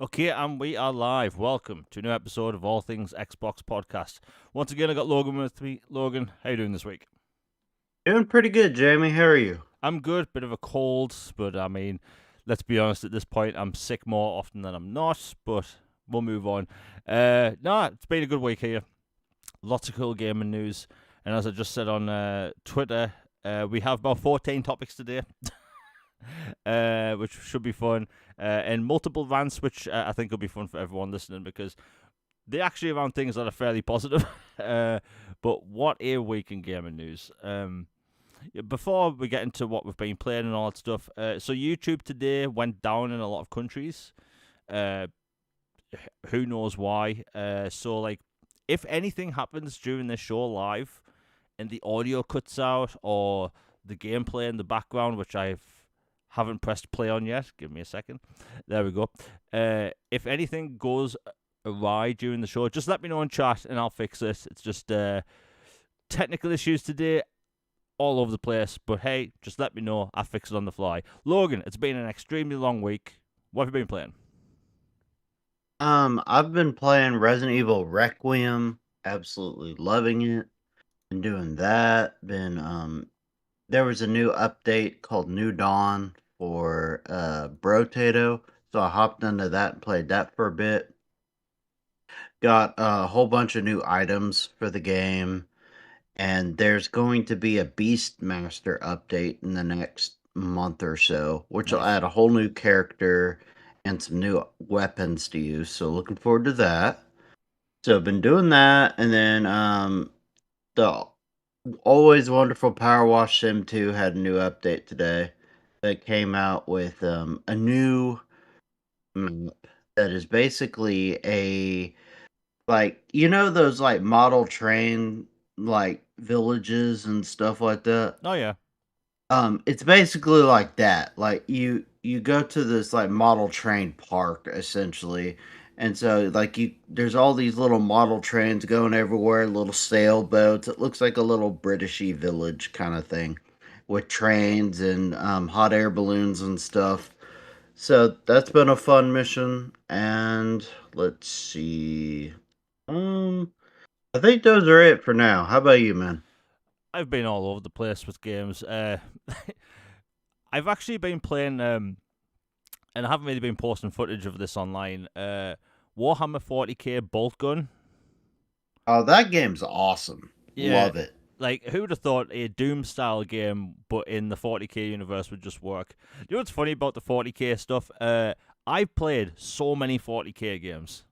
Okay, and we are live. Welcome to a new episode of All Things Xbox Podcast. Once again, I got Logan with me. Logan, how you doing this week? Doing pretty good, Jamie. How are you? I'm good. Bit of a cold, but I mean, let's be honest. At this point, I'm sick more often than I'm not. But we'll move on. No, it's been a good week here. Lots of cool gaming news, and as I just said on Twitter, we have about 14 topics today. Which should be fun, and multiple rants, which I think will be fun for everyone listening because they actually around things that are fairly positive. But what a week in gaming news. Before we get into what we've been playing and all that stuff, so YouTube today went down in a lot of countries. Uh, who knows why? So like, if anything happens during this show live, and the audio cuts out or the gameplay in the background, which I haven't pressed play on yet. Give me a second. There we go. If anything goes awry during the show, just let me know in chat and I'll fix it. It's just technical issues today all over the place. But hey, just let me know. I'll fix it on the fly. Logan, it's been an extremely long week. What have you been playing? I've been playing Resident Evil Requiem, absolutely loving it. Been doing that. There was a new update called New Dawn for Brotato, so I hopped into that and played that for a bit. Got a whole bunch of new items for the game, and there's going to be a Beastmaster update in the next month or so, which will Nice. add a whole new character and some new weapons to use. So looking forward to that. So I've been doing that, and then the always wonderful Power Wash Sim 2 had a new update today that came out with a new map that is basically a those like model train like villages and stuff like that. Oh yeah. It's basically like that. Like you go to this like model train park essentially. And so like there's all these little model trains going everywhere, little sailboats. It looks like a little Britishy village kind of thing with trains and hot air balloons and stuff. So that's been a fun mission. And let's see. Um I think those are it for now. How about you, man? I've been all over the place with games. I've actually been playing, and I haven't really been posting footage of this online. Warhammer 40k Bolt Gun. Oh, that game's awesome. Yeah, Love it. like who would have thought a Doom style game, but in the 40k universe would just work? You know what's funny about the 40k stuff? I've played so many 40k games,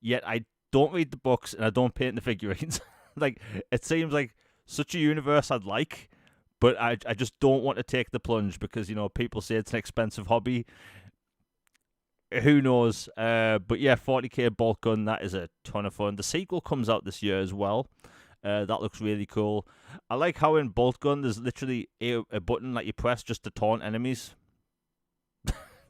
yet I don't read the books and I don't paint the figurines. Like it seems like such a universe I'd like, but I just don't want to take the plunge because people say it's an expensive hobby. Who knows? But yeah, 40k Bolt Gun, that is a ton of fun. The sequel comes out this year as well. That looks really cool. I like how in Bolt Gun there's literally a button that you press just to taunt enemies.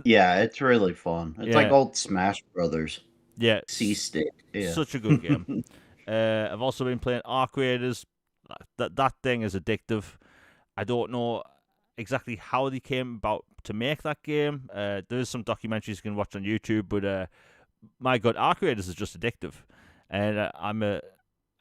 Yeah, it's really fun. It's like Yeah, old Smash Brothers. yeah, C-Stick. Yeah. such a good game. I've also been playing Arc Raiders. That thing is addictive. I don't know exactly how they came about to make that game. There's some documentaries you can watch on YouTube, but my God, Arc Raiders is just addictive. And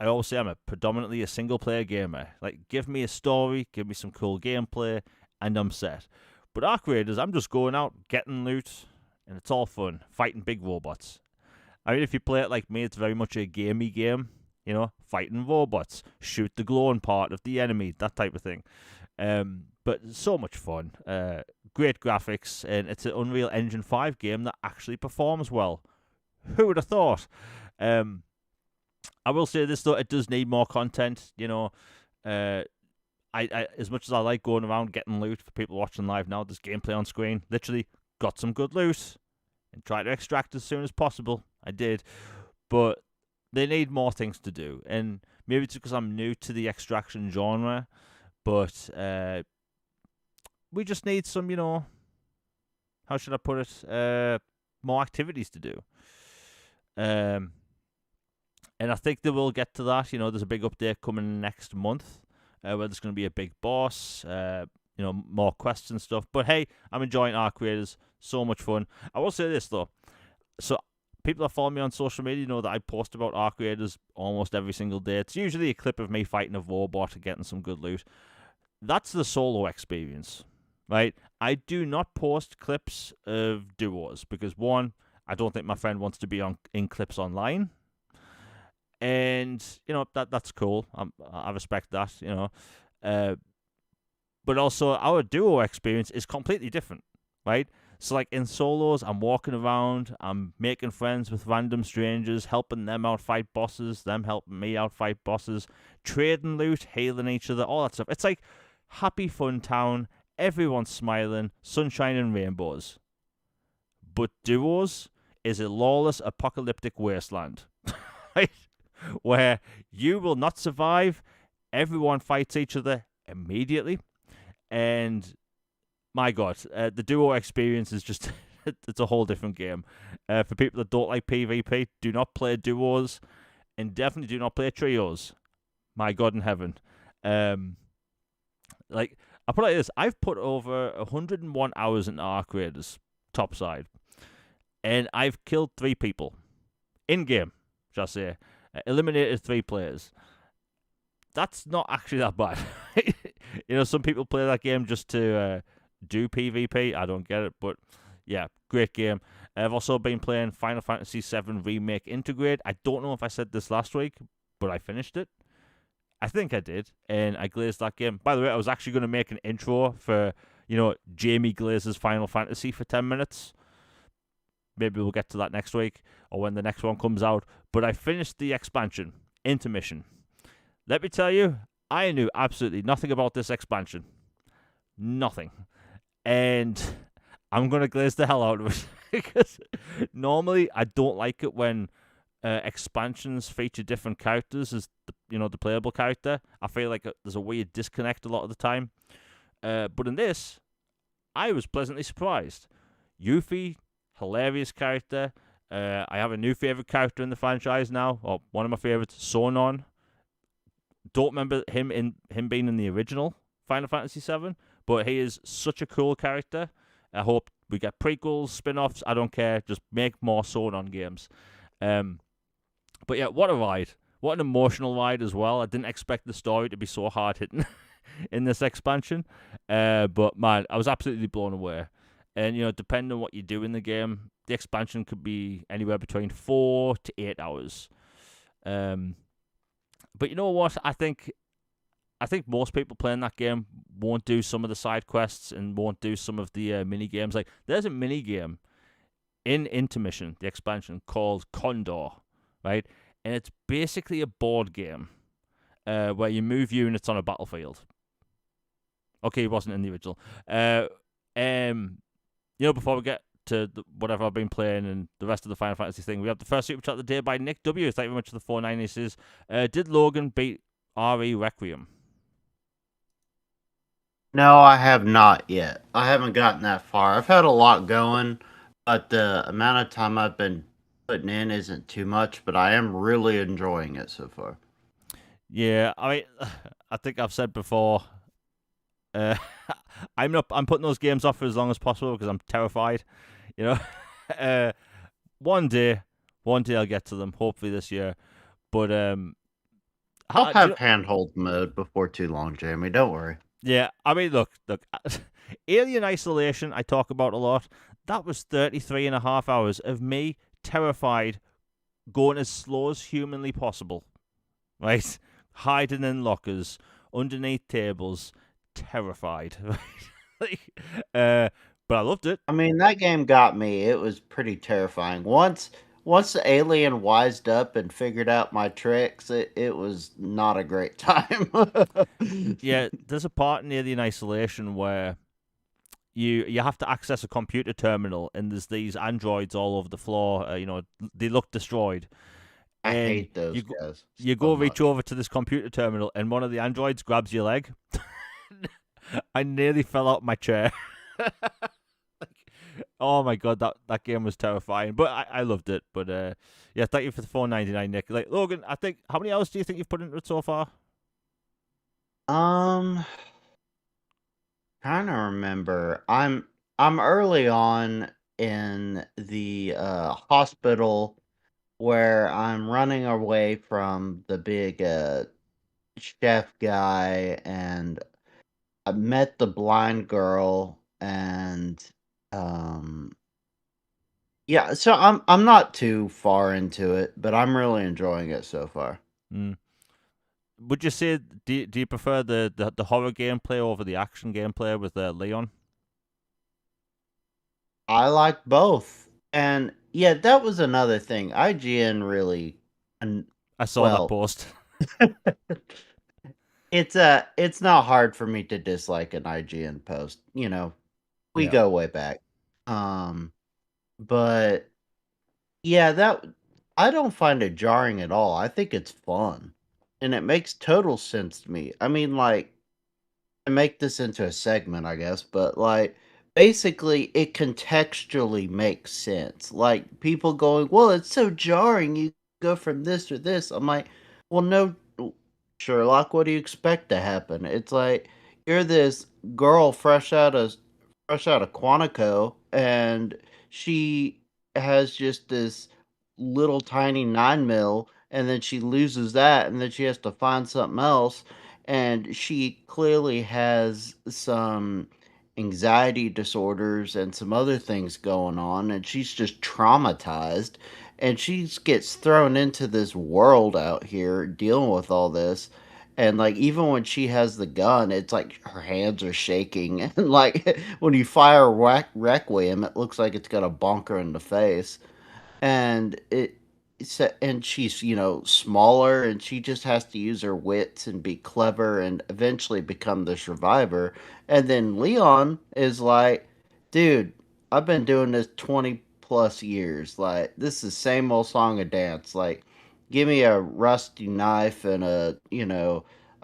I always say I'm a predominantly a single player gamer. Like, give me a story, give me some cool gameplay, and I'm set. But Arc Raiders, I'm just going out, getting loot, and it's all fun, fighting big robots. I mean, if you play it like me, it's very much a gamey game. Fighting robots, shoot the glowing part of the enemy, that type of thing. But so much fun. Great graphics, and it's an Unreal Engine 5 game that actually performs well. Who would have thought? I will say this though, it does need more content. I as much as I like going around getting loot for people watching live now, there's gameplay on screen. Literally got some good loot and try to extract as soon as possible. I did, but they need more things to do, and maybe it's because I'm new to the extraction genre, but we just need some, how should I put it, more activities to do. Um, and I think they will get to that. There's a big update coming next month where there's going to be a big boss, more quests and stuff. But hey, I'm enjoying Arc Raiders. So much fun. I will say this, though. So people that follow me on social media know that I post about Arc Raiders almost every single day. It's usually a clip of me fighting a robot and getting some good loot. That's the solo experience, right? I do not post clips of duos because one, I don't think my friend wants to be on in clips online, and that's cool. I respect that, uh, but also our duo experience is completely different, right? So like in solos, I'm walking around, I'm making friends with random strangers, helping them out fight bosses, them helping me out fight bosses, trading loot, hailing each other, all that stuff. It's like happy fun town, everyone's smiling, sunshine and rainbows. But duos is a lawless apocalyptic wasteland, right? Where you will not survive, everyone fights each other immediately, and my God, the duo experience is just it's a whole different game. For people that don't like PvP, do not play duos, and definitely do not play trios. My God in heaven. Um, like I put it like this: I've put over 101 hours in Arc Raiders topside, and I've killed 3 people in game. Shall I say? Eliminated 3 players. That's not actually that bad. Some people play that game just to do PvP. I don't get it, but yeah, great game. I've also been playing Final Fantasy VII Remake Integrate. I don't know if I said this last week, but I finished it. I think I did, and I glazed that game. By the way, I was actually going to make an intro for, Jamie Glazes Final Fantasy for 10 minutes. Maybe we'll get to that next week or when the next one comes out. But I finished the expansion, Intermission. Let me tell you, I knew absolutely nothing about this expansion. Nothing. And I'm going to glaze the hell out of it because normally I don't like it when expansions feature different characters as the playable character. I feel like there's a weird disconnect a lot of the time. But in this, I was pleasantly surprised. Yuffie, hilarious character. I have a new favorite character in the franchise now, or one of my favorites, Sonon. Don't remember him being in the original Final Fantasy VII, but he is such a cool character. I hope we get prequels, spin-offs. I don't care. Just make more Sonon games. But yeah, what a ride! What an emotional ride as well. I didn't expect the story to be so hard hitting in this expansion, but man, I was absolutely blown away. And depending on what you do in the game, the expansion could be anywhere between 4 to 8 hours. But you know what? I think most people playing that game won't do some of the side quests and won't do some of the mini games. Like there's a mini game in Intermission, the expansion, called Condor, right? And it's basically a board game where you move units on a battlefield. Okay, it wasn't in the original. Before we get to whatever I've been playing and the rest of the Final Fantasy thing, we have the first super chat of the day by Nick W. Thank you very much for the 490s. Did Logan beat RE Requiem? No, I have not yet. I haven't gotten that far. I've had a lot going, but the amount of time I've been putting in isn't too much, but I am really enjoying it so far. Yeah, I mean, I think I've said before, uh, I'm putting those games off for as long as possible because I'm terrified. You know, one day I'll get to them. Hopefully this year. But I'll have handhold mode before too long, Jamie. Don't worry. Yeah, I mean, look, Alien Isolation, I talk about a lot. That was 33 and a half hours of me terrified, going as slow as humanly possible, right? Hiding in lockers, underneath tables, terrified. But I loved it. I mean, that game got me. It was pretty terrifying. Once the alien wised up and figured out my tricks, it was not a great time. Yeah, there's a part in Alien Isolation where you have to access a computer terminal, and there's these androids all over the floor. They look destroyed. I And hate those guys. you So go reach much. over to this computer terminal, and one of the androids grabs your leg. I nearly fell out of my chair. Oh my god, that game was terrifying, but I loved it. But yeah, thank you for the 499, Nick. Like Logan, I think how many hours do you think you've put into it so far? Um, Trying to remember. I'm early on. in the hospital where I'm running away from the big chef guy, and I met the blind girl, and um yeah, so I'm not too far into it, but I'm really enjoying it so far. Mm. Would you say do you prefer the horror gameplay over the action gameplay with Leon? I like both. And yeah, that was another thing. IGN really and I saw that well, post. it's not hard for me to dislike an IGN post. We Yeah. go way back. Um but yeah, that I don't find it jarring at all. I think it's fun. And it makes total sense to me. I mean, like, to make this into a segment, I guess, but like basically it contextually makes sense. Like people going, "Well, it's so jarring. You go from this to this." I'm like, "Well, no, Sherlock. What do you expect to happen?" It's like you're this girl fresh out of Quantico, and she has just this little tiny 9 mil, and then she loses that, and then she has to find something else, and she clearly has some anxiety disorders and some other things going on, and she's just traumatized, and she gets thrown into this world out here dealing with all this. And like even when she has the gun, it's like her hands are shaking, and like when you fire Requiem, it looks like it's gonna bonk her in the face. And and she's smaller, and she just has to use her wits and be clever and eventually become the survivor. And then Leon is like, dude, I've been doing this 20 plus years. Like, this is the same old song and dance. Like, give me a rusty knife and a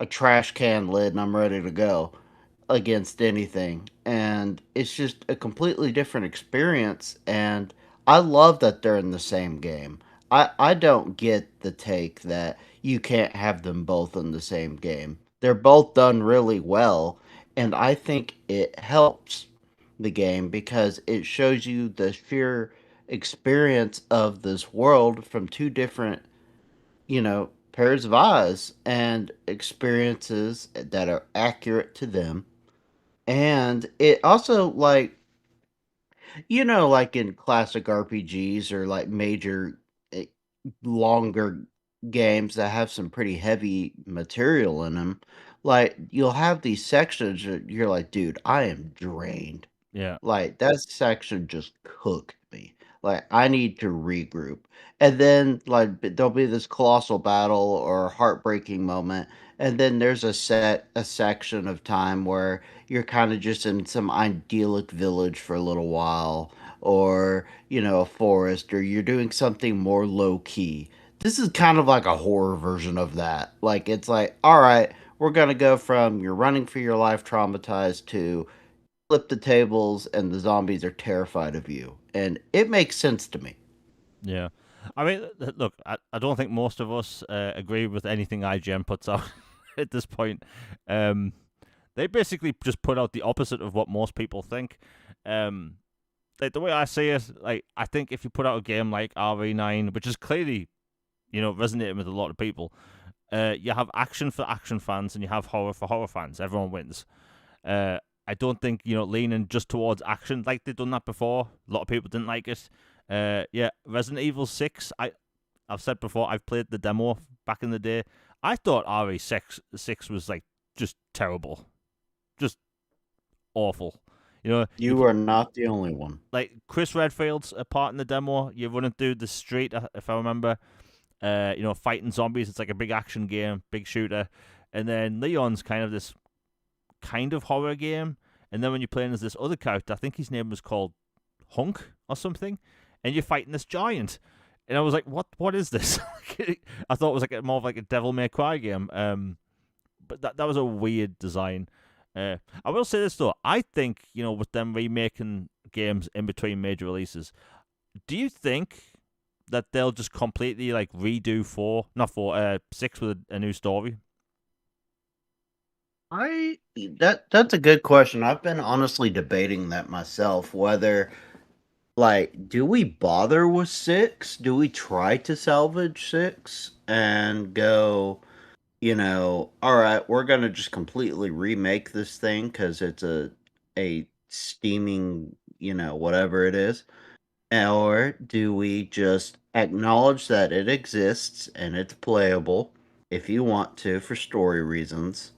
trash can lid, and I'm ready to go against anything. And it's just a completely different experience. And I love that they're in the same game. I don't get the take that you can't have them both in the same game. They're both done really well. And I think it helps the game because it shows you the sheer experience of this world from two different, pairs of eyes and experiences that are accurate to them. And it also, like, like in classic RPGs or like major, eh, longer games that have some pretty heavy material in them, like you'll have these sections that you're like, dude, I am drained. Yeah. Like, that section just cooked me. Like, I need to regroup. And then, like, there'll be this colossal battle or heartbreaking moment, and then there's a section of time where you're kinda just in some idyllic village for a little while, or, a forest, or you're doing something more low key. This is kind of like a horror version of that. Like, it's like, "Alright, we're gonna go from you're running for your life traumatized to flip the tables and the zombies are terrified of you." And it makes sense to me. Yeah. I mean, look, I don't think most of us agree with anything IGN puts out at this point. Um, they basically just put out the opposite of what most people think. Um, like the way I see it, like I think if you put out a game like RE9, which is clearly resonating with a lot of people, you have action for action fans and you have horror for horror fans. Everyone wins. Uh, I don't think leaning just towards action like they've done that before. A lot of people didn't like it. Yeah, Resident Evil 6. I've said before I've played the demo back in the day. I thought RE6 was like just terrible, just awful. You You are not the only one. like Chris Redfield's a part in the demo. You're running through the street, if I remember. Fighting zombies. It's like a big action game, big shooter, and then Leon's kind of this kind of horror game. And then when you're playing as this other character, I think his name was called Hunk or something, and you're fighting this giant. And I was like, what is this? I thought it was like more of like a Devil May Cry game. But that was a weird design. I will say this though, I think with them remaking games in between major releases, do you think that they'll just completely like redo not 6 with a new story? I that's a good question. I've been honestly debating that myself, whether Like, do we bother with six? Do we try to salvage six and go, all right, we're gonna just completely remake this thing because it's a steaming, whatever it is, or do we just acknowledge that it exists and it's playable if you want to for story reasons,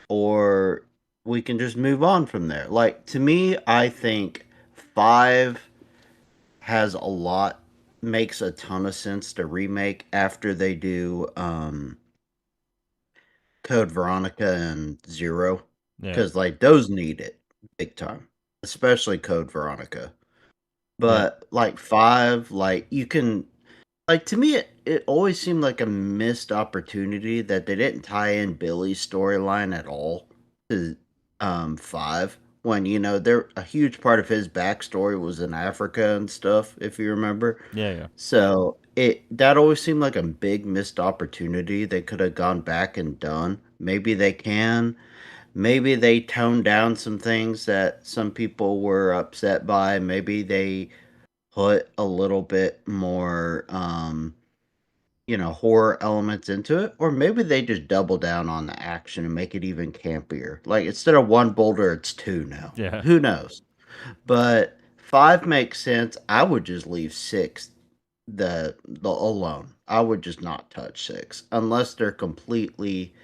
or we can just move on from there? Like, to me, I think five has a lot makes a ton of sense to remake after they do Code Veronica and Zero, Yeah, because like those need it big time, especially Code Veronica. yeah, But like five, like you can like to me it always seemed like a missed opportunity that they didn't tie in Billy's storyline at all to five, when there a huge part of his backstory was in Africa and stuff, if you remember. yeah, yeah, So it that always seemed like a big missed opportunity they could have gone back and done. Maybe they can. Maybe they toned down some things that some people were upset by. Maybe they put a little bit more horror elements into it, or maybe they just double down on the action and make it even campier. Like instead of one boulder, it's two now. yeah. Who knows? But five makes sense. I would just leave six the alone. I would just not touch six unless they're completely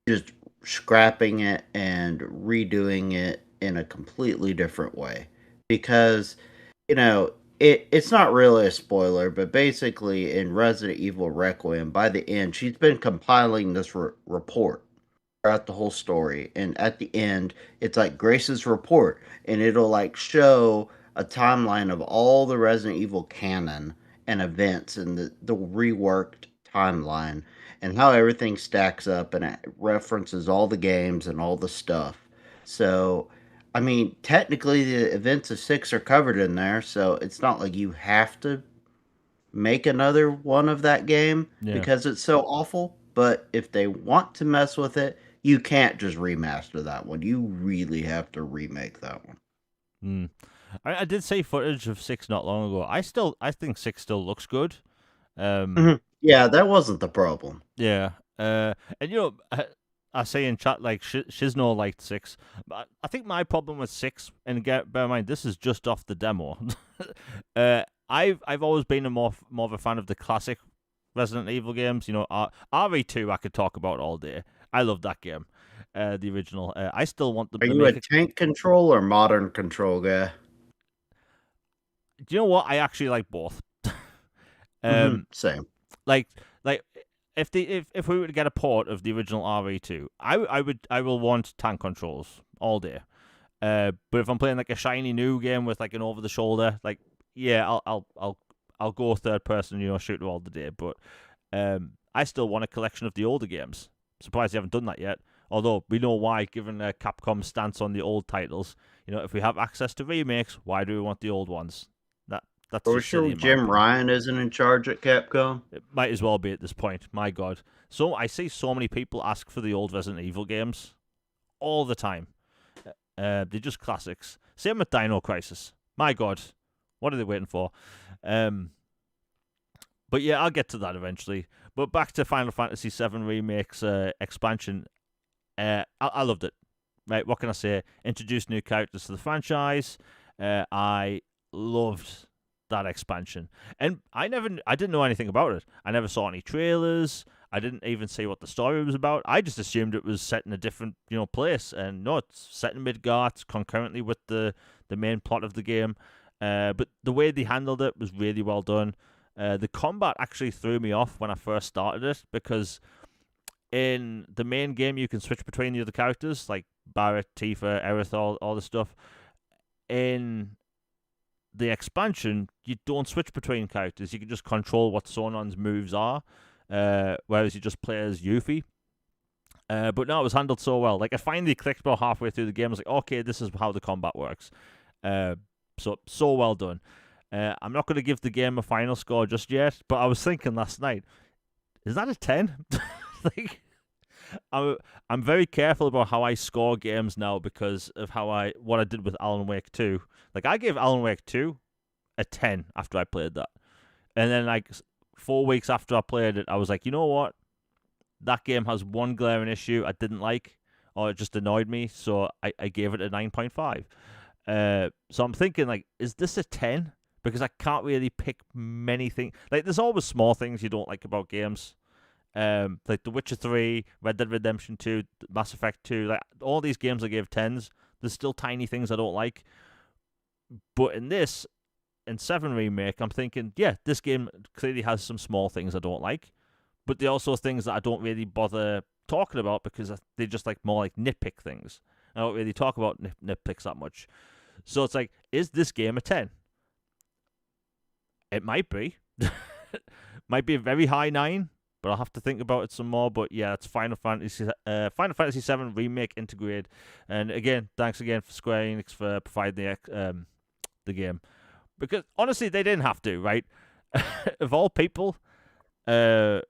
just scrapping it and redoing it in a completely different way. Because it's not really a spoiler, but basically in Resident Evil Requiem, by the end, she's been compiling this report throughout the whole story. And at the end, it's like Grace's report, and it'll like show a timeline of all the Resident Evil canon and events and the reworked timeline and how everything stacks up, and it references all the games and all the stuff. So, I mean, technically, the events of six are covered in there, so it's not like you have to make another one of that game Yeah. because it's so awful. But if they want to mess with it, you can't just remaster that one. You really have to remake that one. Mm. I did see footage of six not long ago. I think six still looks good. Um, Yeah, that wasn't the problem. yeah. And I say in chat like Shizno liked six, but I think my problem with six, and bear in mind this is just off the demo. I've always been more of a fan of the classic Resident Evil games. RE2 I could talk about all day. I love that game, the original. I still want them Are to you a make it. tank control or modern control guy? Do you know what? I actually like both. um, Same. like like if we were to get a port of the original RE2, I will want tank controls all day. But if I'm playing like a shiny new game with like an over the shoulder, like yeah, I'll go third person, shoot all the day. But I still want a collection of the older games. Surprised they haven't done that yet. Although we know why, given Capcom's stance on the old titles. If we have access to remakes, why do we want the old ones? That's Are we just silly sure in my Jim opinion. Ryan isn't in charge at Capcom? It might as well be at this point. My God. So I see so many people ask for the old Resident Evil games all the time. They're just classics. Same with Dino Crisis. My God, what are they waiting for? But yeah, I'll get to that eventually. But back to Final Fantasy VII Remake's expansion. I loved it. Right, what can I say? Introduced new characters to the franchise. I loved that expansion, and I didn't know anything about it. I never saw any trailers. I didn't even see what the story was about. I just assumed it was set in a different, place, and no, it's set in Midgard concurrently with the main plot of the game. But the way they handled it was really well done. The combat actually threw me off when I first started it because in the main game you can switch between the other characters like Barrett, Tifa, Aerith, all the stuff. In the expansion, you don't switch between characters. You can just control what Sonon's moves are, whereas you just play as Yuffie. But no, it was handled so well. Like I finally clicked about halfway through the game. I was like, okay, this is how the combat works. So well done. I'm not going to give the game a final score just yet, but I was thinking last night, is that a 10? like, I'm very careful about how I score games now because of what I did with Alan Wake 2. Like I gave Alan Wake 2 a 10 after I played that. And then, like, 4 weeks after I played it, I was like, you know what? That game has one glaring issue I didn't like, or it just annoyed me, so I gave it a 9.5. So I'm thinking, like, is this a 10? Because I can't really pick many things. Like, there's always small things you don't like about games. Like The Witcher 3, Red Dead Redemption 2, Mass Effect 2, like all these games I gave 10s, there's still tiny things I don't like. But in 7 Remake, I'm thinking, yeah, this game clearly has some small things I don't like, but they also things that I don't really bother talking about because they're just like more like nitpick things. I don't really talk about nitpicks that much. So it's like, is this game a 10? It might be. Might be a very high 9, but I'll have to think about it some more. But yeah, it's Final Fantasy VII Remake Integrate. And again, thanks again for Square Enix for providing the game. Because honestly, they didn't have to, right? Of all people, they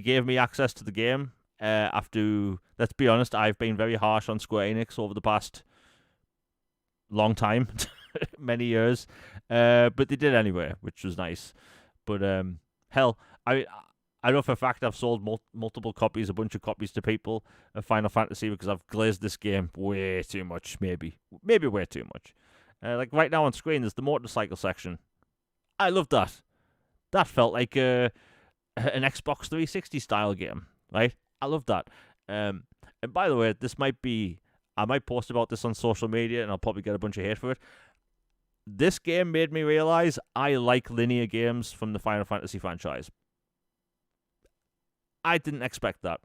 gave me access to the game after, let's be honest, I've been very harsh on Square Enix over the past long time, many years. But they did anyway, which was nice. But hell, I know for a fact I've sold multiple copies, a bunch of copies to people of Final Fantasy because I've glazed this game way too much, maybe way too much. Like right now on screen, there's the motorcycle section. I love that. That felt like an Xbox 360 style game, right? I love that. And by the way, I might post about this on social media, and I'll probably get a bunch of hate for it. This game made me realize I like linear games from the Final Fantasy franchise. I didn't expect that.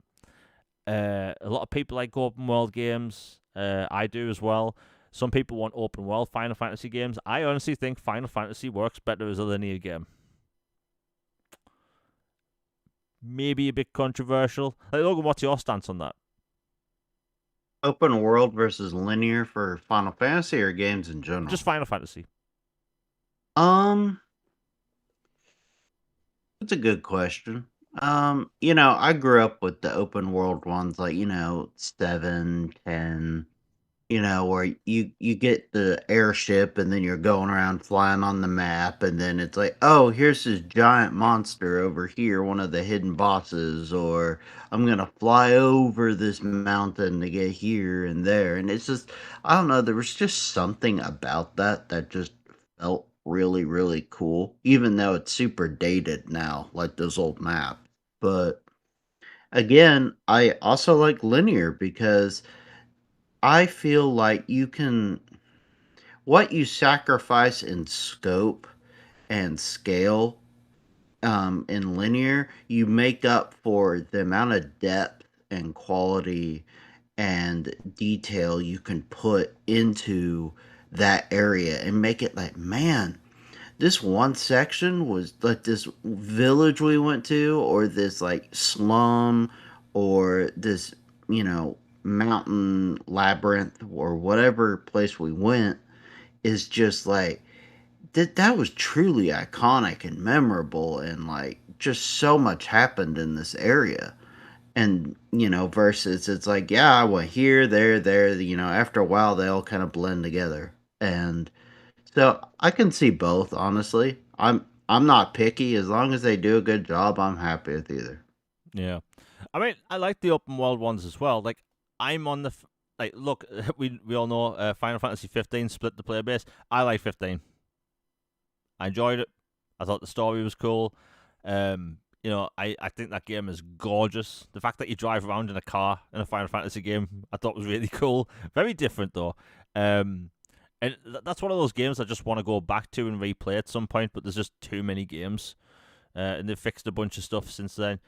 A lot of people like open world games. I do as well. Some people want open world Final Fantasy games. I honestly think Final Fantasy works better as a linear game. Maybe a bit controversial. Like, Logan, what's your stance on that? Open world versus linear for Final Fantasy or games in Just general? Final Fantasy. Um, that's a good question. I grew up with the open world ones like, 7, 10. Where you get the airship and then you're going around flying on the map and then it's like, oh, here's this giant monster over here, one of the hidden bosses, or I'm gonna fly over this mountain to get here and there. And it's just, I don't know, there was just something about that just felt really, really cool, even though it's super dated now, like those old maps. But again, I also like linear because I feel like you can what you sacrifice in scope and scale in linear, you make up for the amount of depth and quality and detail you can put into that area and make it like, man, this one section was like this village we went to, or this like slum, or this, mountain labyrinth, or whatever place we went, is just like that was truly iconic and memorable, and like just so much happened in this area. And versus it's like, yeah, I went here, there, after a while they all kind of blend together. And so I can see both, honestly. I'm not picky. As long as they do a good job, I'm happy with either. Yeah. I mean, I like the open world ones as well. Like, I'm on the. Like, look, we all know Final Fantasy 15 split the player base. I like 15. I enjoyed it. I thought the story was cool. I think that game is gorgeous. The fact that you drive around in a car in a Final Fantasy game, I thought was really cool. Very different though. And that's one of those games I just want to go back to and replay at some point. But there's just too many games, and they've fixed a bunch of stuff since then.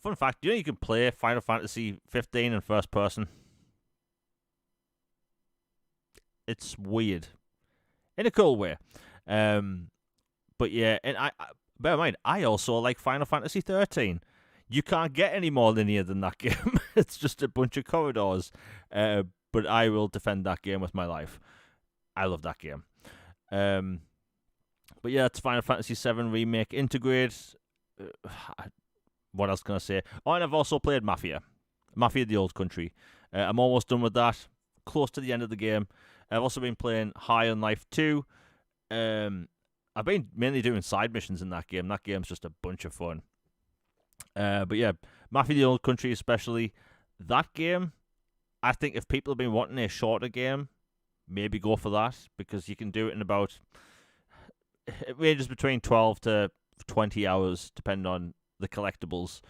Fun fact: do you know you can play Final Fantasy 15 in first person? It's weird in a cool way. But yeah, and I bear in mind, I also like Final Fantasy 13. You can't get any more linear than that game. It's just a bunch of corridors. But I will defend that game with my life. I love that game. But yeah, it's Final Fantasy 7 Remake Integrate. What else can I say? Oh, and I've also played Mafia the Old Country. I'm almost done with that. Close to the end of the game. I've also been playing High on Life 2. I've been mainly doing side missions in that game. That game's just a bunch of fun. But yeah, Mafia the Old Country especially, that game, I think if people have been wanting a shorter game, maybe go for that, because you can do it in about, it ranges between 12 to 20 hours, depending on the collectibles.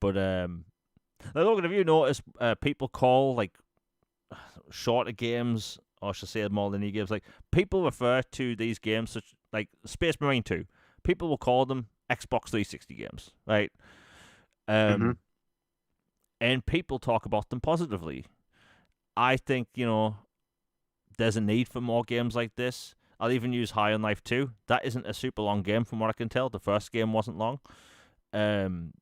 But, Logan, have you noticed people call, like, shorter games, or I should say more linear games, like, people refer to these games, such like Space Marine 2, people will call them Xbox 360 games, right? Hmm. And people talk about them positively. I think, there's a need for more games like this. I'll even use High on Life 2. That isn't a super long game from what I can tell. The first game wasn't long. And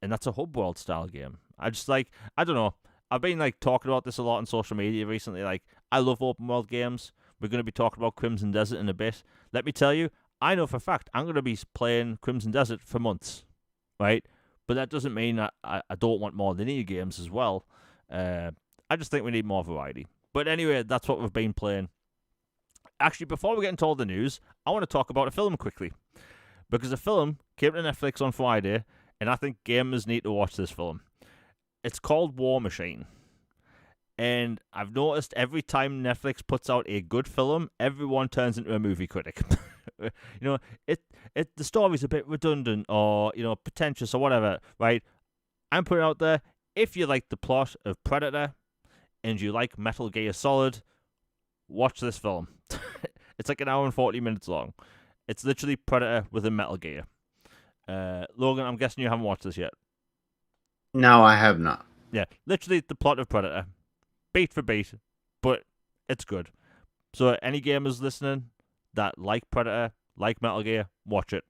that's a hub world style game. I don't know. I've been like talking about this a lot on social media recently. Like, I love open world games. We're going to be talking about Crimson Desert in a bit. Let me tell you, I know for a fact I'm going to be playing Crimson Desert for months, right? But that doesn't mean I don't want more linear games as well. I just think we need more variety. But anyway, that's what we've been playing. Actually, before we get into all the news, I want to talk about a film quickly. Because a film came to Netflix on Friday, and I think gamers need to watch this film. It's called War Machine. And I've noticed every time Netflix puts out a good film, everyone turns into a movie critic. you know, the story's a bit redundant or, pretentious or whatever, right? I'm putting out there, if you like the plot of Predator and you like Metal Gear Solid, watch this film. It's like an hour and 40 minutes long. It's literally Predator with a Metal Gear. Logan, I'm guessing you haven't watched this yet. No, I have not. Yeah, literally the plot of Predator, beat for beat, but it's good. So any gamers listening that like Predator, like Metal Gear, watch it.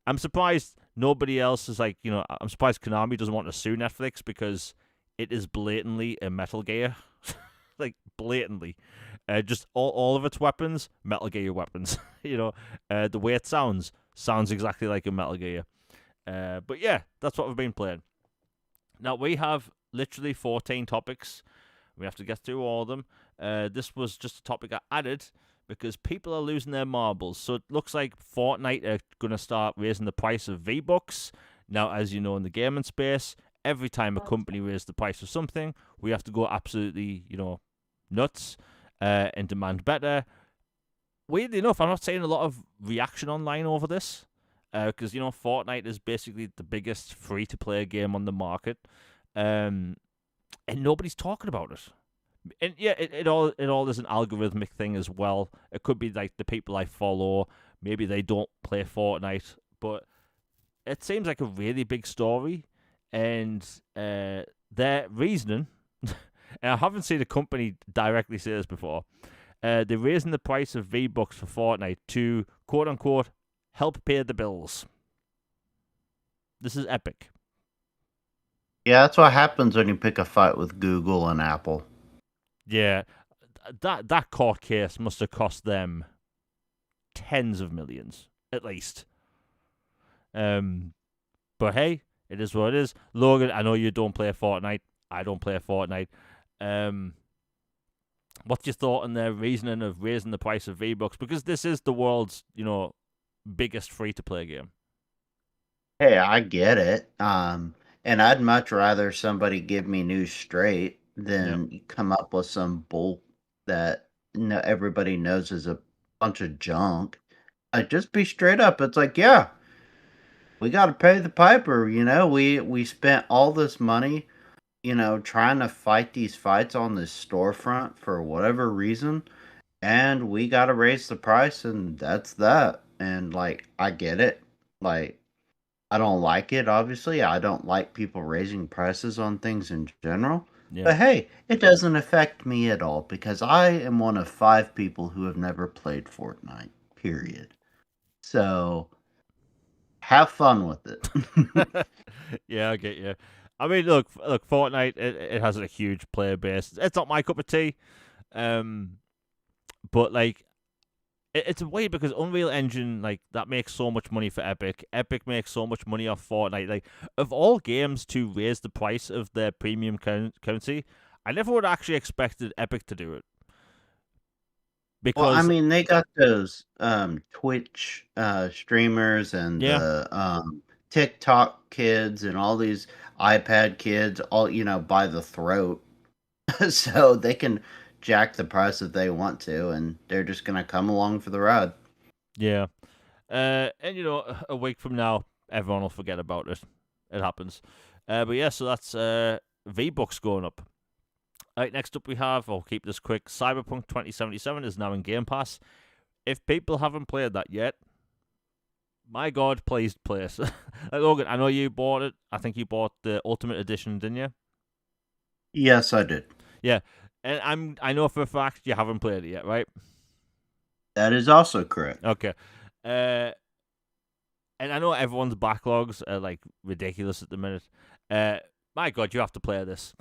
I'm surprised nobody else is like, I'm surprised Konami doesn't want to sue Netflix because it is blatantly a Metal Gear. Like, blatantly. Just all of its weapons, Metal Gear weapons. The way it sounds exactly like a Metal Gear. But yeah, that's what we've been playing. Now, we have literally 14 topics. We have to get through all of them. This was just a topic I added because people are losing their marbles. So it looks like Fortnite are going to start raising the price of V-Bucks. Now, as you know, in the gaming space, every time a company raises the price of something, we have to go absolutely, nuts and demand better. Weirdly enough, I'm not seeing a lot of reaction online over this because, Fortnite is basically the biggest free-to-play game on the market. And nobody's talking about it. And yeah, it all is an algorithmic thing as well. It could be like the people I follow, maybe they don't play Fortnite, but it seems like a really big story, and their reasoning, and I haven't seen a company directly say this before, they're raising the price of V-Bucks for Fortnite to, quote-unquote, help pay the bills. This is epic. Yeah, that's what happens when you pick a fight with Google and Apple. Yeah, that court case must have cost them tens of millions, at least. But hey, it is what it is. Logan, I know you don't play Fortnite. I don't play Fortnite. What's your thought on their reasoning of raising the price of V-Bucks? Because this is the world's, biggest free-to-play game. Hey, I get it. And I'd much rather somebody give me news straight Yeah. than come up with some bull that everybody knows is a bunch of junk. I just be straight up. It's like, yeah, we got to pay the piper. We spent all this money, trying to fight these fights on this storefront for whatever reason, and we got to raise the price, and that's that. And like, I get it. Like, I don't like it, obviously. I don't like people raising prices on things in general. Yeah. But hey, it doesn't affect me at all because I am one of 5 people who have never played Fortnite, period. So have fun with it. Yeah, I get you. I mean, look, Fortnite, it has a huge player base. It's not my cup of tea. But like, it's weird because Unreal Engine, like, that makes so much money for Epic. Epic makes so much money off Fortnite. Like, of all games to raise the price of their premium currency, I never would have actually expected Epic to do it. Well, I because mean, they got those Twitch streamers and yeah, the TikTok kids and all these iPad kids, all by the throat, so they can jack the price if they want to, and they're just gonna come along for the ride. yeah. And a week from now, everyone will forget about it. It happens. But yeah, so that's V-Bucks going up. All right, next up we have, I'll keep this quick, Cyberpunk 2077 is now in Game Pass. If people haven't played that yet, my God, please play it. Logan, I know you bought it. I think you bought the Ultimate Edition, didn't you? Yes, I did. Yeah. And I know for a fact you haven't played it yet, right? That is also correct. Okay. Uh, and I know everyone's backlogs are like ridiculous at the minute. My God, you have to play this.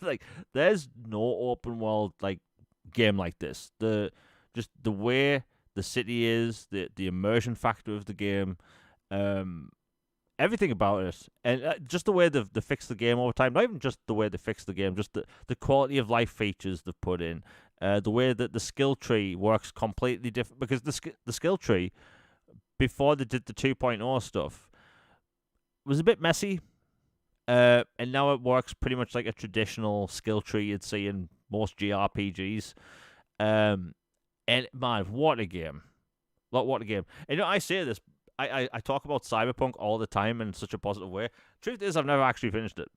Like, there's no open world like game like this. Just the way the city is, the immersion factor of the game, um, everything about it, and just the way they fixed the game over time. Not even just the way they fixed the game, just the quality of life features they've put in. The way that the skill tree works completely different, because the skill tree before they did the 2.0 stuff was a bit messy, and now it works pretty much like a traditional skill tree you'd see in most JRPGs. And man, what a game! What a game! And I say this, I talk about Cyberpunk all the time in such a positive way. Truth is, I've never actually finished it.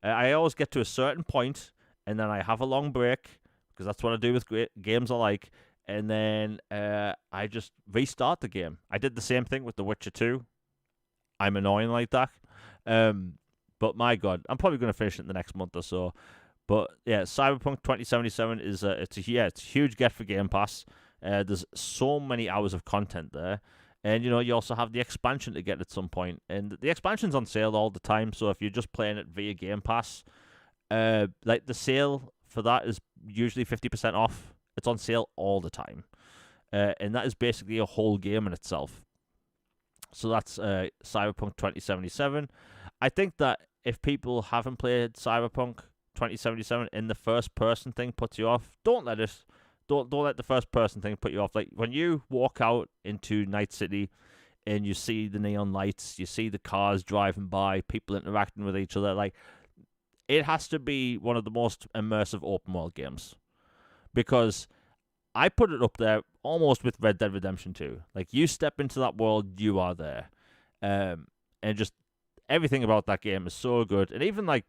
I always get to a certain point, and then I have a long break, because that's what I do with great games I like. And then I just restart the game. I did the same thing with The Witcher 2. I'm annoying like that. But my God, I'm probably going to finish it in the next month or so. But yeah, Cyberpunk 2077 is it's a huge get for Game Pass. There's so many hours of content there, and you also have the expansion to get at some point, and the expansion's on sale all the time. So if you're just playing it via Game Pass, like the sale for that is usually 50% off. It's on sale all the time, and that is basically a whole game in itself. So that's Cyberpunk 2077. I think that if people haven't played Cyberpunk 2077 and the first person thing puts you off, don't let it. Don't let the first person thing put you off. Like when you walk out into Night City and you see the neon lights, you see the cars driving by, people interacting with each other, like it has to be one of the most immersive open world games, because I put it up there almost with Red Dead Redemption 2. Like you step into that world, you are there. And just everything about that game is so good. And even like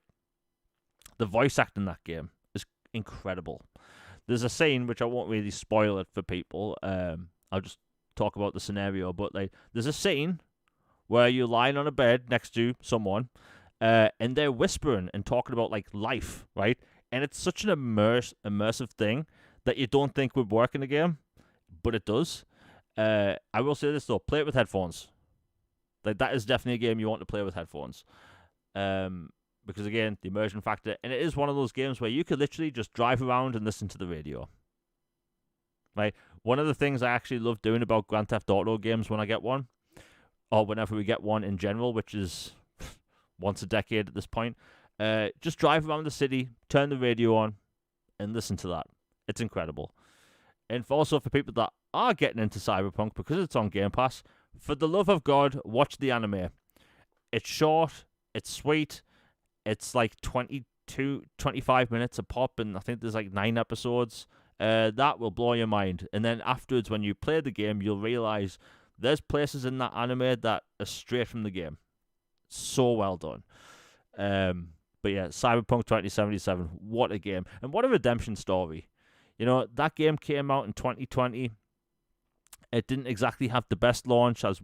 the voice acting in that game is incredible. There's a scene which I won't really spoil it for people. I'll just talk about the scenario. But like, there's a scene where you're lying on a bed next to someone, and they're whispering and talking about like life, right? And it's such an immersive thing that you don't think would work in a game, but it does. I will say this though: play it with headphones. Like that is definitely a game you want to play with headphones. Because again, the immersion factor, and it is one of those games where you could literally just drive around and listen to the radio. Right? One of the things I actually love doing about Grand Theft Auto games when I get one, or whenever we get one in general, which is once a decade at this point, just drive around the city, turn the radio on, and listen to that. It's incredible. And also for people that are getting into Cyberpunk because it's on Game Pass, for the love of God, watch the anime. It's short, it's sweet, it's like 25 minutes a pop, and I think there's like 9 episodes. That will blow your mind. And then afterwards, when you play the game, you'll realize there's places in that anime that are straight from the game. So well done. But yeah, Cyberpunk 2077, what a game. And what a redemption story. That game came out in 2020. It didn't exactly have the best launch, as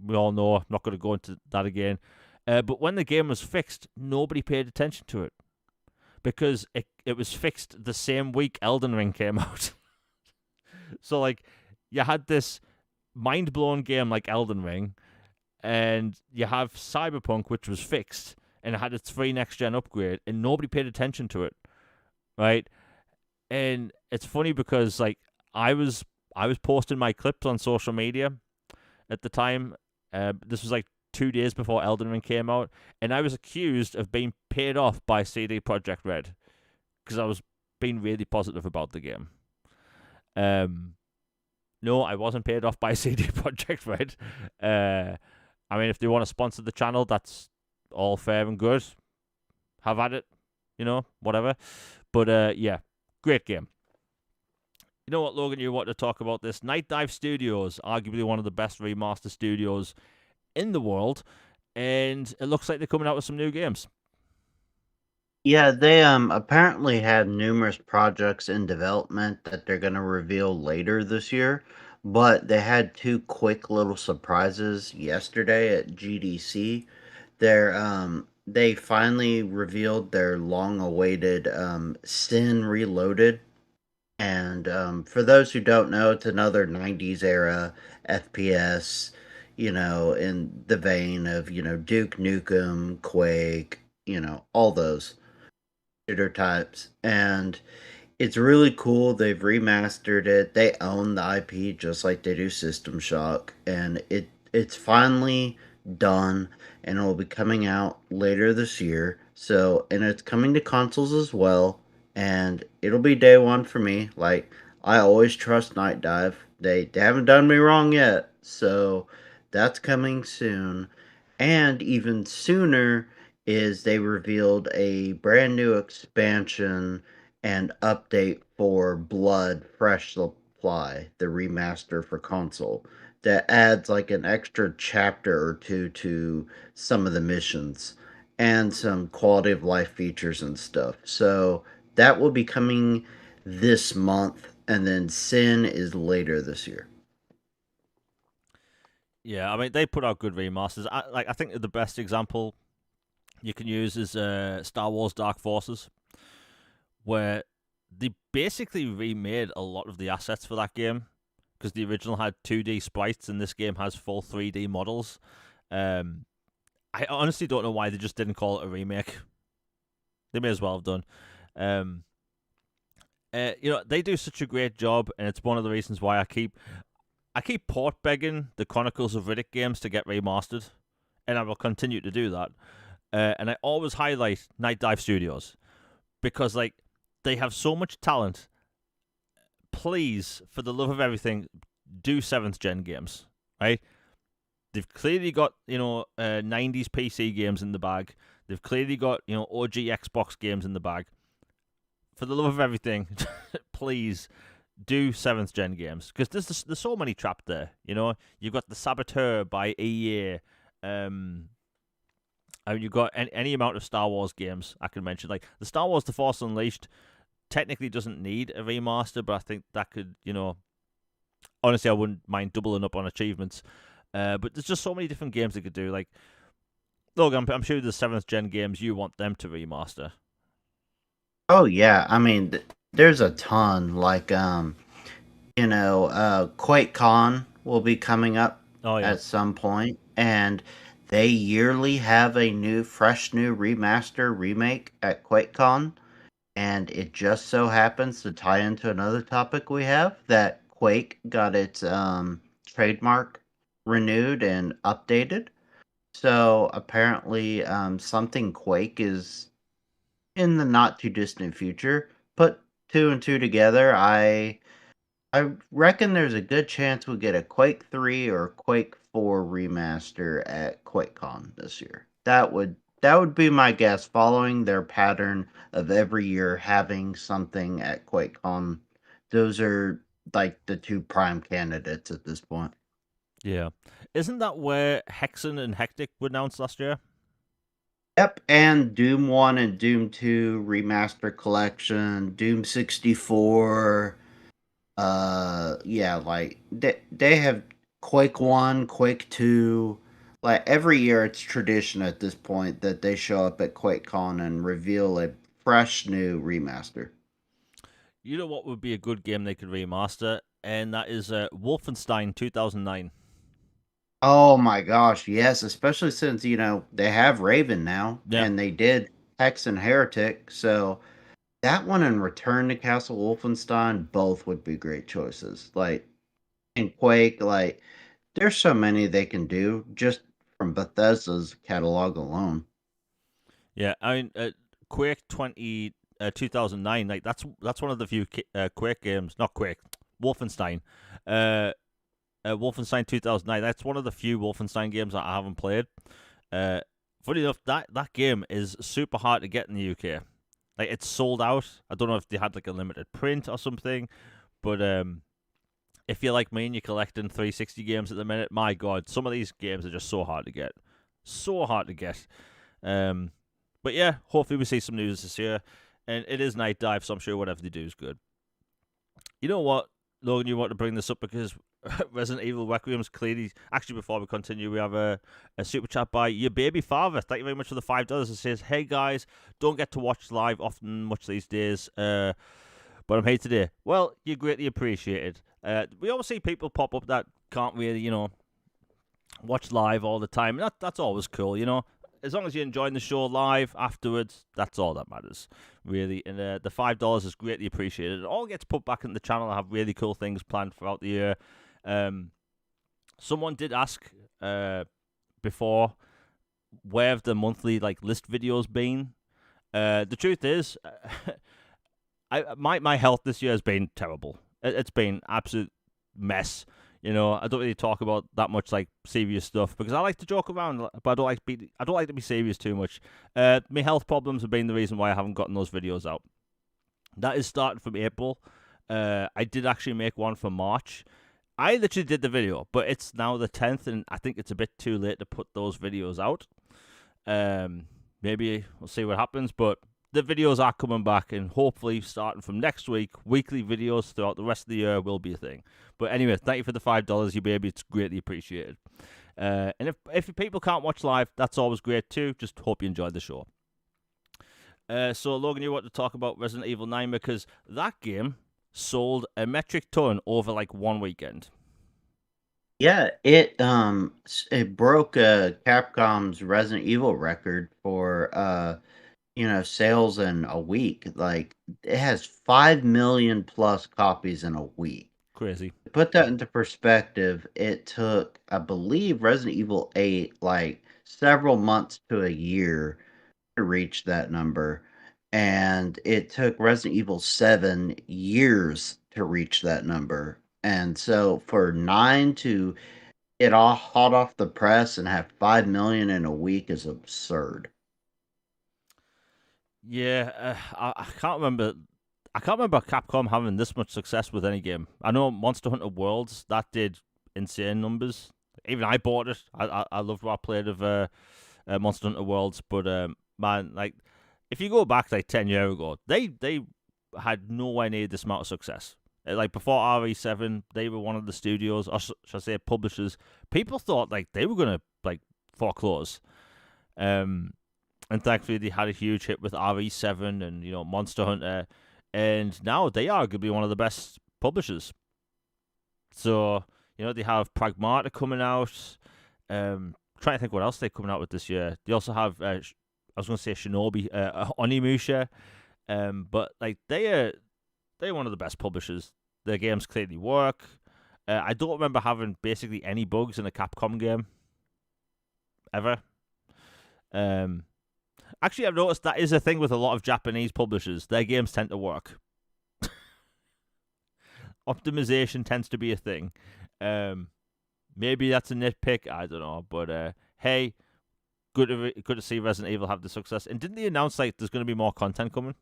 we all know. I'm not going to go into that again. But when the game was fixed, nobody paid attention to it, because it was fixed the same week Elden Ring came out. So, like, you had this mind-blown game like Elden Ring, and you have Cyberpunk, which was fixed, and it had its free next-gen upgrade, and nobody paid attention to it, right? And it's funny because, like, I was posting my clips on social media at the time. This was like 2 days before Elden Ring came out, and I was accused of being paid off by CD Projekt Red because I was being really positive about the game. No, I wasn't paid off by CD Projekt Red. I mean, if they want to sponsor the channel, that's all fair and good. Have at it, whatever. But yeah, great game. You know what, Logan? You want to talk about this? Nightdive Studios, arguably one of the best remaster studios in the world, and it looks like they're coming out with some new games. Yeah, they apparently have numerous projects in development that they're going to reveal later this year, but they had two quick little surprises yesterday at GDC. They finally revealed their long-awaited Sin Reloaded. And for those who don't know, it's another 90s era FPS, in the vein of, Duke Nukem, Quake, all those shooter types. And it's really cool. They've remastered it. They own the IP just like they do System Shock, and it's finally done, and it will be coming out later this year. So, and it's coming to consoles as well, and it'll be day one for me. Like I always trust Night Dive. They haven't done me wrong yet, so that's coming soon. And even sooner is they revealed a brand new expansion and update for Blood Fresh Supply, the remaster for console, that adds like an extra chapter or two to some of the missions and some quality of life features and stuff. So that will be coming this month, and then Sin is later this year. Yeah, I mean they put out good remasters. I think the best example you can use is Star Wars Dark Forces, where they basically remade a lot of the assets for that game because the original had 2D sprites and this game has full 3D models. Um, I honestly don't know why they just didn't call it a remake. They may as well have done. Um, they do such a great job, and it's one of the reasons why I keep port begging the Chronicles of Riddick games to get remastered, and I will continue to do that. And I always highlight Nightdive Studios because they have so much talent. Please, for the love of everything, do seventh gen games, right? They've clearly got 90s PC games in the bag. They've clearly got OG Xbox games in the bag. For the love of everything, please do seventh gen games because there's so many trapped there. You've got the Saboteur by EA. I mean, you've got any amount of Star Wars games I can mention. Like the Star Wars The Force Unleashed technically doesn't need a remaster, but I think that could, honestly, I wouldn't mind doubling up on achievements. But there's just so many different games they could do. Like, look, I'm sure the seventh gen games you want them to remaster. Oh yeah, I mean, there's a ton. Like QuakeCon will be coming up Oh yeah, at some point, and they yearly have a fresh new remaster remake at QuakeCon, and it just so happens to tie into another topic we have that Quake got its trademark renewed and updated. So apparently, something Quake is in the not too distant future. Put two and two together, I reckon there's a good chance we'll get a Quake 3 or Quake 4 remaster at QuakeCon this year. That would be my guess, following their pattern of every year having something at QuakeCon. Those are like the two prime candidates at this point. yeah. Isn't that where Hexen and Hectic were announced last year? Yep, and Doom 1 and Doom 2 remaster collection, Doom 64. Yeah, like they have Quake 1, Quake 2. Like every year it's tradition at this point that they show up at QuakeCon and reveal a fresh new remaster. You know what would be a good game they could remaster, and that is Wolfenstein 2009. Oh my gosh, yes, especially since, they have Raven now Yeah, and they did Hex and Heretic, so that one and Return to Castle Wolfenstein both would be great choices. Like in Quake, like there's so many they can do just from Bethesda's catalog alone. yeah. I mean, Quake 2009. Like that's one of the few Quake games. Not Quake. Wolfenstein. Wolfenstein 2009. That's one of the few Wolfenstein games that I haven't played. Funny enough, that game is super hard to get in the UK. Like, it's sold out. I don't know if they had like a limited print or something, but if you're like me and you're collecting 360 games at the minute, my god, some of these games are just so hard to get. So hard to get. But yeah, hopefully we see some news this year. And it is Nightdive, so I'm sure whatever they do is good. You know what, Logan, you want to bring this up because Resident Evil Requiem's clearly... Actually, before we continue, we have a super chat by your baby father. Thank you very much for the $5. It says, hey guys, don't get to watch live often much these days, but I'm here today. Well, you're greatly appreciated. We always see people pop up that can't really, watch live all the time. That's always cool, As long as you're enjoying the show live afterwards, that's all that matters, really. And the $5 is greatly appreciated. It all gets put back in the channel. I have really cool things planned throughout the year. Someone did ask before, where have the monthly list videos been? The truth is, my health this year has been terrible. It's been absolute mess. I don't really talk about that much serious stuff because I like to joke around, but I don't like to be serious too much. My health problems have been the reason why I haven't gotten those videos out. That is starting from April. I did actually make one for March. I literally did the video, but it's now the 10th, and I think it's a bit too late to put those videos out. Maybe we'll see what happens, but the videos are coming back, and hopefully starting from next week, weekly videos throughout the rest of the year will be a thing. But anyway, thank you for the $5, you baby. It's greatly appreciated. And if people can't watch live, that's always great too. Just hope you enjoyed the show. So Logan, you want to talk about Resident Evil 9 because that game sold a metric ton over one weekend. Yeah, it broke Capcom's Resident Evil record for sales in a week. It has 5 million plus copies in a week. Crazy. To put that into perspective, it took, I believe, Resident Evil 8 several months to a year to reach that number. And it took Resident Evil 7 years to reach that number. And so for 9 to get all hot off the press and have 5 million in a week is absurd. Yeah, I can't remember. I can't remember Capcom having this much success with any game. I know Monster Hunter Worlds that did insane numbers. Even I bought it. I loved what I played of Monster Hunter Worlds. But man, if you go back 10 years ago, they had nowhere near this amount of success. Before RE7, they were one of the studios, or should I say publishers. People thought they were gonna foreclose. And thankfully they had a huge hit with RE7 and Monster Hunter, and now they are going to be one of the best publishers. So they have Pragmata coming out. Trying to think what else they're coming out with this year. They also have I was going to say Shinobi, Onimusha, but they're one of the best publishers. Their games clearly work. I don't remember having basically any bugs in a Capcom game ever. Actually, I've noticed that is a thing with a lot of Japanese publishers. Their games tend to work. Optimization tends to be a thing. Maybe that's a nitpick. I don't know. But hey, good to see Resident Evil have the success. And didn't they announce there's going to be more content coming?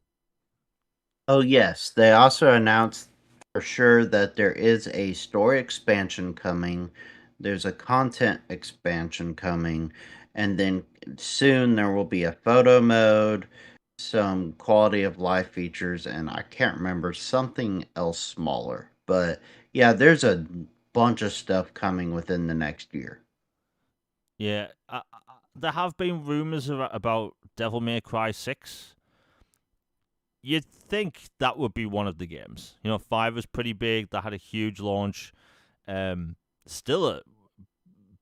Oh yes, they also announced for sure that there is a story expansion coming. There's a content expansion coming. And then soon there will be a photo mode, some quality of life features, and I can't remember something else smaller. But yeah, there's a bunch of stuff coming within the next year. Yeah, there have been rumors about Devil May Cry 6. You'd think that would be one of the games. 5 was pretty big. That had a huge launch. Still a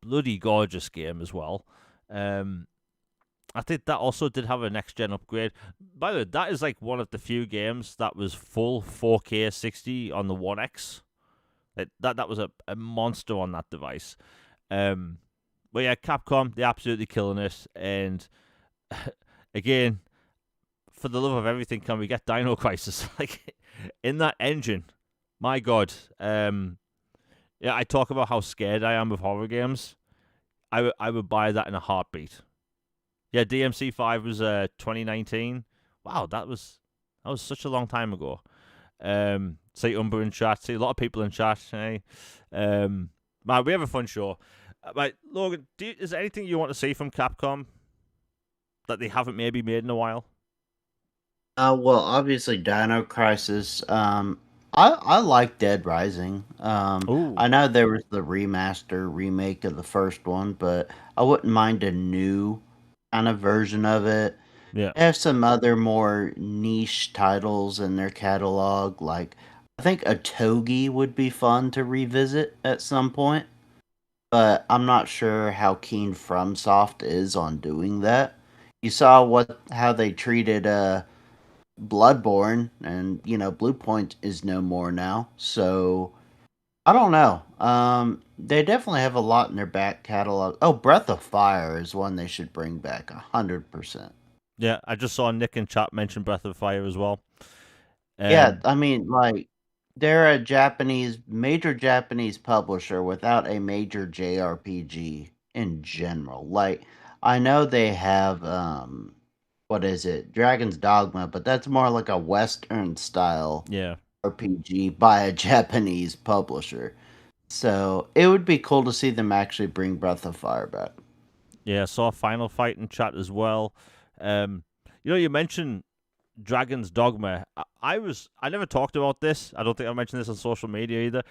bloody gorgeous game as well. I think that also did have a next-gen upgrade. By the way, that is one of the few games that was full 4K 60 on the One X. That was a monster on that device. But yeah, Capcom, they're absolutely killing it. And again, for the love of everything, can we get Dino Crisis? In that engine, My God. Yeah, I talk about how scared I am of horror games. I would buy that in a heartbeat. Yeah, DMC5 was 2019. Wow, that was such a long time ago. See Umber in chat. See a lot of people in chat. Hey, man, we have a fun show. Right, Logan, is there anything you want to see from Capcom that they haven't maybe made in a while? Well, obviously, Dino Crisis. I like Dead Rising. Oh, I know there was the remaster remake of the first one, but I wouldn't mind a new kind of version of it. yeah, They have some other more niche titles in their catalog, like I think a Togi would be fun to revisit at some point, but I'm not sure how keen FromSoft is on doing that. You saw what how they treated Bloodborne, and Blue Point is no more now. So I don't know. They definitely have a lot in their back catalog. Oh, Breath of Fire is one they should bring back 100%. yeah. I just saw Nick in chat mention Breath of Fire as well. Yeah, Um, I mean, like they're a major Japanese publisher without a major JRPG in general. Like I know they have what is it? Dragon's Dogma, but that's more like a Western style yeah, RPG by a Japanese publisher. So it would be cool to see them actually bring Breath of Fire back. yeah. Saw Final Fight in chat as well. You mentioned Dragon's Dogma. I never talked about this. I don't think I mentioned this on social media either.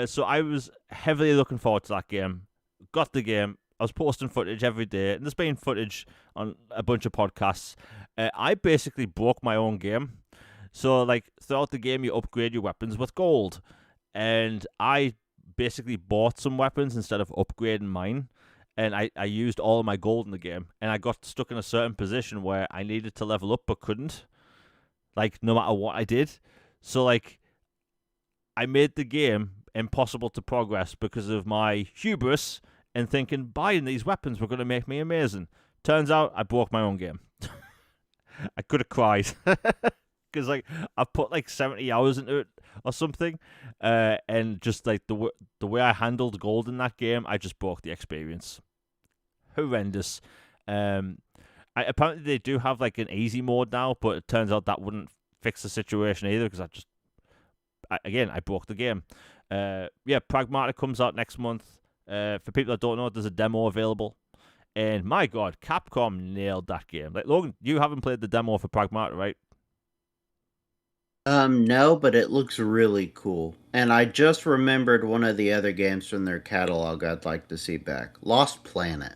So I was heavily looking forward to that game. Got the game. I was posting footage every day, and there's been footage on a bunch of podcasts. I basically broke my own game. So like throughout the game, you upgrade your weapons with gold, and I basically bought some weapons instead of upgrading mine. And I used all of my gold in the game, and I got stuck in a certain position where I needed to level up but couldn't, like no matter what I did. So like I made the game impossible to progress because of my hubris and thinking buying these weapons were going to make me amazing. Turns out I broke my own game. I could have cried because like I put like 70 hours into it or something, and just like the way I handled gold in that game, I just broke the experience. Horrendous. Um, apparently they do have like an easy mode now, but it turns out that wouldn't fix the situation either because I broke the game. Yeah, Pragmata comes out next month. For people that don't know, there's a demo available. And my God, Capcom nailed that game. Like Logan, you haven't played the demo for Pragmata, right? No, but it looks really cool. And I just remembered one of the other games from their catalog I'd like to see back. Lost Planet.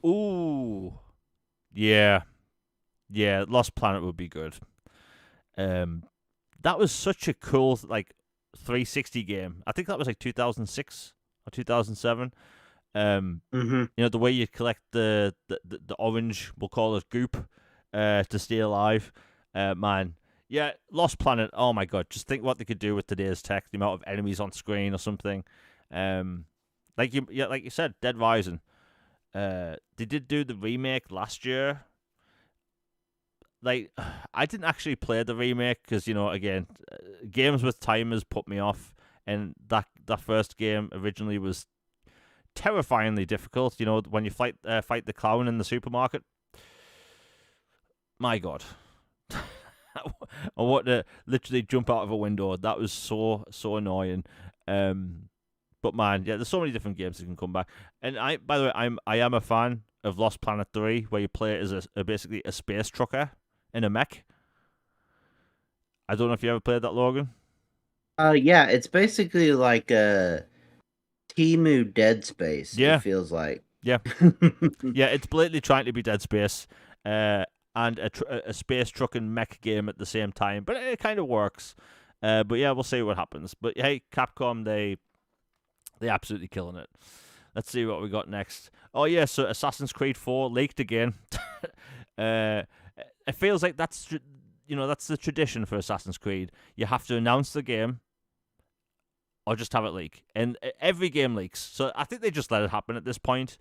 Ooh, yeah, yeah. Lost Planet would be good. Um, that was such a cool like 360 game. I think that was like 2006 or 2007. Mm-hmm. The way you collect the orange, we'll call it goop, to stay alive. Man, yeah, Lost Planet. Oh my God, just think what they could do with today's tech, the amount of enemies on screen or something. Um, like you said, Dead Rising. They did do the remake last year. Like, I didn't actually play the remake because again, games with timers put me off, and that first game originally was terrifyingly difficult. When you fight the clown in the supermarket. My God, I want to literally jump out of a window. That was so annoying. But man, yeah, there's so many different games that can come back. And by the way, I am a fan of Lost Planet 3, where you play as basically a space trucker in a mech. I don't know if you ever played that, Logan. Yeah, it's basically like a Timu Dead Space, it Yeah, feels like. yeah, yeah. It's blatantly trying to be Dead Space, and a space truck and mech game at the same time, but it kind of works. But yeah, we'll see what happens. But hey, Capcom, they absolutely killing it. Let's see what we got next. Oh yeah, so Assassin's Creed 4 leaked again. uh, it feels like that's the tradition for Assassin's Creed. You have to announce the game or just have it leak, and every game leaks. So I think they just let it happen at this point.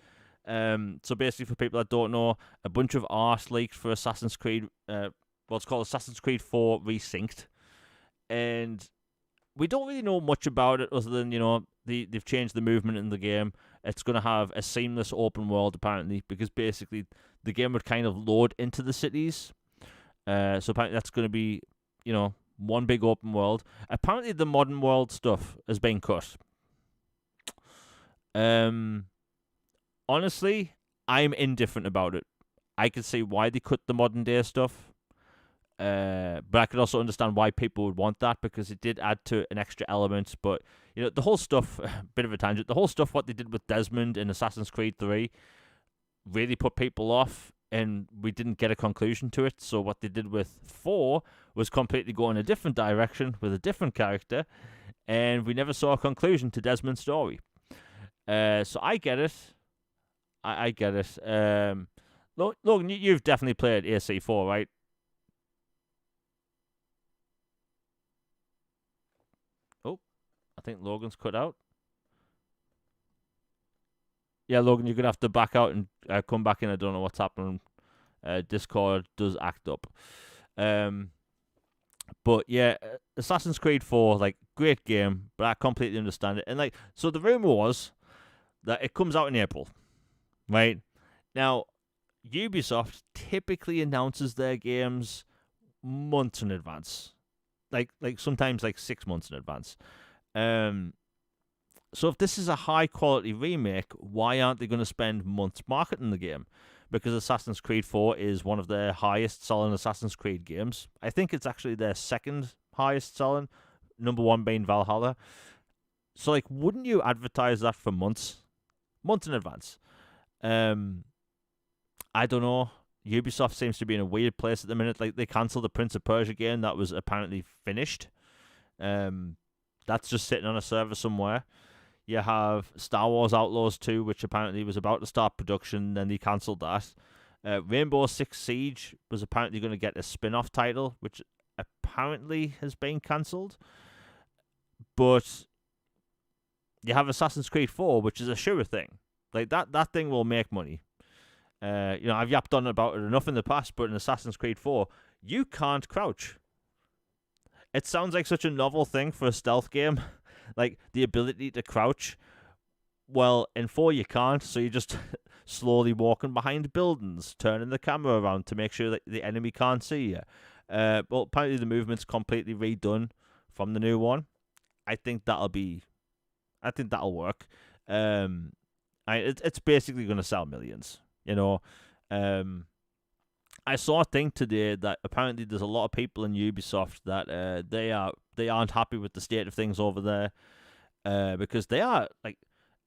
So basically, for people that don't know, a bunch of art leaked for Assassin's Creed. What's called Assassin's Creed 4 Resynced, and we don't really know much about it other than, they've changed the movement in the game. It's going to have a seamless open world, apparently, because basically the game would kind of load into the cities. So apparently that's going to be, one big open world. Apparently the modern world stuff has been cut. Honestly, I'm indifferent about it. I can see why they cut the modern day stuff. But I could also understand why people would want that, because it did add to an extra element. But, the whole stuff, bit of a tangent, the whole stuff what they did with Desmond in Assassin's Creed 3 really put people off, and we didn't get a conclusion to it. So what they did with 4 was completely go in a different direction with a different character, and we never saw a conclusion to Desmond's story. So I get it. I get it. Logan, you've definitely played AC4, right? Oh, I think Logan's cut out. Yeah, Logan, you're going to have to back out and come back in. I don't know what's happening. Discord does act up. But yeah, Assassin's Creed 4, great game, but I completely understand it. And so the rumor was that it comes out in April, right? Now, Ubisoft typically announces their games months in advance, like sometimes 6 months in advance. So if this is a high quality remake, why aren't they going to spend months marketing the game? Because Assassin's Creed 4 is one of their highest selling Assassin's Creed games. I think it's actually their second highest selling, number one being Valhalla. So wouldn't you advertise that for months in advance? I don't know. Ubisoft seems to be in a weird place at the minute. They cancelled the Prince of Persia game that was apparently finished. That's just sitting on a server somewhere. You have Star Wars Outlaws 2, which apparently was about to start production, then they cancelled that. Rainbow Six Siege was apparently going to get a spin-off title, which apparently has been cancelled. But you have Assassin's Creed 4, which is a sure thing. That thing will make money. I've yapped on about it enough in the past, but in Assassin's Creed 4, you can't crouch. It sounds like such a novel thing for a stealth game, the ability to crouch. Well, in 4 you can't, so you're just slowly walking behind buildings, turning the camera around to make sure that the enemy can't see you. Well, apparently the movement's completely redone from the new one. I think that'll work. It's basically going to sell millions. I saw a thing today that apparently there's a lot of people in Ubisoft that they aren't happy with the state of things over there, because they are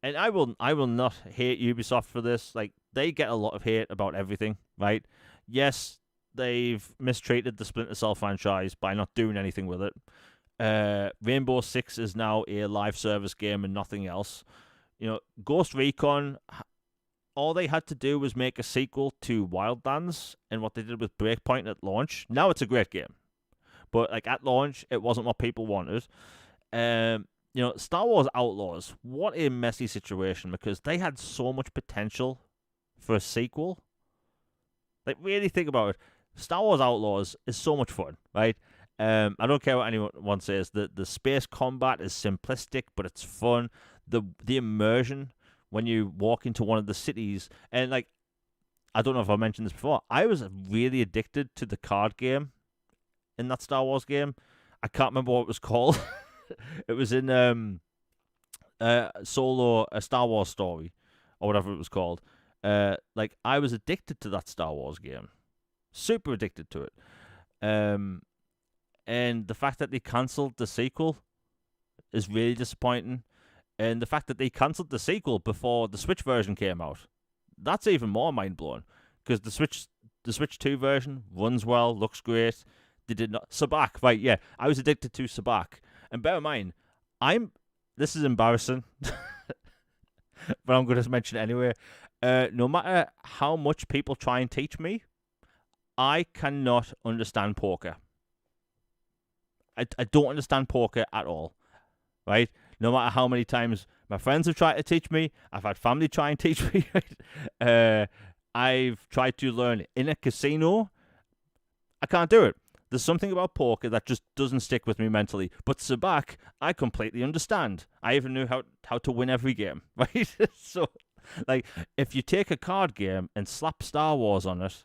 and I will not hate Ubisoft for this. They get a lot of hate about everything, right? Yes, they've mistreated the Splinter Cell franchise by not doing anything with it. Rainbow Six is now a live service game and nothing else. Ghost Recon, all they had to do was make a sequel to Wildlands, and what they did with Breakpoint at launch. Now it's a great game, but at launch, it wasn't what people wanted. Star Wars Outlaws, what a messy situation, because they had so much potential for a sequel. Really think about it. Star Wars Outlaws is so much fun, right? I don't care what anyone says. The space combat is simplistic, but it's fun. The immersion when you walk into one of the cities, and I don't know if I mentioned this before, I was really addicted to the card game in that Star Wars game. I can't remember what it was called. It was in Solo, a Star Wars Story, or whatever it was called. I was addicted to that Star Wars game, super addicted to it. And the fact that they cancelled the sequel is really disappointing. And the fact that they cancelled the sequel before the Switch version came out, that's even more mind-blowing. Because the Switch 2 version runs well, looks great. They did not... Sabak, right, yeah. I was addicted to Sabak. And bear in mind, this is embarrassing, but I'm going to mention it anyway. No matter how much people try and teach me, I cannot understand poker. I don't understand poker at all, right? No matter how many times my friends have tried to teach me, I've had family try and teach me. I've tried to learn in a casino. I can't do it. There's something about poker that just doesn't stick with me mentally. But Sabak, I completely understand. I even knew how to win every game, right? So, like, if you take a card game and slap Star Wars on it,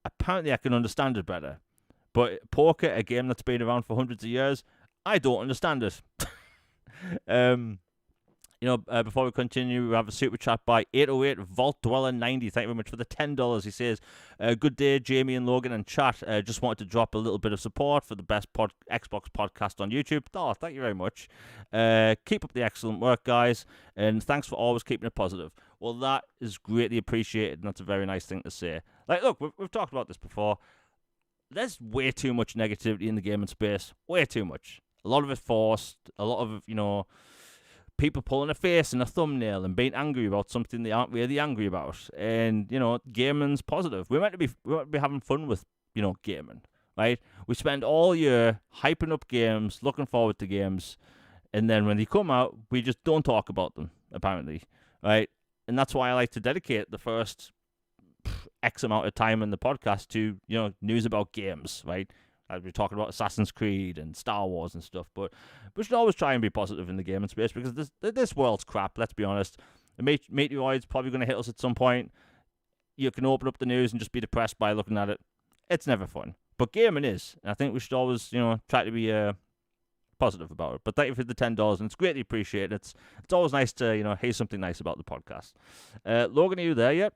apparently I can understand it better. But poker, a game that's been around for hundreds of years, I don't understand it. Before we continue, we have a super chat by 808 Vault Dweller 90. Thank you very much for the $10. He says, "Good day, Jamie and Logan and chat. Just wanted to drop a little bit of support for the best Xbox podcast on YouTube. Oh, thank you very much. Keep up the excellent work, guys, and thanks for always keeping it positive." Well, that is greatly appreciated, and that's a very nice thing to say. Like, look, we've talked about this before. There's way too much negativity in the gaming space. Way too much. A lot of it forced. A lot of it, people pulling a face in a thumbnail and being angry about something they aren't really angry about. And, gaming's positive. We're meant to be having fun with, gaming, right? We spend all year hyping up games, looking forward to games, and then when they come out, we just don't talk about them, apparently, right? And that's why I like to dedicate the first X amount of time in the podcast to, news about games, right? As we're talking about Assassin's Creed and Star Wars and stuff, but we should always try and be positive in the gaming space because this world's crap, let's be honest. The meteoroid's probably going to hit us at some point. You can open up the news and just be depressed by looking at it. It's never fun. But gaming is. And I think we should always, try to be positive about it. But thank you for the $10, and it's greatly appreciated. It's always nice to, hear something nice about the podcast. Logan, are you there yet?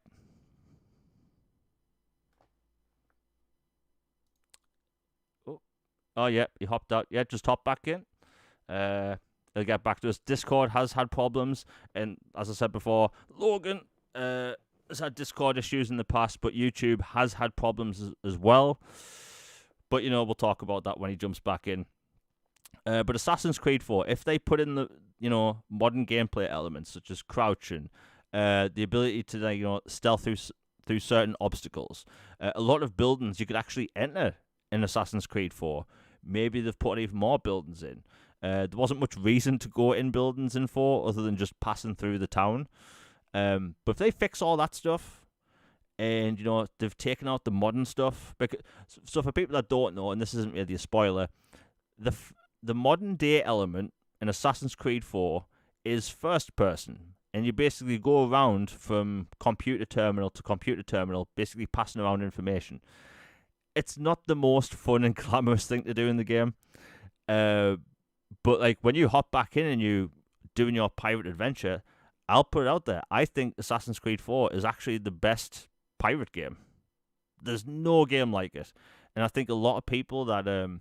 Oh, yeah, he hopped out. Yeah, just hop back in. He'll get back to us. Discord has had problems, and as I said before, Logan has had Discord issues in the past, but YouTube has had problems as well. But, we'll talk about that when he jumps back in. But Assassin's Creed 4, if they put in the, modern gameplay elements, such as crouching, the ability to, stealth through certain obstacles, a lot of buildings you could actually enter in Assassin's Creed 4. Maybe they've put even more buildings in. There wasn't much reason to go in buildings in 4 other than just passing through the town. But if they fix all that stuff and, they've taken out the modern stuff. So for people that don't know, and this isn't really a spoiler, the modern day element in Assassin's Creed 4 is first person. And you basically go around from computer terminal to computer terminal, basically passing around information. It's not the most fun and glamorous thing to do in the game. But like when you hop back in and you doing your pirate adventure, I'll put it out there. I think Assassin's Creed 4 is actually the best pirate game. There's no game like it. And I think a lot of people that a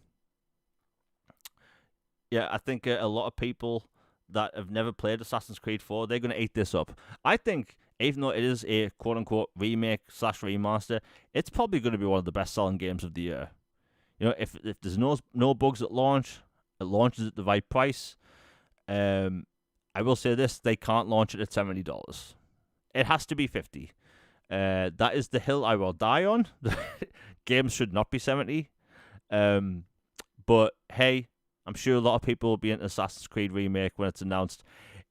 lot of people that have never played Assassin's Creed 4, they're going to eat this up. I think even though it is a quote-unquote remake/remaster, it's probably going to be one of the best-selling games of the year. If there's no bugs at launch, it launches at the right price. I will say this, they can't launch it at $70. It has to be $50. That is the hill I will die on. Games should not be $70. But hey, I'm sure a lot of people will be into Assassin's Creed Remake when it's announced.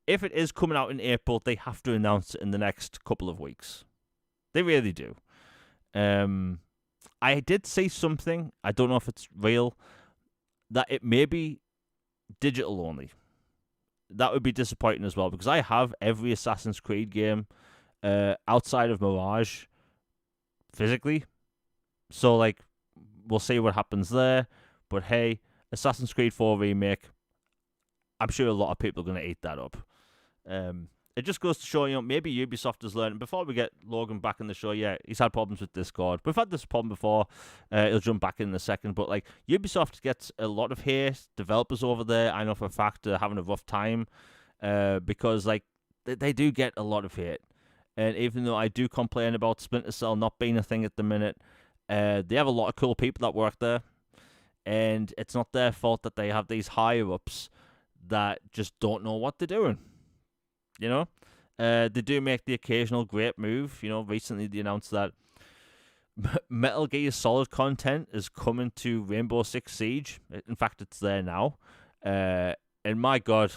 If it is coming out in April, they have to announce it in the next couple of weeks. They really do. I did see something, I don't know if it's real, that it may be digital only. That would be disappointing as well, because I have every Assassin's Creed game outside of Mirage physically. So, we'll see what happens there. But hey, Assassin's Creed 4 Remake, I'm sure a lot of people are going to eat that up. It just goes to show, maybe Ubisoft is learning. Before we get Logan back in the show, yeah, he's had problems with Discord. We've had this problem before. He'll jump back in a second. But, Ubisoft gets a lot of hate. Developers over there, I know for a fact, are having a rough time because, they do get a lot of hate. And even though I do complain about Splinter Cell not being a thing at the minute, they have a lot of cool people that work there. And it's not their fault that they have these higher-ups that just don't know what they're doing. They do make the occasional great move. Recently they announced that Metal Gear Solid content is coming to Rainbow Six Siege. In fact, it's there now. And my God,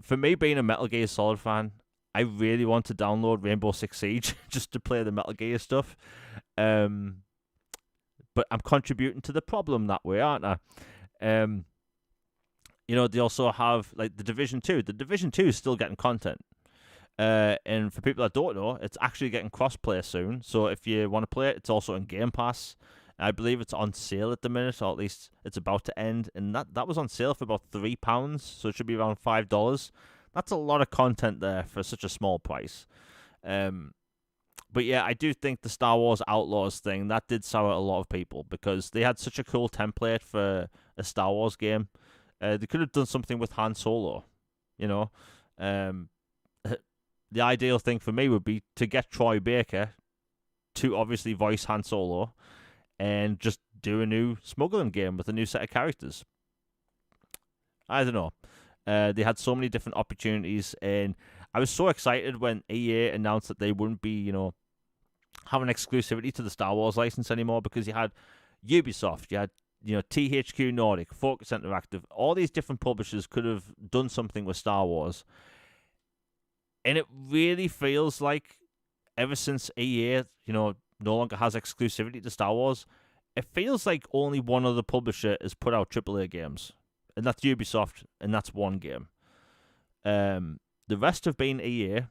for me being a Metal Gear Solid fan, I really want to download Rainbow Six Siege just to play the Metal Gear stuff. But but I'm contributing to the problem that way, aren't I? Um, they also have like the Division 2. The Division 2 is still getting content. And for people that don't know, it's actually getting crossplay soon. So if you want to play it, it's also in Game Pass. I believe it's on sale at the minute, or at least it's about to end. And that was on sale for about £3, so it should be around $5. That's a lot of content there for such a small price. But yeah, I do think the Star Wars Outlaws thing, that did sour a lot of people because they had such a cool template for a Star Wars game. They could have done something with Han Solo, you know. Um, the ideal thing for me would be to get Troy Baker to obviously voice Han Solo and just do a new smuggling game with a new set of characters. I don't know. They had so many different opportunities, and I was so excited when EA announced that they wouldn't be, having exclusivity to the Star Wars license anymore, because you had Ubisoft, you had THQ Nordic, Focus Interactive, all these different publishers could have done something with Star Wars. And it really feels like ever since EA, no longer has exclusivity to Star Wars, it feels like only one other publisher has put out AAA games, and that's Ubisoft, and that's one game. The rest have been EA.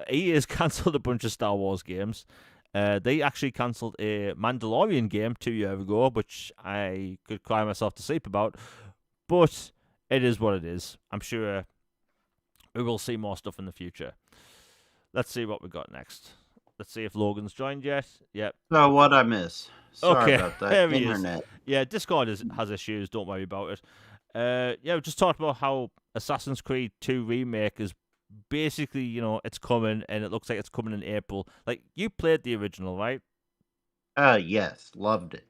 EA has cancelled a bunch of Star Wars games. They actually cancelled a Mandalorian game 2 years ago, which I could cry myself to sleep about. But it is what it is. I'm sure we will see more stuff in the future. Let's see what we got next. Let's see if Logan's joined yet. Yep. So what I miss? Sorry Okay, about that. there he Internet. is. Yeah, Discord has issues. Don't worry about it. We just talked about how Assassin's Creed 2 Remake is basically, it's coming, and it looks like it's coming in April. Like, you played the original, right? Yes, loved it.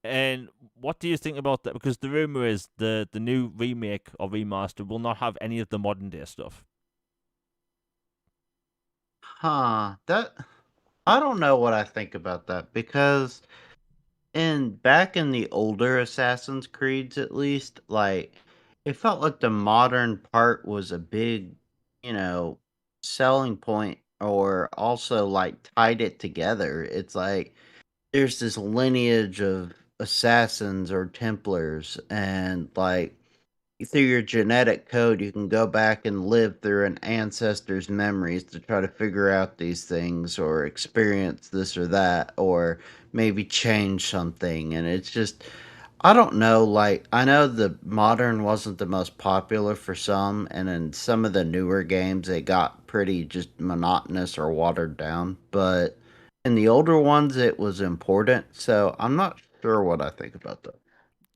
And what do you think about that? Because the rumor is the new remake or remaster will not have any of the modern day stuff. That I don't know what I think about that, because back in the older Assassin's Creeds, at least, like, it felt like the modern part was a big, you know, selling point, or also like tied it together. It's like there's this lineage of assassins or Templars, and like through your genetic code, you can go back and live through an ancestor's memories to try to figure out these things or experience this or that, or maybe change something. And it's just, I don't know. Like, I know the modern wasn't the most popular for some, and in some of the newer games, it got pretty just monotonous or watered down. But in the older ones, it was important. So I'm not sure what I think about that.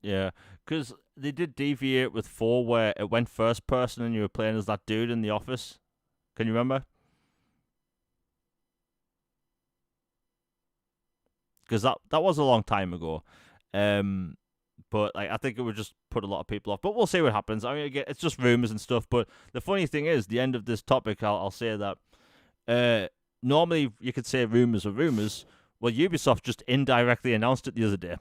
Yeah, because they did deviate with 4 where it went first person and you were playing as that dude in the office. Can you remember? Because that was a long time ago. But like, I think it would just put a lot of people off. But we'll see what happens. I mean, again, it's just rumors and stuff. But the funny thing is, the end of this topic, I'll say that normally you could say rumors are rumors. Well, Ubisoft just indirectly announced it the other day.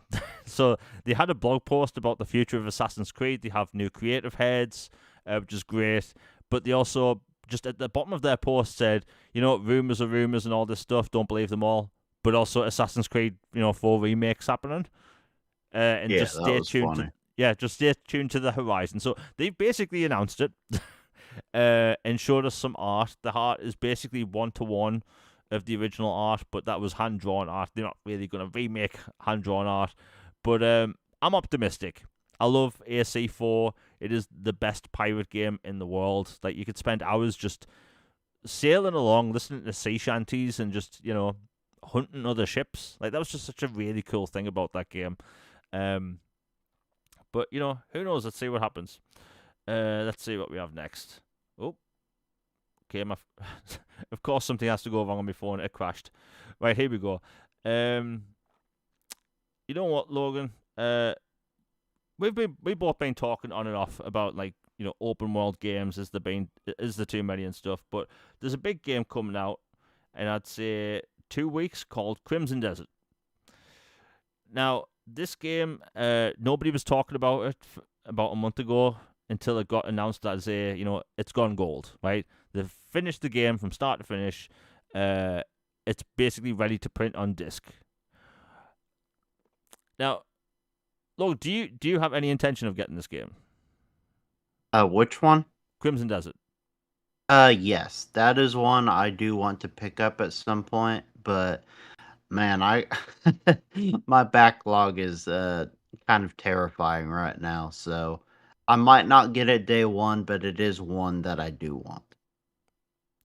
So they had a blog post about the future of Assassin's Creed. They have new creative heads, which is great. But they also, just at the bottom of their post, said, rumors are rumors and all this stuff. Don't believe them all. But also Assassin's Creed, 4 remakes happening. And Yeah, just that stay was tuned funny. just stay tuned to the horizon. So they've basically announced it and showed us some art. The art is basically 1-to-1 of the original art, but that was hand drawn art. They're not really going to remake hand drawn art, but I'm optimistic. I love AC4. It is the best pirate game in the world. Like, you could spend hours just sailing along, listening to sea shanties, and just hunting other ships. Like, that was just such a really cool thing about that game. But who knows? Let's see what happens. Let's see what we have next. Oh, okay, of course something has to go wrong on my phone. It crashed. Right, here we go. You know what, Logan? We've both been talking on and off about, like, open world games is the too many and stuff. But there's a big game coming out, and I'd say 2 weeks, called Crimson Desert. Now, this game, nobody was talking about it about a month ago until it got announced as it's gone gold, right? They've finished the game from start to finish. It's basically ready to print on disc. Now, look, do you have any intention of getting this game, Which one? Crimson Desert? Yes, that is one I do want to pick up at some point, but man, I my backlog is kind of terrifying right now, so I might not get it day one, but it is one that I do want.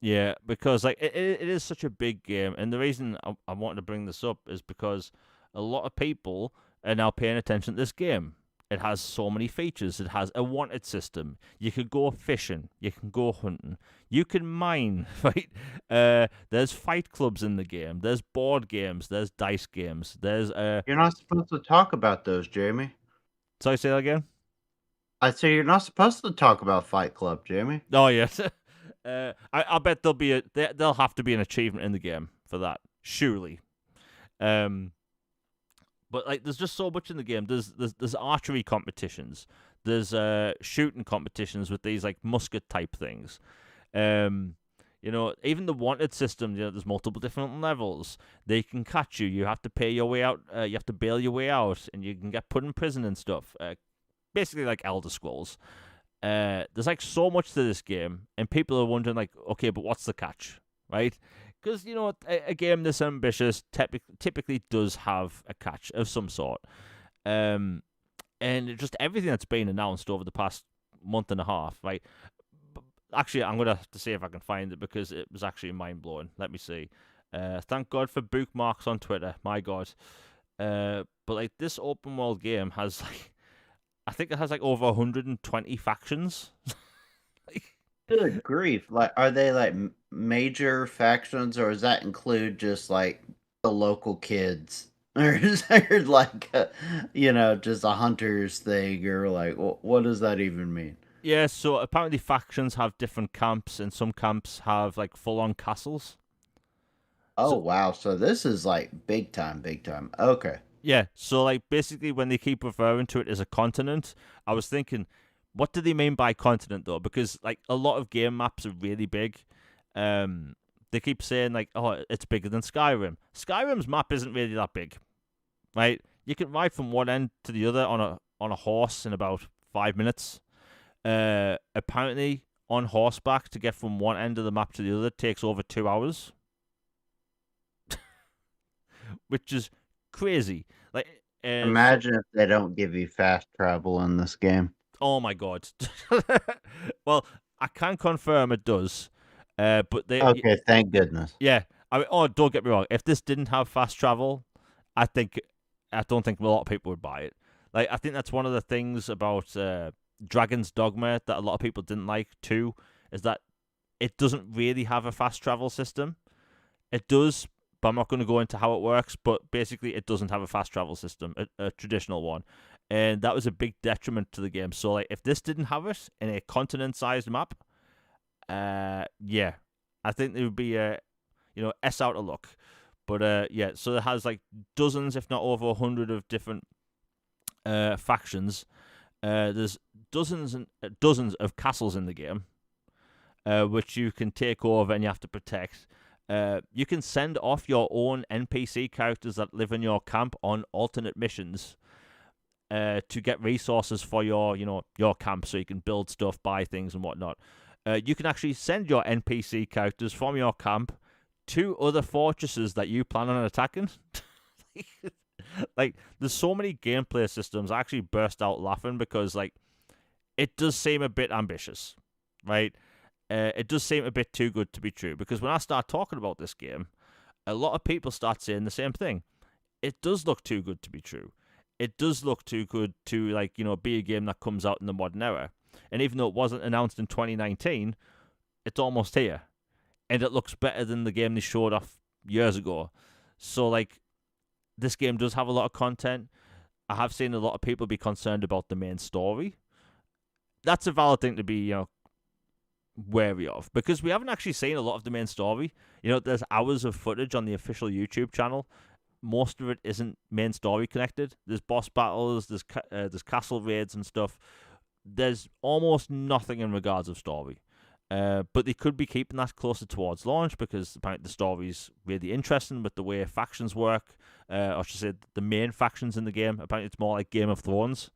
Yeah, because like it is such a big game, and the reason I wanted to bring this up is because a lot of people are now paying attention to this game. It has so many features. It has a wanted system. You could go fishing. You can go hunting. You can mine. Right? There's fight clubs in the game. There's board games. There's dice games. There's You're not supposed to talk about those, Jamie. Sorry, say that again. I say you're not supposed to talk about Fight Club, Jamie. Oh yes. I bet there'll have to be an achievement in the game for that. Surely. Um, but like, there's just so much in the game. There's archery competitions. There's shooting competitions with these like musket type things. Even the wanted system. There's multiple different levels. They can catch you. You have to pay your way out. You have to bail your way out, and you can get put in prison and stuff. Basically, like Elder Scrolls. There's like so much to this game, and people are wondering like, okay, but what's the catch, right? Because a game this ambitious typically does have a catch of some sort, and just everything that's been announced over the past month and a half, right? Actually, I'm gonna have to see if I can find it because it was actually mind blowing. Let me see. Thank God for bookmarks on Twitter. My God. But like this open world game has like, I think it has like over 120 factions. Good grief! Like, are they like major factions, or does that include just like the local kids, or is there like just a hunters thing, or like what does that even mean? Yeah, so apparently factions have different camps, and some camps have like full on castles. Oh So wow! So this is like big time, big time. Okay. yeah, so like basically when they keep referring to it as a continent, I was thinking, what do they mean by continent though? Because like a lot of game maps are really big. They keep saying like, oh, it's bigger than Skyrim. Skyrim's map isn't really that big, right? You can ride from one end to the other on a horse in about 5 minutes. Apparently, on horseback to get from one end of the map to the other takes over 2 hours, which is crazy. Like, Imagine if they don't give you fast travel in this game. oh my god. Well, I can confirm it does. But Okay, thank goodness. yeah. Don't get me wrong. If this didn't have fast travel, I think I don't think a lot of people would buy it. Like, I think that's one of the things about Dragon's Dogma that a lot of people didn't like too, is that it doesn't really have a fast travel system. It does, but I'm not going to go into how it works. But basically, it doesn't have a fast travel system, a traditional one, and that was a big detriment to the game. So, like, if this didn't have it in a continent-sized map, yeah, I think there would be S out of luck. But yeah, so it has like dozens, if not over 100, of different factions. There's dozens and dozens of castles in the game, which you can take over and you have to protect. You can send off your own NPC characters that live in your camp on alternate missions to get resources for your camp, so you can build stuff, buy things, and whatnot. You can actually send your NPC characters from your camp to other fortresses that you plan on attacking. Like, there's so many gameplay systems. I actually burst out laughing because, like, it does seem a bit ambitious, right? It does seem a bit too good to be true, because when I start talking about this game, a lot of people start saying the same thing. It does look too good to be true. It does look too good to, like, be a game that comes out in the modern era. And even though it wasn't announced in 2019, it's almost here. And it looks better than the game they showed off years ago. So, like, this game does have a lot of content. I have seen a lot of people be concerned about the main story. That's a valid thing to be, wary of, because we haven't actually seen a lot of the main story. There's hours of footage on the official YouTube channel. Most of it isn't main story connected. There's boss battles, there's castle raids and stuff. There's almost nothing in regards of story. But they could be keeping that closer towards launch because apparently the story's really interesting with the way factions work. Or I should say the main factions in the game. Apparently it's more like Game of Thrones,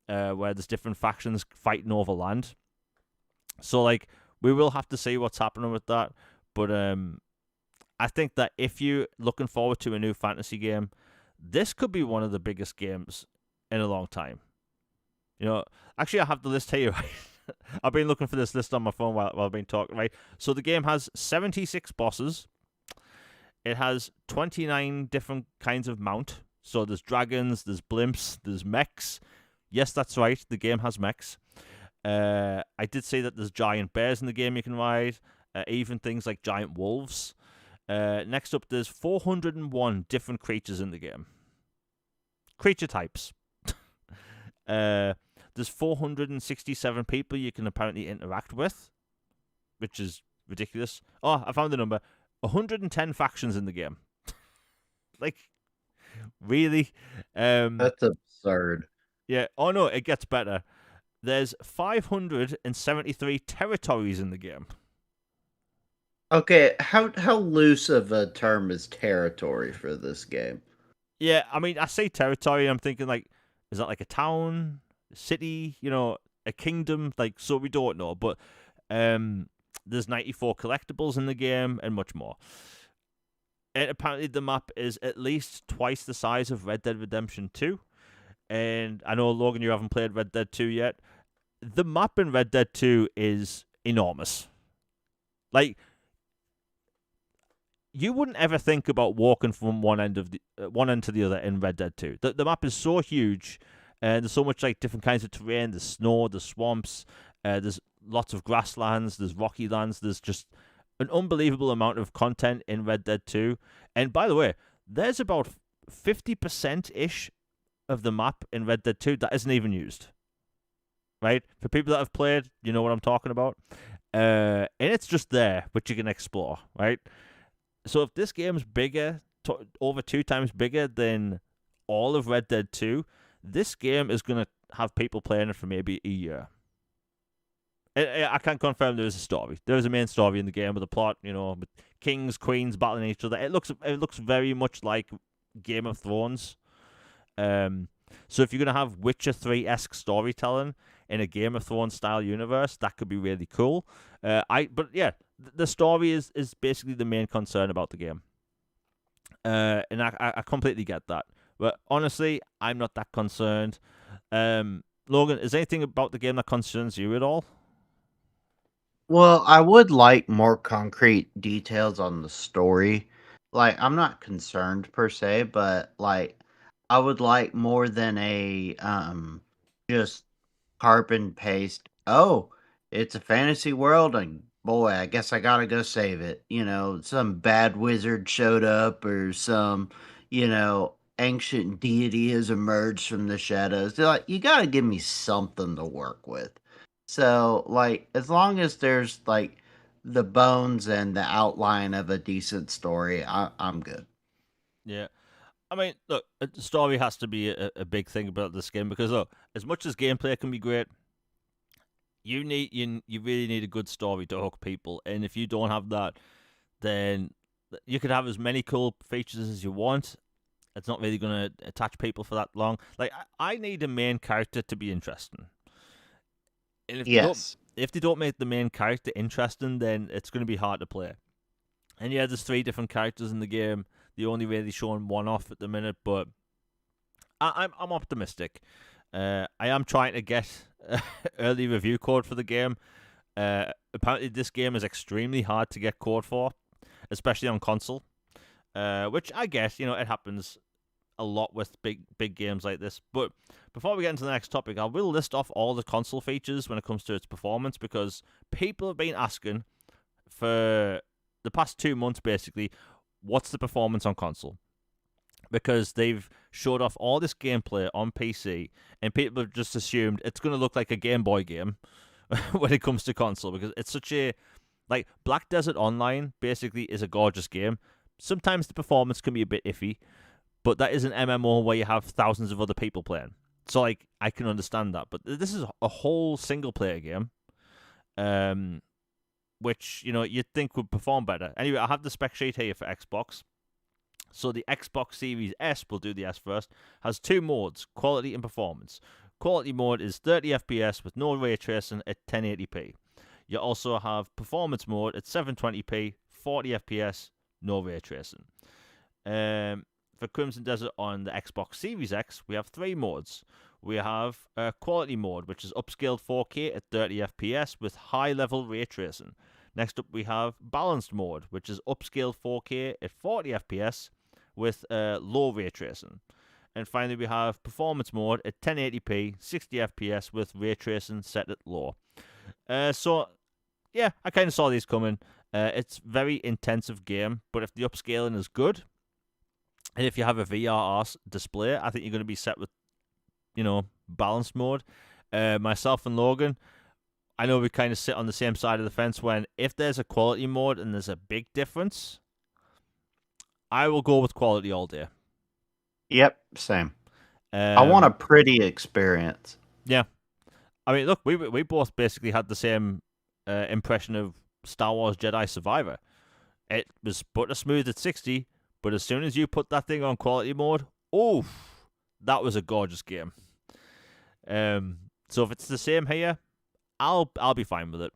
where there's different factions fighting over land. So like we will have to see what's happening with that. But I think that if you're looking forward to a new fantasy game, this could be one of the biggest games in a long time. Actually, I have the list here. Right? I've been looking for this list on my phone while I've been talking. Right, so the game has 76 bosses. It has 29 different kinds of mount. So there's dragons, there's blimps, there's mechs. Yes, that's right. The game has mechs. I did say that there's giant bears in the game you can ride. Even things like giant wolves. Next up, there's 401 different creatures in the game. Creature types. There's 467 people you can apparently interact with, which is ridiculous. Oh, I found the number. 110 factions in the game. Like, really? That's absurd. Yeah. Oh, no, it gets better. There's 573 territories in the game. Okay, how loose of a term is territory for this game? Yeah, I mean, I say territory, I'm thinking, like, is that like a town, a city, a kingdom? Like, so we don't know. But there's 94 collectibles in the game and much more. And apparently the map is at least twice the size of Red Dead Redemption 2. And I know, Logan, you haven't played Red Dead 2 yet. The map in Red Dead 2 is enormous. Like, you wouldn't ever think about walking from one end to the other in Red Dead 2. The map is so huge, and there's so much like different kinds of terrain. There's snow, there's swamps, there's lots of grasslands, there's rocky lands. There's just an unbelievable amount of content in Red Dead 2. And by the way, there's about 50% ish of the map in Red Dead 2 that isn't even used. Right? For people that have played, you know what I'm talking about. And it's just there, which you can explore, right? So if this game's bigger, over 2 times bigger than all of Red Dead 2, this game is going to have people playing it for maybe a year. I can't confirm there is a story. There is a main story in the game with a plot, with kings, queens battling each other. It looks very much like Game of Thrones. So if you're going to have Witcher 3-esque storytelling in a Game of Thrones style universe, that could be really cool. But yeah, the story is basically the main concern about the game. And I completely get that. But honestly, I'm not that concerned. Logan, is there anything about the game that concerns you at all? Well, I would like more concrete details on the story. Like, I'm not concerned per se, but like, I would like more than a just carbon paste. Oh, it's a fantasy world, and boy, I guess I gotta go save it. Some bad wizard showed up, or some, ancient deity has emerged from the shadows. They're like, you gotta give me something to work with. So, like, as long as there's like the bones and the outline of a decent story, I'm good. Yeah. I mean, look, the story has to be a big thing about this game because, look, as much as gameplay can be great, you really need a good story to hook people. And if you don't have that, then you could have as many cool features as you want. It's not really going to attach people for that long. Like, I need a main character to be interesting. And Yes. if they don't make the main character interesting, then it's going to be hard to play. And yeah, there's 3 different characters in the game. They're only really showing one off at the minute, but I'm optimistic. I am trying to get early review code for the game. Apparently, this game is extremely hard to get code for, especially on console. Which I guess it happens a lot with big games like this. But before we get into the next topic, I will list off all the console features when it comes to its performance because people have been asking for the past 2 months basically, what's the performance on console? Because they've showed off all this gameplay on PC, and people have just assumed it's going to look like a Game Boy game when it comes to console, because it's such a... Like, Black Desert Online basically is a gorgeous game. Sometimes the performance can be a bit iffy, but that is an MMO where you have thousands of other people playing. So, like, I can understand that. But this is a whole single-player game. which you'd think would perform better. Anyway, I have the spec sheet here for Xbox. So the Xbox Series S, we'll do the S first, has two modes, quality and performance. Quality mode is 30 FPS with no ray tracing at 1080p. You also have performance mode at 720p, 40 FPS, no ray tracing. For Crimson Desert on the Xbox Series X, we have three modes. We have quality mode, which is upscaled 4K at 30 FPS with high-level ray tracing. Next up, we have balanced mode, which is upscaled 4K at 40 FPS with low ray tracing. And finally, we have performance mode at 1080p, 60 FPS with ray tracing set at low. So, yeah, I kind of saw these coming. It's very intensive game, but if the upscaling is good, and if you have a VR display, I think you're going to be set with, balanced mode. Myself and Logan, I know we kind of sit on the same side of the fence when if there's a quality mode and there's a big difference, I will go with quality all day. Yep, same. I want a pretty experience. Yeah. I mean, look, we both basically had the same impression of Star Wars Jedi Survivor. It was butter smooth at 60, but as soon as you put that thing on quality mode, oof, that was a gorgeous game. So if it's the same here, I'll be fine with it.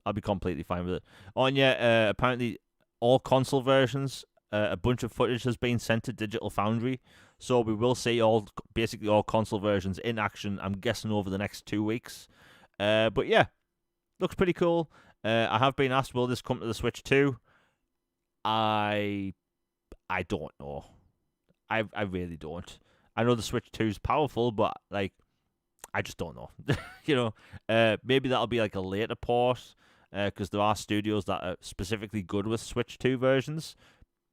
I'll be completely fine with it. Apparently all console versions, a bunch of footage has been sent to Digital Foundry, so we will see basically all console versions in action, I'm guessing, over the next 2 weeks. But yeah, looks pretty cool. I have been asked, will this come to the Switch too? I don't know. I really don't. I know the Switch 2 is powerful, but I just don't know. Maybe that'll be like a later port, because there are studios that are specifically good with Switch 2 versions.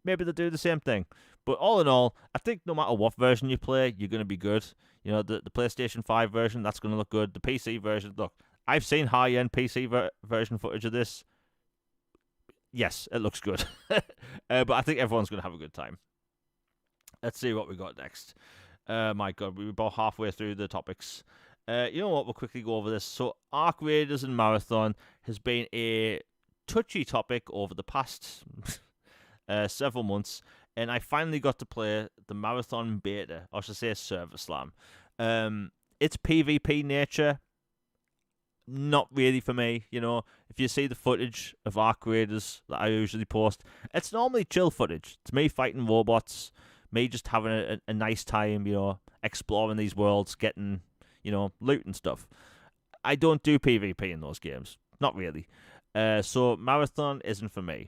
Maybe they'll do the same thing. But all in all, I think no matter what version you play, you're going to be good. The PlayStation 5 version, that's going to look good. The PC version, look, I've seen high-end PC version footage of this. Yes, it looks good. But I think everyone's going to have a good time. Let's see what we got next. My God, we're about halfway through the topics. You know what? We'll quickly go over this. So, Arc Raiders and Marathon has been a touchy topic over the past several months, and I finally got to play the Marathon beta, or should I say Server Slam. It's PvP nature. Not really for me, If you see the footage of Arc Raiders that I usually post, it's normally chill footage. It's me fighting robots, me just having a nice time, exploring these worlds, getting, loot and stuff. I don't do PvP in those games. Not really. So Marathon isn't for me.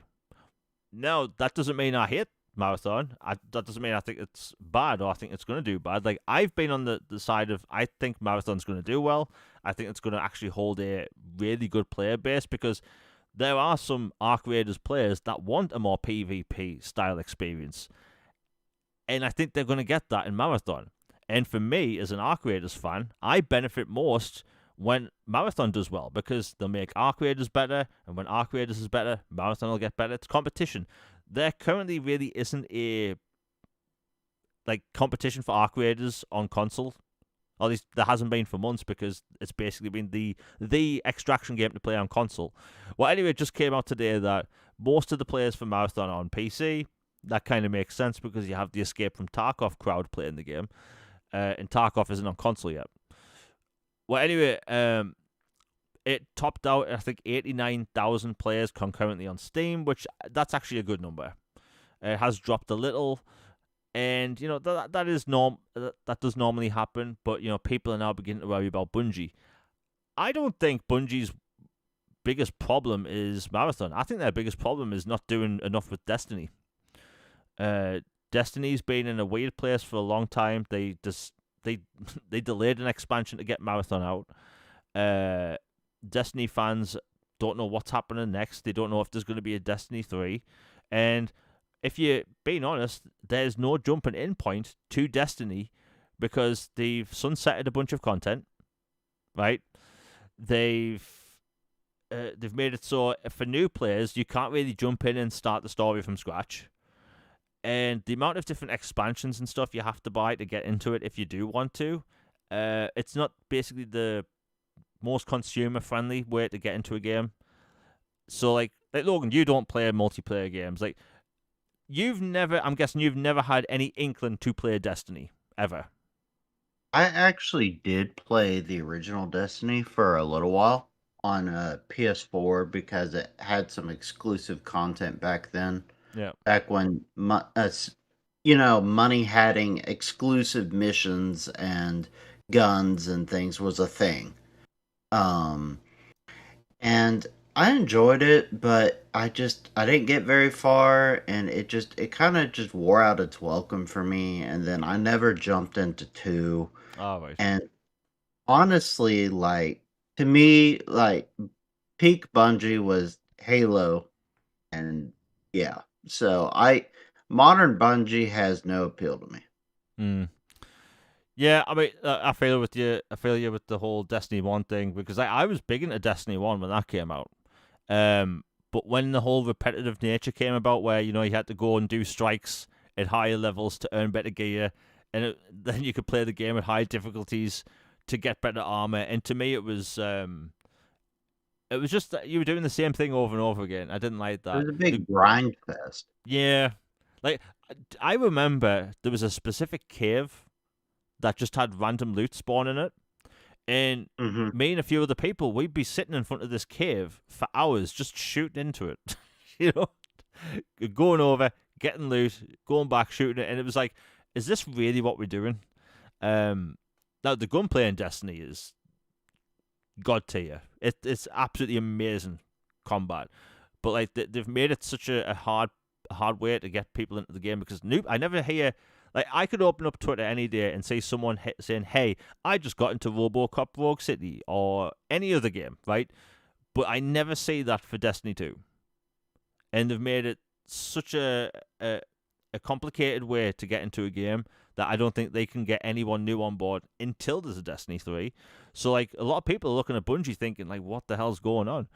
Now, that doesn't mean I hate Marathon. That doesn't mean I think it's bad or I think it's going to do bad. I've been on the side of I think Marathon's going to do well. I think it's going to actually hold a really good player base because there are some Arc Raiders players that want a more PvP style experience. And I think they're going to get that in Marathon. And for me, as an Arc Raiders fan, I benefit most when Marathon does well because they'll make Arc Raiders better. And when Arc Raiders is better, Marathon will get better. It's competition. There currently really isn't a competition for Arc Raiders on console. Or at least there hasn't been for months because it's basically been the extraction game to play on console. Well, anyway, it just came out today that most of the players for Marathon are on PC. That kind of makes sense because you have the Escape from Tarkov crowd playing the game. And Tarkov isn't on console yet. Well, anyway, it topped out, I think, 89,000 players concurrently on Steam, which that's actually a good number. It has dropped a little. And, that does normally happen, but, people are now beginning to worry about Bungie. I don't think Bungie's biggest problem is Marathon. I think their biggest problem is not doing enough with Destiny. Destiny's been in a weird place for a long time. They delayed an expansion to get Marathon out. Destiny fans don't know what's happening next. They don't know if there's going to be a Destiny 3. And if you're being honest, there's no jumping in point to Destiny because they've sunsetted a bunch of content, right? They've made it so for new players, you can't really jump in and start the story from scratch. And the amount of different expansions and stuff you have to buy to get into it if you do want to, it's not basically the most consumer-friendly way to get into a game. So like Logan, you don't play multiplayer games. Like I'm guessing you've never had any inkling to play Destiny ever. I actually did play the original Destiny for a little while on a PS4 because it had some exclusive content back then. Yeah. Back when money having exclusive missions and guns and things was a thing. Um, and I enjoyed it, but I didn't get very far, and it kind of just wore out its welcome for me. And then I never jumped into two. All right. And honestly, like to me, like peak Bungie was Halo, and yeah. So I modern Bungie has no appeal to me. Mm. Yeah, I mean, I feel with you. I feel you with the whole Destiny 1 thing because I was big into Destiny 1 when that came out. But when the whole repetitive nature came about, where you had to go and do strikes at higher levels to earn better gear, and then you could play the game at high difficulties to get better armor, and to me, it was just that you were doing the same thing over and over again. I didn't like It that. was a big grind fest. Yeah, like I remember there was a specific cave that just had random loot spawn in it. And Hmm. me and a few other people, we'd be sitting in front of this cave for hours just shooting into it. you know, going over, getting loot, going back, shooting it. And it was like, is this really what we're doing? Now, the gunplay in Destiny is god tier. It's absolutely amazing combat. But like they've made it such a hard way to get people into the game because I never hear. Like, I could open up Twitter any day and see someone saying, hey, I just got into RoboCop Rogue City or any other game, right? But I never see that for Destiny 2. And they've made it such a complicated way to get into a game that I don't think they can get anyone new on board until there's a Destiny 3. So, like, a lot of people are looking at Bungie thinking, like, what the hell's going on?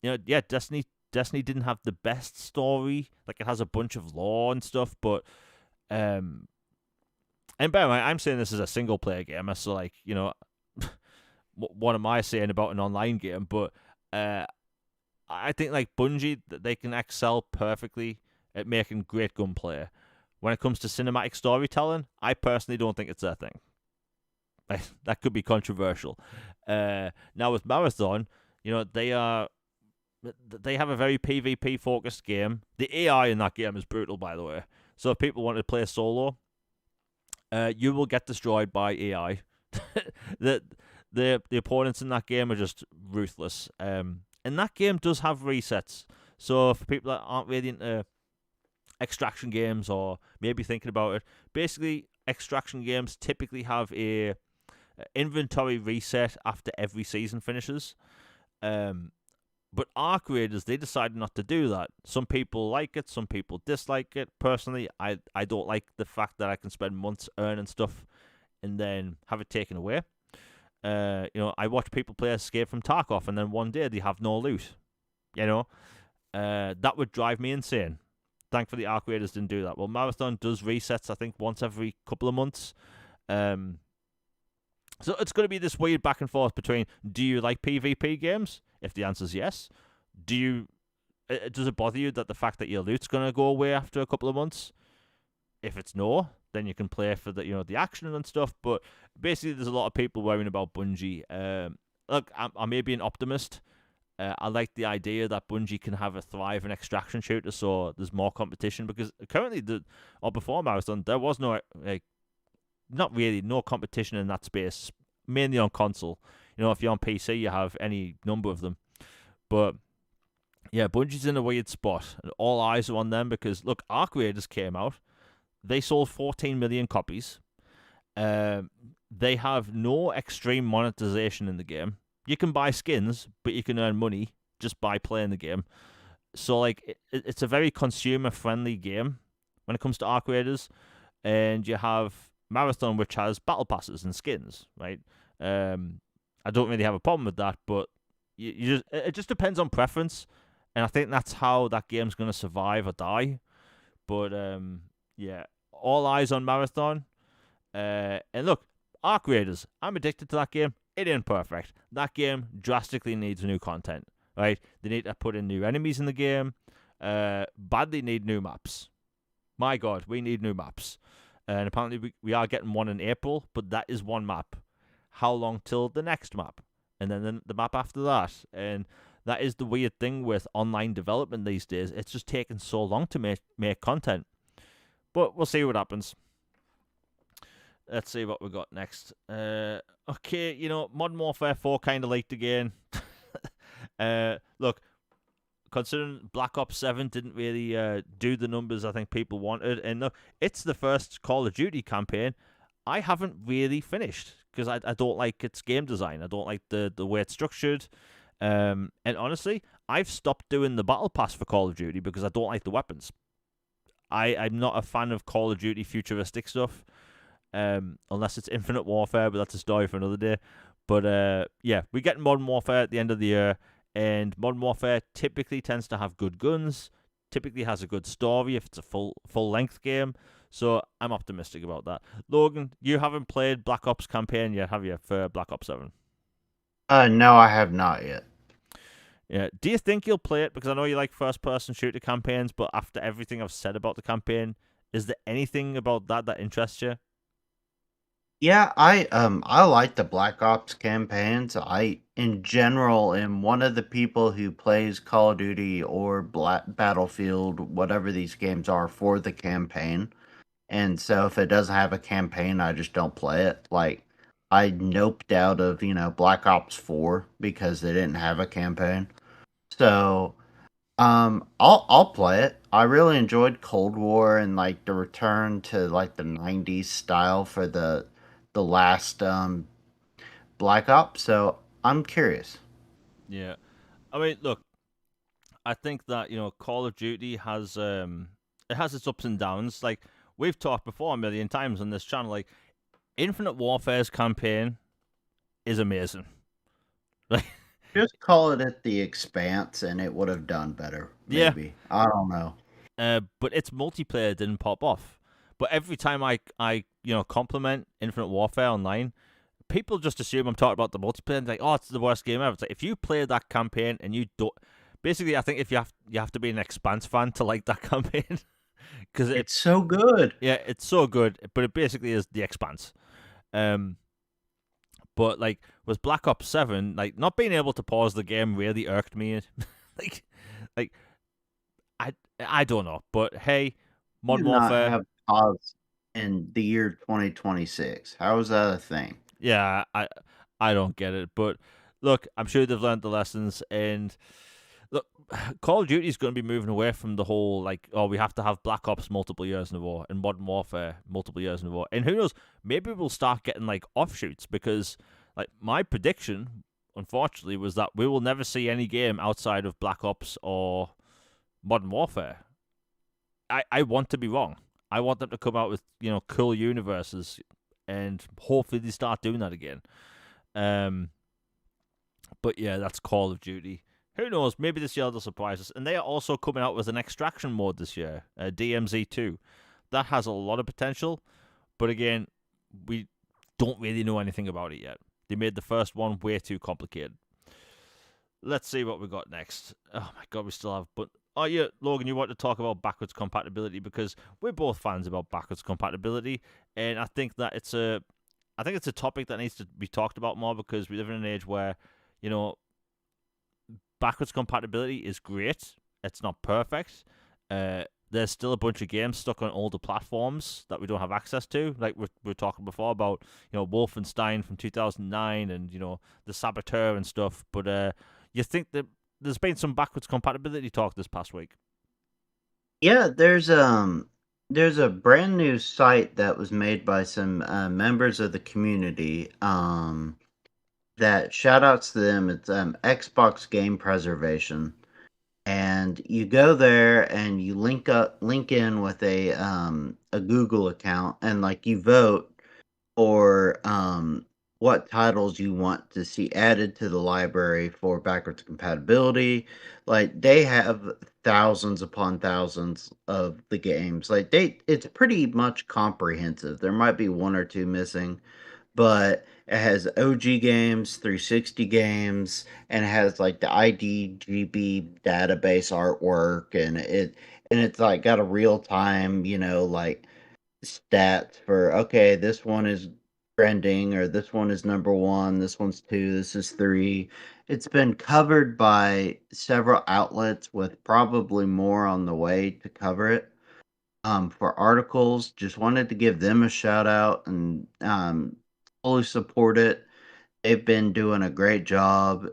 Yeah, Destiny didn't have the best story. Like, it has a bunch of lore and stuff, but and by the way, I'm saying this as a single player gamer, so like, what am I saying about an online game? But I think like Bungie, they can excel perfectly at making great gunplay. When it comes to cinematic storytelling, I personally don't think it's their thing. That could be controversial. Now with Marathon, they have a very PvP focused game. The AI in that game is brutal, by the way. So if people want to play solo, you will get destroyed by AI. the opponents in that game are just ruthless. And that game does have resets. So for people that aren't really into extraction games or maybe thinking about it, basically extraction games typically have a inventory reset after every season finishes. But Arc Raiders, they decided not to do that. Some people like it, some people dislike it. Personally, I don't like the fact that I can spend months earning stuff and then have it taken away. I watch people play Escape from Tarkov and then one day they have no loot. That would drive me insane. Thankfully, Arc Raiders didn't do that. Well, Marathon does resets, I think, once every couple of months. So it's going to be this weird back and forth between, do you like PvP games? If the answer is yes, does it bother you that the fact that your loot's going to go away after a couple of months? If it's no, then you can play for the action and stuff. But basically, there's a lot of people worrying about Bungie. Look, I may be an optimist. I like the idea that Bungie can have a thriving extraction shooter, so there's more competition. Because currently, before Marathon, there was not really no competition in that space, mainly on console. If you're on PC, you have any number of them. But yeah, Bungie's in a weird spot, and all eyes are on them because look, Arc Raiders came out. They sold 14 million copies. They have no extreme monetization in the game. You can buy skins, but you can earn money just by playing the game. So like, it's a very consumer-friendly game when it comes to Arc Raiders, and you have Marathon, which has battle passes and skins, right? I don't really have a problem with that, but it just depends on preference, and I think that's how that game's going to survive or die. But yeah, all eyes on Marathon. And look, Arc Raiders, I'm addicted to that game. It ain't perfect. That game drastically needs new content. right? They need to put in new enemies in the game. Badly need new maps. My God, we need new maps. And apparently we are getting one in April, but that is one map. How long till the next map? And then the map after that. And that is the weird thing with online development these days. It's just taking so long to make content. But we'll see what happens. Let's see what we got next. Okay, Modern Warfare 4 kind of leaked again. Look, considering Black Ops 7 didn't really do the numbers I think people wanted, and look, it's the first Call of Duty campaign I haven't really finished because I don't like its game design. I don't like the way it's structured. And honestly, I've stopped doing the battle pass for Call of Duty because I don't like the weapons. I'm not a fan of Call of Duty futuristic stuff, unless it's Infinite Warfare, but that's a story for another day. But yeah, we get Modern Warfare at the end of the year, and Modern Warfare typically tends to have good guns, typically has a good story if it's a full length game. So I'm optimistic about that. Logan, you haven't played Black Ops campaign yet, have you, for Black Ops 7? No, I have not yet. Yeah. Do you think you'll play it? Because I know you like first person shooter campaigns, but after everything I've said about the campaign, is there anything about that interests you? Yeah, I like the Black Ops campaigns. I in general am one of the people who plays Call of Duty or Battlefield, whatever these games are, for the campaign. And so if it doesn't have a campaign, I just don't play it. Like I noped out of, Black Ops 4 because they didn't have a campaign. So, I'll play it. I really enjoyed Cold War and like the return to like the 90s style for the last Black Ops. So, I'm curious. Yeah. I mean, look, I think that Call of Duty has it has its ups and downs. Like we've talked before a million times on this channel, like Infinite Warfare's campaign is amazing. Like Just call it at the Expanse and it would have done better, yeah, maybe. I don't know. but its multiplayer didn't pop off. But every time I compliment Infinite Warfare online, people just assume I'm talking about the multiplayer and like, oh, it's the worst game ever. It's like if you play that campaign and you don't, basically, I think if you have to be an Expanse fan to like that campaign because It's so good. yeah, it's so good, but it basically is the Expanse. Um, but like with Black Ops 7, like not being able to pause the game really irked me. like, like I don't know, but hey, Do Modern not Warfare, have pause in the year 2026. How is that a thing? yeah, I don't get it, but look, I'm sure they've learned the lessons, and look, Call of Duty is going to be moving away from the whole like, oh, we have to have Black Ops multiple years in a row and Modern Warfare multiple years in a row, and who knows, maybe we'll start getting like offshoots because like my prediction, unfortunately, was that we will never see any game outside of Black Ops or Modern Warfare. I want to be wrong. I want them to come out with cool universes, and hopefully they start doing that again. Um, but yeah, that's Call of Duty. Who knows? Maybe this year they'll surprise us. And they are also coming out with an extraction mode this year, DMZ2. That has a lot of potential, but again, we don't really know anything about it yet. They made the first one way too complicated. Let's see what we got next. Oh my god, we still have. But oh yeah, Logan, you want to talk about backwards compatibility because we're both fans about backwards compatibility, and I think that I think it's a topic that needs to be talked about more because we live in an age where, you know, backwards compatibility is great. It's not perfect. There's still a bunch of games stuck on older platforms that we don't have access to. Like we're talking before about, Wolfenstein from 2009 and, the Saboteur and stuff. But you think that there's been some backwards compatibility talk this past week? Yeah, there's a brand new site that was made by some members of the community. That shout outs to them. It's Xbox Game Preservation, and you go there and you link in with a Google account, and like you vote or what titles you want to see added to the library for backwards compatibility. Like they have thousands upon thousands of the games. It's pretty much comprehensive. There might be one or two missing, but It has OG games, 360 games, and it has like the IDGB database artwork, and it's like got a real time, like stats for okay, this one is trending or this one is number one, this one's two, this is three. It's been covered by several outlets with probably more on the way to cover it. For articles, just wanted to give them a shout out and fully support it. They've been doing a great job.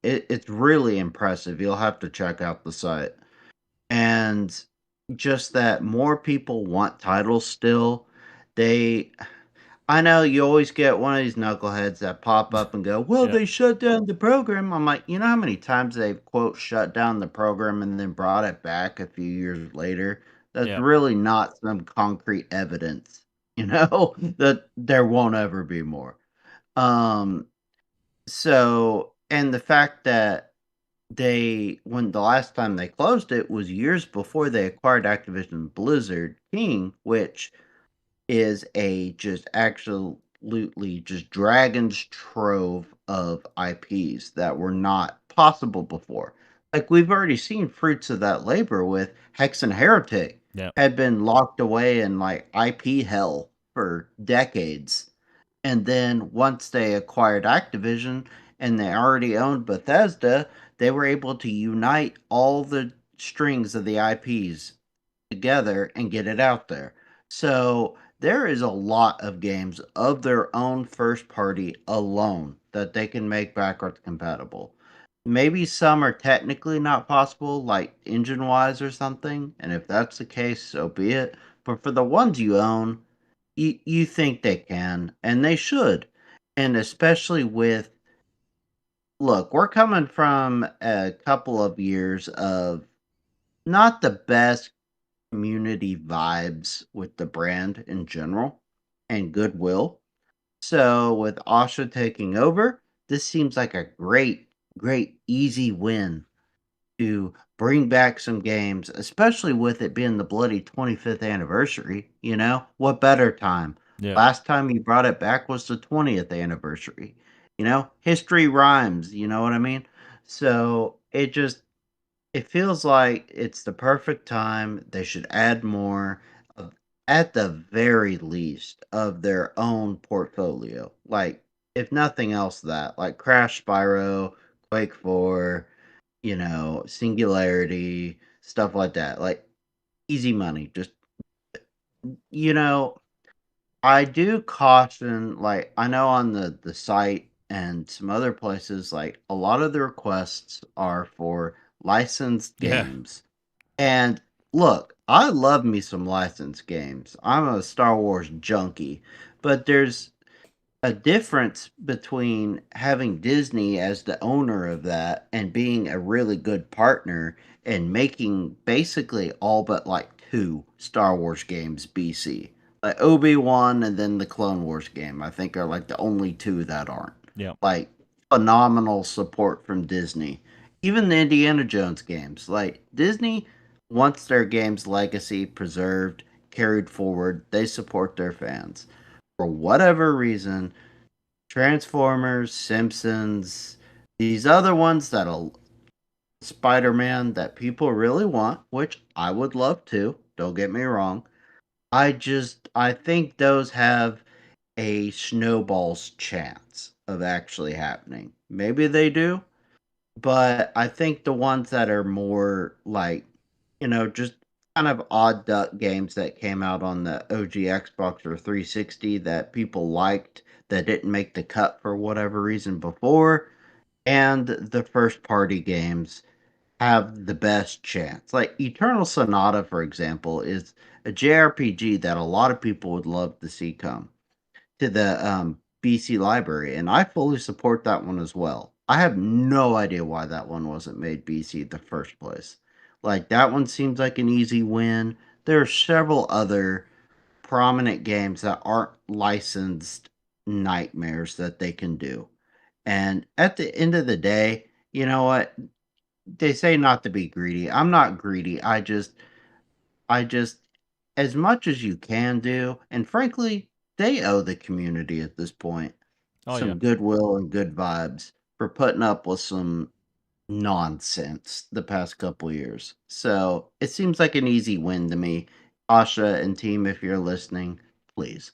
It's really impressive. You'll have to check out the site. And just that more people want titles still. They I know you always get one of these knuckleheads that pop up and go, "Well, Yeah. they shut down the program." I'm like, you know how many times they've quote shut down the program and then brought it back a few years later? That's Yeah. really not some concrete evidence, that there won't ever be more. Um, and the fact that when the last time they closed it was years before they acquired Activision Blizzard King, which is a just absolutely just dragon's trove of IPs that were not possible before. Like we've already seen fruits of that labor with Hex and Heretic Yeah. had been locked away in like IP hell for decades. And then once they acquired Activision and they already owned Bethesda, they were able to unite all the strings of the IPs together and get it out there. So there is a lot of games of their own first party alone that they can make backwards compatible. Maybe some are technically not possible, like engine wise or something, and if that's the case, so be it. But for the ones you own, you think they can, and they should. And especially with, look, we're coming from a couple of years of not the best community vibes with the brand in general and goodwill. So with Asha taking over, this seems like a great, easy win to bring back some games, especially with it being the bloody 25th anniversary. What better time? Yeah. Last time you brought it back was the 20th anniversary. History rhymes, you know what I mean? So it feels like it's the perfect time. They should add more, of, at the very least, of their own portfolio. Like, if nothing else, that like Crash Spyro, Quake 4, Singularity, stuff like that. Like easy money. Just you know, I do caution. Like I know on the site and some other places, like a lot of the requests are for licensed Yeah. games. And look, I love me some licensed games. I'm a Star Wars junkie, but there's a difference between having Disney as the owner of that and being a really good partner and making basically all but like two Star Wars games BC. Like Obi-Wan and then the Clone Wars game, I think are like the only two that aren't. Yeah. Like phenomenal support from Disney. Even the Indiana Jones games. Like Disney wants their game's legacy preserved, carried forward. They support their fans for whatever reason, Transformers, Simpsons, these other ones that'll Spider Man that people really want, which I would love to, don't get me wrong. I think those have a snowball's chance of actually happening. Maybe they do, but I think the ones that are more like, just kind of odd duck games that came out on the OG Xbox or 360 that people liked that didn't make the cut for whatever reason before, and the first party games have the best chance. Like Eternal Sonata, for example, is a JRPG that a lot of people would love to see come to the BC library, and I fully support that one as well. I have no idea why that one wasn't made BC in the first place. Like that one seems like an easy win. There are several other prominent games that aren't licensed nightmares that they can do. And at the end of the day, you know what? They say not to be greedy. I'm not greedy. I just as much as you can do, and frankly, they owe the community at this point. Oh yeah. some goodwill and good vibes for putting up with some nonsense the past couple years. So it seems like an easy win to me. Asha and team, if you're listening, please.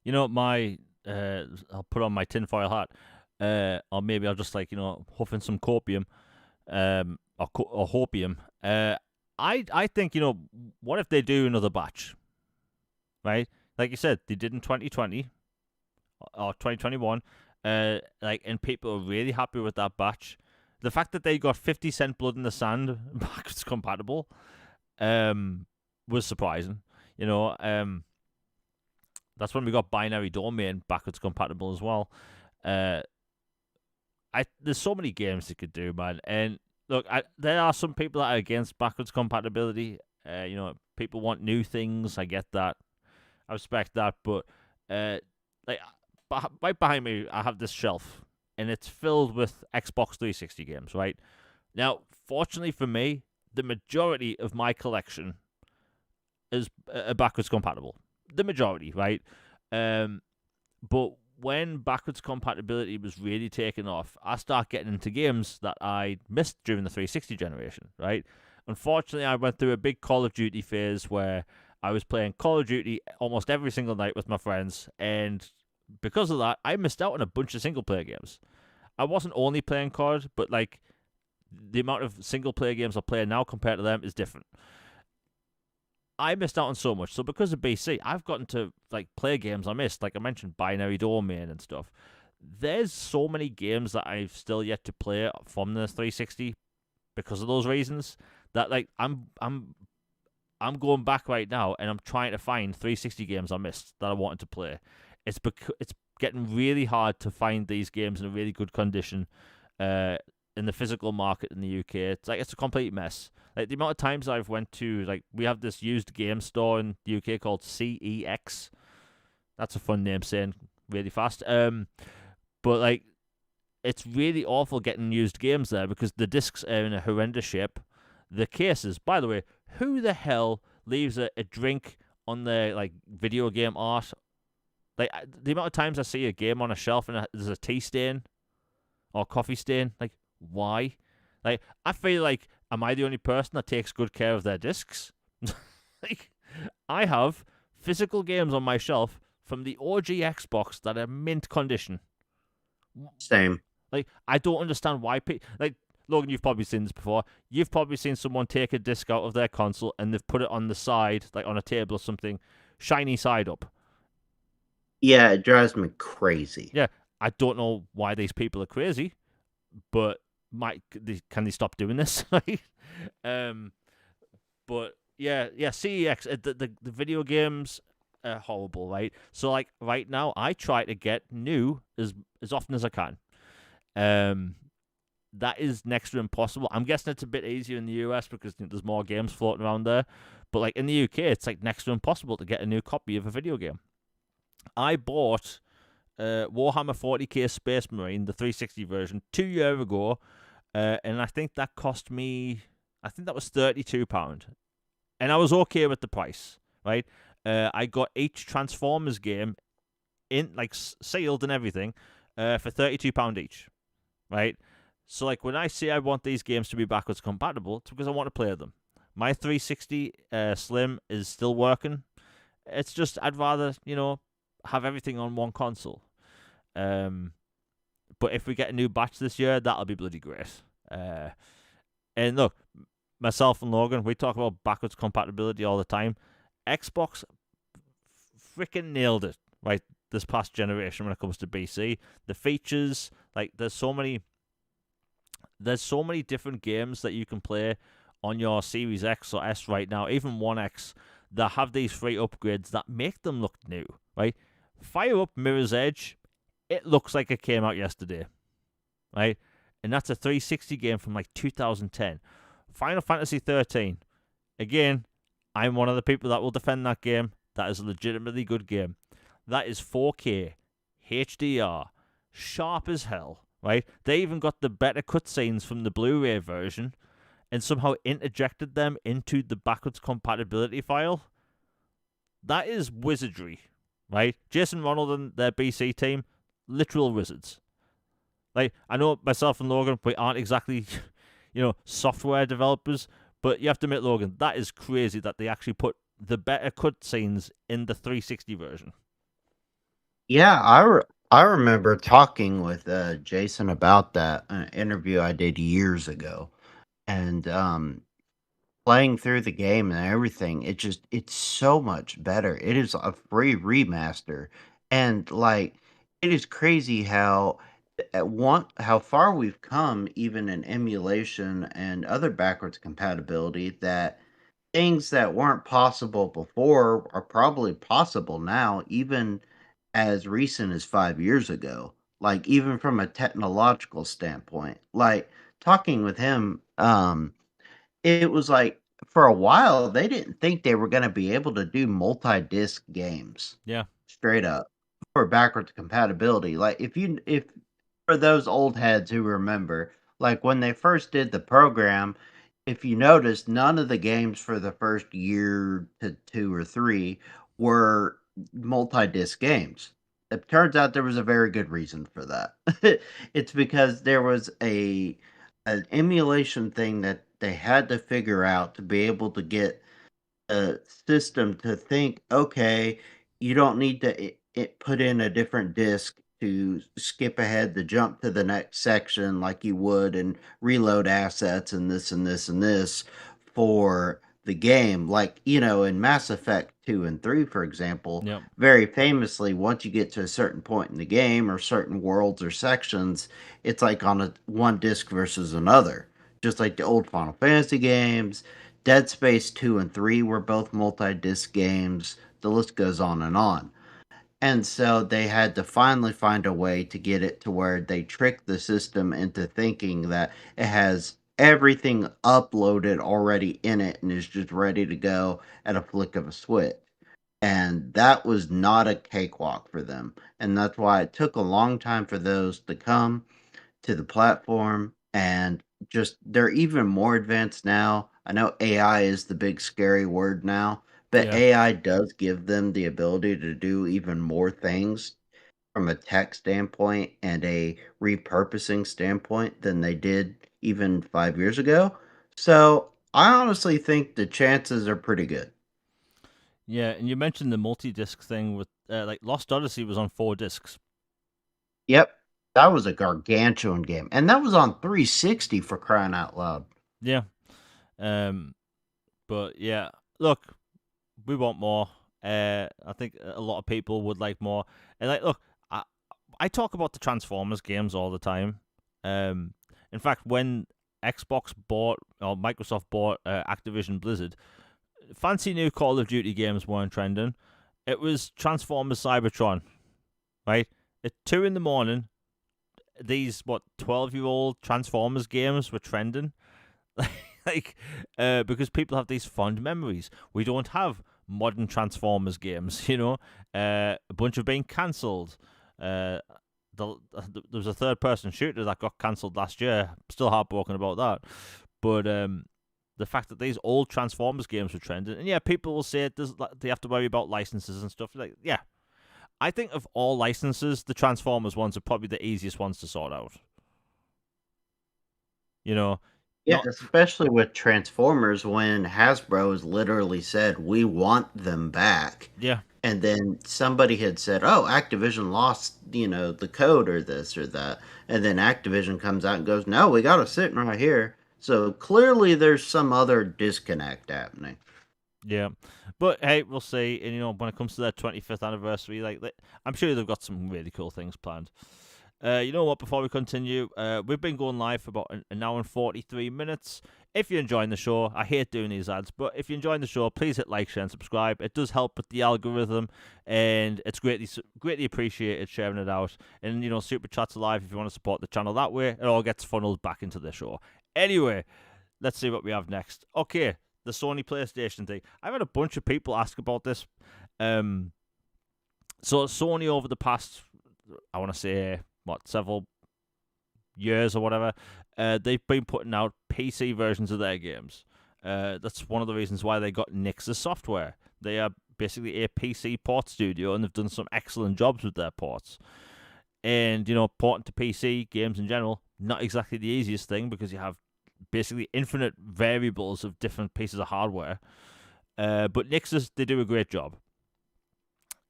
You know, my I'll put on my tinfoil hat, or maybe I'll just like huff in some copium, or hopium. I think what if they do another batch, right? Like you said, they did in 2020 or 2021, and people are really happy with that batch. The fact that they got 50 Cent Blood in the Sand backwards compatible, was surprising. You know, that's when we got Binary Domain backwards compatible as well. Uh, there's so many games they could do, man. And look, there are some people that are against backwards compatibility. People want new things. I get that. I respect that, but like right behind me, I have this shelf, and it's filled with Xbox 360 games. Right now, fortunately for me, the majority of my collection is backwards compatible. The majority, right? But when backwards compatibility was really taking off, I started getting into games that I missed during the 360 generation, right? Unfortunately, I went through a big Call of Duty phase where I was playing Call of Duty almost every single night with my friends, and because of that, I missed out on a bunch of single player games. I wasn't only playing COD, but like the amount of single player games I play now compared to them is different. I missed out on so much. So because of BC, I've gotten to like play games I missed. Like I mentioned, Binary Domain and stuff. There's so many games that I've still yet to play from the 360 because of those reasons. That like I'm going back right now and I'm trying to find 360 games I missed that I wanted to play. It's getting really hard to find these games in a really good condition. In the physical market in the UK, it's a complete mess. Like the amount of times I've went to, like, we have this used game store in the UK called CEX. That's a fun name saying really fast. But like it's really awful getting used games there because the discs are in a horrendous shape. The cases, by the way, who the hell leaves a drink on their like video game art? Like the amount of times I see a game on a shelf and there's a tea stain or coffee stain, like why? Like I feel like am I the only person that takes good care of their discs? Like I have physical games on my shelf from the OG Xbox that are mint condition. Same. Like I don't understand why like Logan, you've probably seen this before. You've probably seen someone take a disc out of their console and they've put it on the side, like on a table or something, shiny side up. Yeah, it drives me crazy. Yeah, I don't know why these people are crazy, but can they stop doing this? um, but yeah, CEX the video games are horrible, right? So like right now, I try to get new as often as I can. That is next to impossible. I'm guessing it's a bit easier in the US because there's more games floating around there. But like in the UK, it's like next to impossible to get a new copy of a video game. I bought Warhammer 40k Space Marine, the 360 version, 2 years ago, and I think that cost me, I think that was £32, and I was okay with the price, right? I got each Transformers game in like sealed and everything for £32 each, right? So like when I say I want these games to be backwards compatible, it's because I want to play them. My 360 Slim is still working. It's just I'd rather have everything on one console. But if we get a new batch this year, that'll be bloody great. And look, myself and Logan, we talk about backwards compatibility all the time. Xbox freaking nailed it, right, this past generation when it comes to BC. The features, like there's so many different games that you can play on your Series X or S right now, even One X, that have these free upgrades that make them look new, right? Fire up Mirror's Edge, it looks like it came out yesterday, right? And that's a 360 game from like 2010. Final Fantasy 13, again, I'm one of the people that will defend that game. That is a legitimately good game. That is 4K, HDR, sharp as hell, right? They even got the better cutscenes from the Blu-ray version and somehow interjected them into the backwards compatibility file. That is wizardry, right? Jason Ronald and their BC team, literal wizards. Like, I know myself and Logan, we aren't exactly, software developers, but you have to admit, Logan, that is crazy that they actually put the better cutscenes in the 360 version. Yeah, I remember talking with Jason about that interview I did years ago, and playing through the game and everything, it's so much better. It is a free remaster, and like it is crazy how how far we've come, even in emulation and other backwards compatibility. That things that weren't possible before are probably possible now, even as recent as 5 years ago. Like even from a technological standpoint, like talking with him, it was like for a while they didn't think they were gonna be able to do multi-disc games, Yeah, straight up, for backwards compatibility. Like, if for those old heads who remember, like, when they first did the program, if you noticed, none of the games for the first year to 2 or 3 were multi-disc games. It turns out there was a very good reason for that. It's because there was an emulation thing that they had to figure out to be able to get a system to think, okay, you don't need to put in a different disk to skip ahead to jump to the next section like you would and reload assets and this and this and this for the game. Like, in Mass Effect 2 and 3, for example, yep, very famously, once you get to a certain point in the game or certain worlds or sections, it's like on a one disc versus another. Just like the old Final Fantasy games, Dead Space 2 and 3 were both multi-disc games. The list goes on and on. And so they had to finally find a way to get it to where they trick the system into thinking that it has everything uploaded already in it and is just ready to go at a flick of a switch. And that was not a cakewalk for them. And that's why it took a long time for those to come to the platform, and just they're even more advanced now. I know AI is the big scary word now, but yeah. AI does give them the ability to do even more things from a tech standpoint and a repurposing standpoint than they did even 5 years ago. So I honestly think the chances are pretty good. Yeah, and you mentioned the multi-disc thing with like Lost Odyssey was on 4 discs. Yep. That was a gargantuan game. And that was on 360, for crying out loud. Yeah. Um, but yeah, look, we want more. I think a lot of people would like more. And like, look, I I talk about the Transformers games all the time. Um, in fact, when Xbox bought or Microsoft bought Activision Blizzard, fancy new Call of Duty games weren't trending. It was Transformers Cybertron, right? At 2 in the morning, these 12-year-old Transformers games were trending, like because people have these fond memories. We don't have modern Transformers games, a bunch have been cancelled. Uh, there was a third-person shooter that got cancelled last year. Still heartbroken about that, but the fact that these old Transformers games were trending, and yeah, people will say they have to worry about licenses and stuff. Like, yeah, I think of all licenses, the Transformers ones are probably the easiest ones to sort out. You know, Yeah, not especially with Transformers when Hasbro has literally said, "We want them back." yeah, And then somebody had said, "Oh, Activision lost, the code or this or that." And then Activision comes out and goes, "No, we got it sitting right here." So clearly there's some other disconnect happening. yeah. But hey, we'll see. And when it comes to their 25th anniversary, I'm sure they've got some really cool things planned. You know what? Before we continue, we've been going live for about an hour and 43 minutes. If you're enjoying the show, I hate doing these ads, but if you're enjoying the show, please hit like, share, and subscribe. It does help with the algorithm, and it's greatly appreciated sharing it out. And super chats alive if you want to support the channel that way. It all gets funneled back into the show. Anyway, let's see what we have next. Okay, the Sony PlayStation thing. I've had a bunch of people ask about this. So Sony over the past, I want to say, several years or whatever, they've been putting out PC versions of their games. That's one of the reasons why they got Nix's software. They are basically a PC port studio, and they've done some excellent jobs with their ports. And, porting to PC games in general, not exactly the easiest thing because you have basically infinite variables of different pieces of hardware. But Nixus, they do a great job.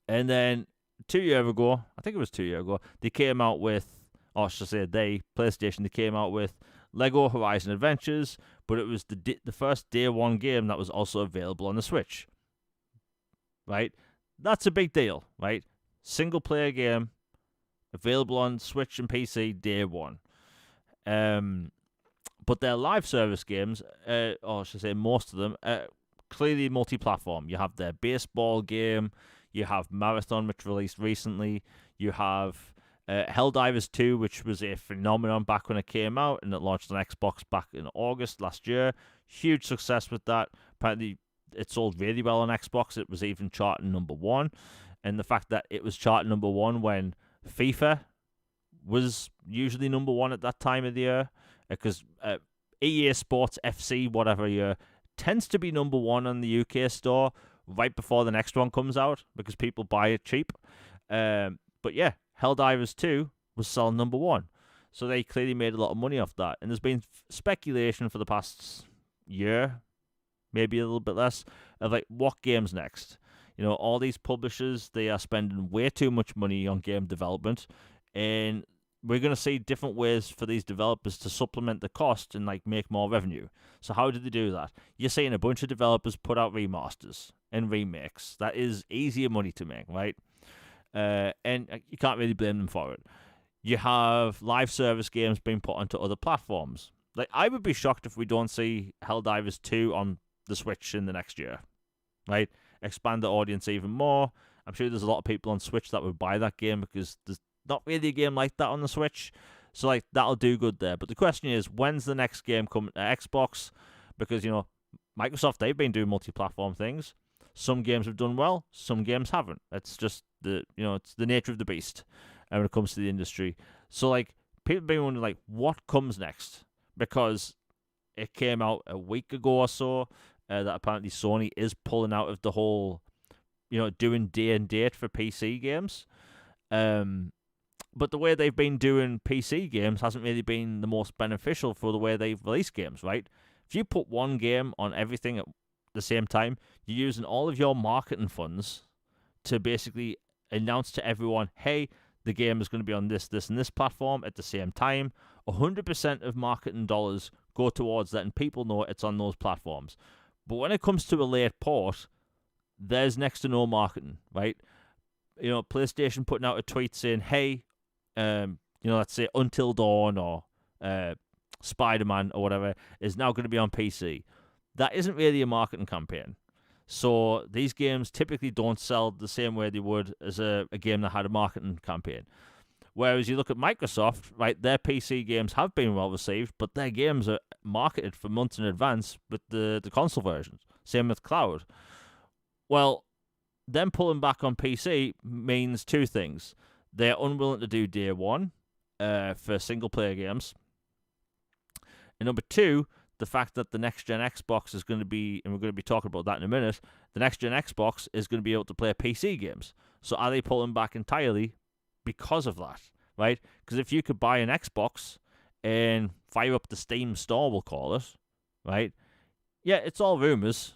And then 2 years ago, I think it was 2 years ago, they came out with, or should I say PlayStation, they came out with Lego Horizon Adventures, but it was the first day one game that was also available on the Switch. Right? That's a big deal, right? Single player game available on Switch and PC day one. But their live service games, or should I say most of them, clearly multi-platform. You have their baseball game, you have Marathon, which released recently, you have Helldivers 2, which was a phenomenon back when it came out, and it launched on Xbox back in August last year. Huge success with that. Apparently, it sold really well on Xbox. It was even charting number one. And the fact that it was charting number one when FIFA was usually number one at that time of the year, because EA Sports FC, whatever year, tends to be number one on the UK store right before the next one comes out because people buy it cheap. But yeah, Helldivers 2 was selling number one. So they clearly made a lot of money off that. And there's been speculation for the past year, maybe a little bit less, of like what game's next. All these publishers, they are spending way too much money on game development, and we're going to see different ways for these developers to supplement the cost and like make more revenue. So how did they do that? You're seeing a bunch of developers put out remasters and remakes. That is easier money to make, right? And you can't really blame them for it. You have live service games being put onto other platforms. Like, I would be shocked if we don't see Helldivers 2 on the Switch in the next year, right? Expand the audience even more. I'm sure there's a lot of people on Switch that would buy that game because there's not really a game like that on the Switch. So, like, that'll do good there. But the question is, when's the next game coming to Xbox? Because, Microsoft, they've been doing multi-platform things. Some games have done well, some games haven't. It's just it's the nature of the beast when it comes to the industry. So, like, people have been wondering, like, what comes next? Because it came out a week ago or so that apparently Sony is pulling out of the whole, doing day and date for PC games. But the way they've been doing PC games hasn't really been the most beneficial for the way they've released games, right? If you put one game on everything at the same time, you're using all of your marketing funds to basically announce to everyone, hey, the game is going to be on this, and this platform at the same time. 100% of marketing dollars go towards that, and people know it's on those platforms. But when it comes to a late port, there's next to no marketing, right? PlayStation putting out a tweet saying, hey, let's say Until Dawn or Spider-Man or whatever is now going to be on PC. That isn't really a marketing campaign. So these games typically don't sell the same way they would as a game that had a marketing campaign. Whereas you look at Microsoft, right, their PC games have been well received, but their games are marketed for months in advance with the console versions. Same with cloud. Well, them pulling back on PC means two things. They're unwilling to do day one for single-player games. And number two, the fact that the next-gen Xbox is going to be, and we're going to be talking about that in a minute, the next-gen Xbox is going to be able to play PC games. So are they pulling back entirely because of that, right? Because if you could buy an Xbox and fire up the Steam store, we'll call it, right? Yeah, it's all rumors.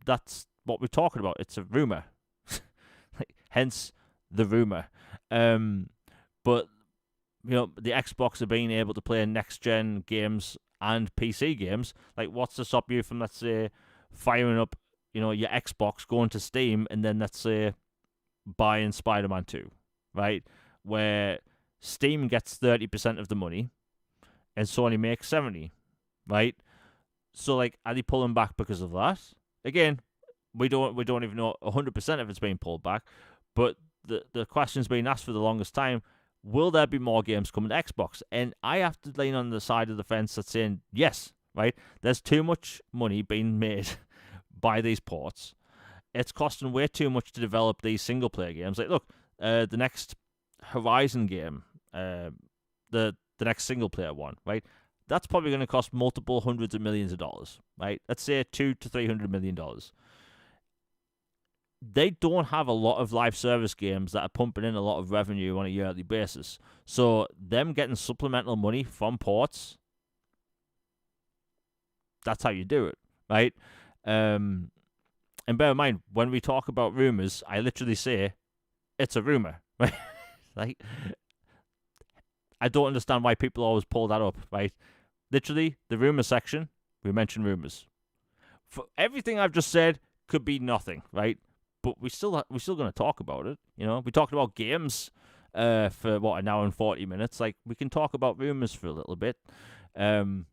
That's what we're talking about. It's a rumor. Hence the rumor. But the Xbox are being able to play next-gen games and PC games. Like, what's to stop you from, let's say, firing up, your Xbox, going to Steam, and then, let's say, buying Spider-Man 2, right? Where Steam gets 30% of the money, and Sony makes 70%, right? So, like, are they pulling back because of that? Again, we don't even know 100% if it's being pulled back, but the question's been asked for the longest time. Will there be more games coming to Xbox? And I have to lean on the side of the fence that's saying yes, right? There's too much money being made by these ports. It's costing way too much to develop these single-player games. Like, look, the next Horizon game, the next single-player one, right? That's probably going to cost multiple hundreds of millions of dollars, right? Let's say $200 to $300 million. they don't have a lot of live service games that are pumping in a lot of revenue on a yearly basis. So them getting supplemental money from ports, that's how you do it, right? Um, and bear in mind, when we talk about rumors, I literally say it's a rumor, right? Like, I don't understand why people always pull that up, right? Literally, the rumor section, we mention rumors. For everything I've just said could be nothing, right? But we're still going to talk about it. You know, we talked about games for what an hour and 40 minutes. Like, we can talk about rumors for a little bit. Um,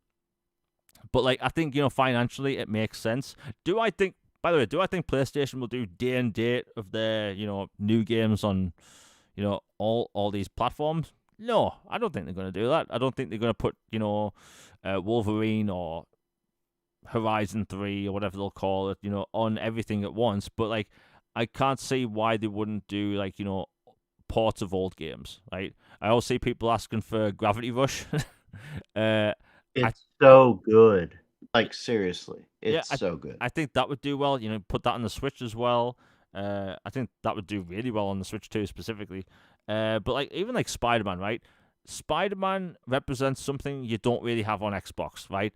but like, I think, financially it makes sense. Do I think? By the way, do I think PlayStation will do day and date of their new games on all these platforms? No, I don't think they're going to do that. I don't think they're going to put Wolverine or Horizon 3 or whatever they'll call it, on everything at once. But like, I can't see why they wouldn't do like, ports of old games, right? I always see people asking for Gravity Rush. uh, I It's so good. Like, seriously, yeah, it's so good. I think that would do well. Put that on the Switch as well. I think that would do really well on the Switch too, specifically. But like even like Spider Man, right? Spider Man represents something you don't really have on Xbox, right?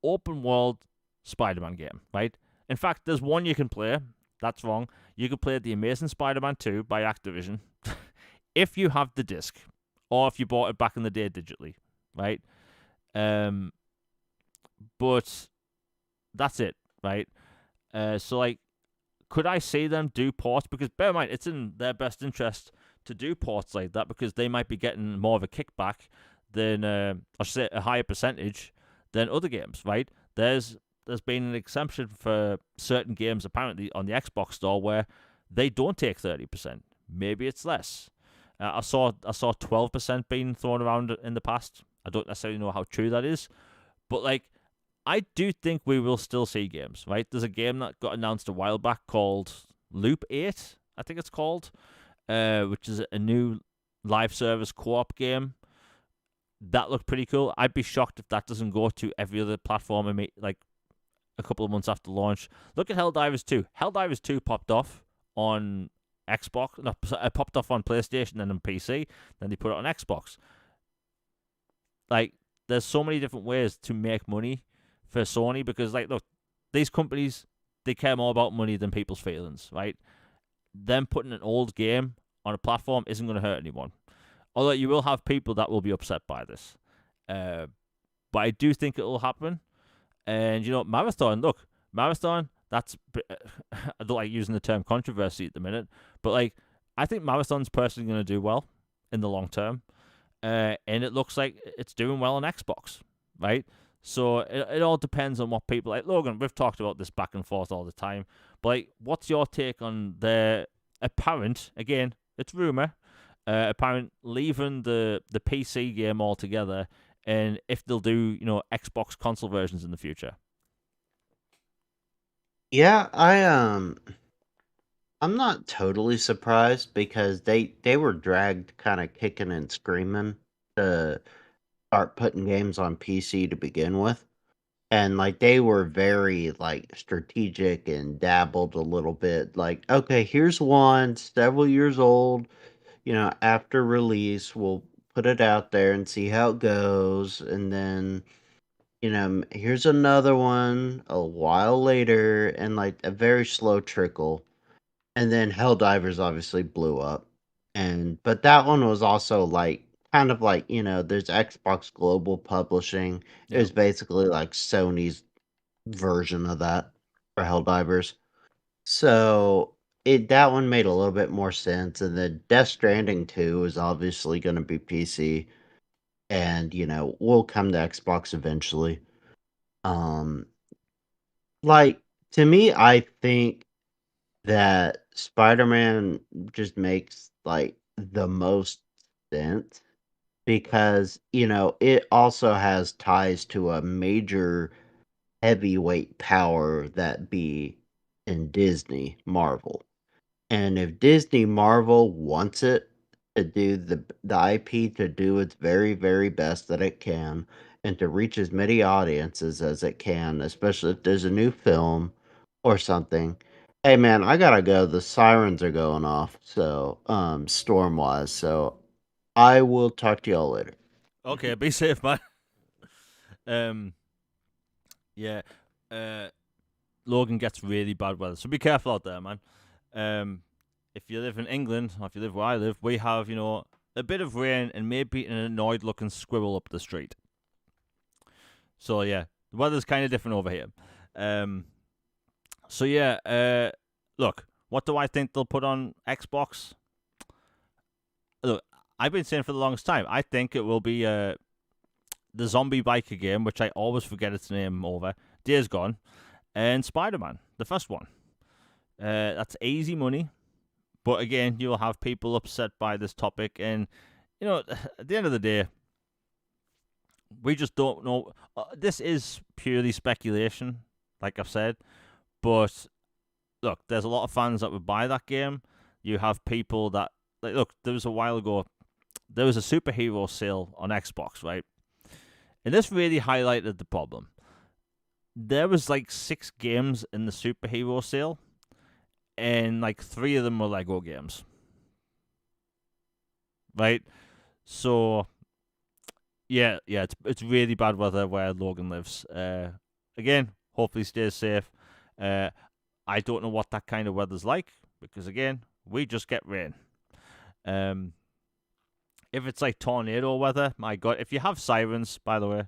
Open world Spider Man game, right? In fact, there's one you can play. That's wrong. You can play The Amazing Spider Man 2 by Activision if you have the disc or if you bought it back in the day digitally, right? Um, but that's it, right? So like, could I see them do ports? Because bear in mind, it's in their best interest to do ports like that because they might be getting more of a kickback than, I should say, a higher percentage than other games, right? There's been an exemption for certain games apparently on the Xbox store where they don't take 30%. Maybe it's less. I saw 12% being thrown around in the past. I don't necessarily know how true that is, but like, I do think we will still see games, right? There's a game that got announced a while back called Loop 8, I think it's called, which is a new live service co-op game. That looked pretty cool. I'd be shocked if that doesn't go to every other platform like a couple of months after launch. Look at Helldivers 2. Helldivers 2 popped off on Xbox, no, it popped off on PlayStation and on PC, then they put it on Xbox. Like, there's so many different ways to make money for Sony because, like, look, these companies, they care more about money than people's feelings, right? Them putting an old game on a platform isn't going to hurt anyone. Although you will have people that will be upset by this. But I do think it will happen. And, Marathon, look, Marathon, that's, I don't like using the term controversy at the minute, but, like, I think Marathon's personally going to do well in the long term. And it looks like it's doing well on Xbox, right? So it all depends on what people like. Logan, we've talked about this back and forth all the time, but like, what's your take on the apparent? Again, it's rumor. Apparent leaving the PC game altogether, and if they'll do Xbox console versions in the future. Yeah, I'm not totally surprised because they were dragged kind of kicking and screaming to start putting games on PC to begin with. And like they were very like strategic and dabbled a little bit. Like, okay, here's one several years old, after release, we'll put it out there and see how it goes. And then, here's another one a while later and like a very slow trickle. And then Helldivers obviously blew up. But that one was also like kind of like, there's Xbox Global Publishing. It Yeah, was basically like Sony's version of that for Helldivers. So that one made a little bit more sense. And then Death Stranding 2 is obviously gonna be PC and will come to Xbox eventually. Um like to me I think that Spider-Man just makes like the most sense because, it also has ties to a major heavyweight power that be in Disney, Marvel. And if Disney Marvel wants it to do the IP to do its very, very best that it can and to reach as many audiences as it can, especially if there's a new film or something, Hey man, I gotta go. The sirens are going off, so storm wise. So I will talk to y'all later. Okay, be safe, man. Um, yeah. Uh, Logan gets really bad weather, so be careful out there, man. Um, if you live in England, or if you live where I live, we have a bit of rain and maybe an annoyed-looking squirrel up the street. So yeah, the weather's kind of different over here. Um, so yeah, look, what do I think they'll put on Xbox? Look, I've been saying for the longest time, I think it will be the zombie biker game, which I always forget its name over. Days Gone, and Spider-Man, the first one. That's easy money, but again, you'll have people upset by this topic, and at the end of the day, we just don't know. This is purely speculation, like I've said, but look, there's a lot of fans that would buy that game. You have people that look. There was a while ago, there was a superhero sale on Xbox, right? And this really highlighted the problem. There was like 6 games in the superhero sale, and like 3 of them were Lego games, right? So yeah, it's really bad weather where Logan lives. Again, hopefully stays safe. Uh, I don't know what that kind of weather's like because again, we just get rain. Um, if it's like tornado weather, my God, if you have sirens, by the way,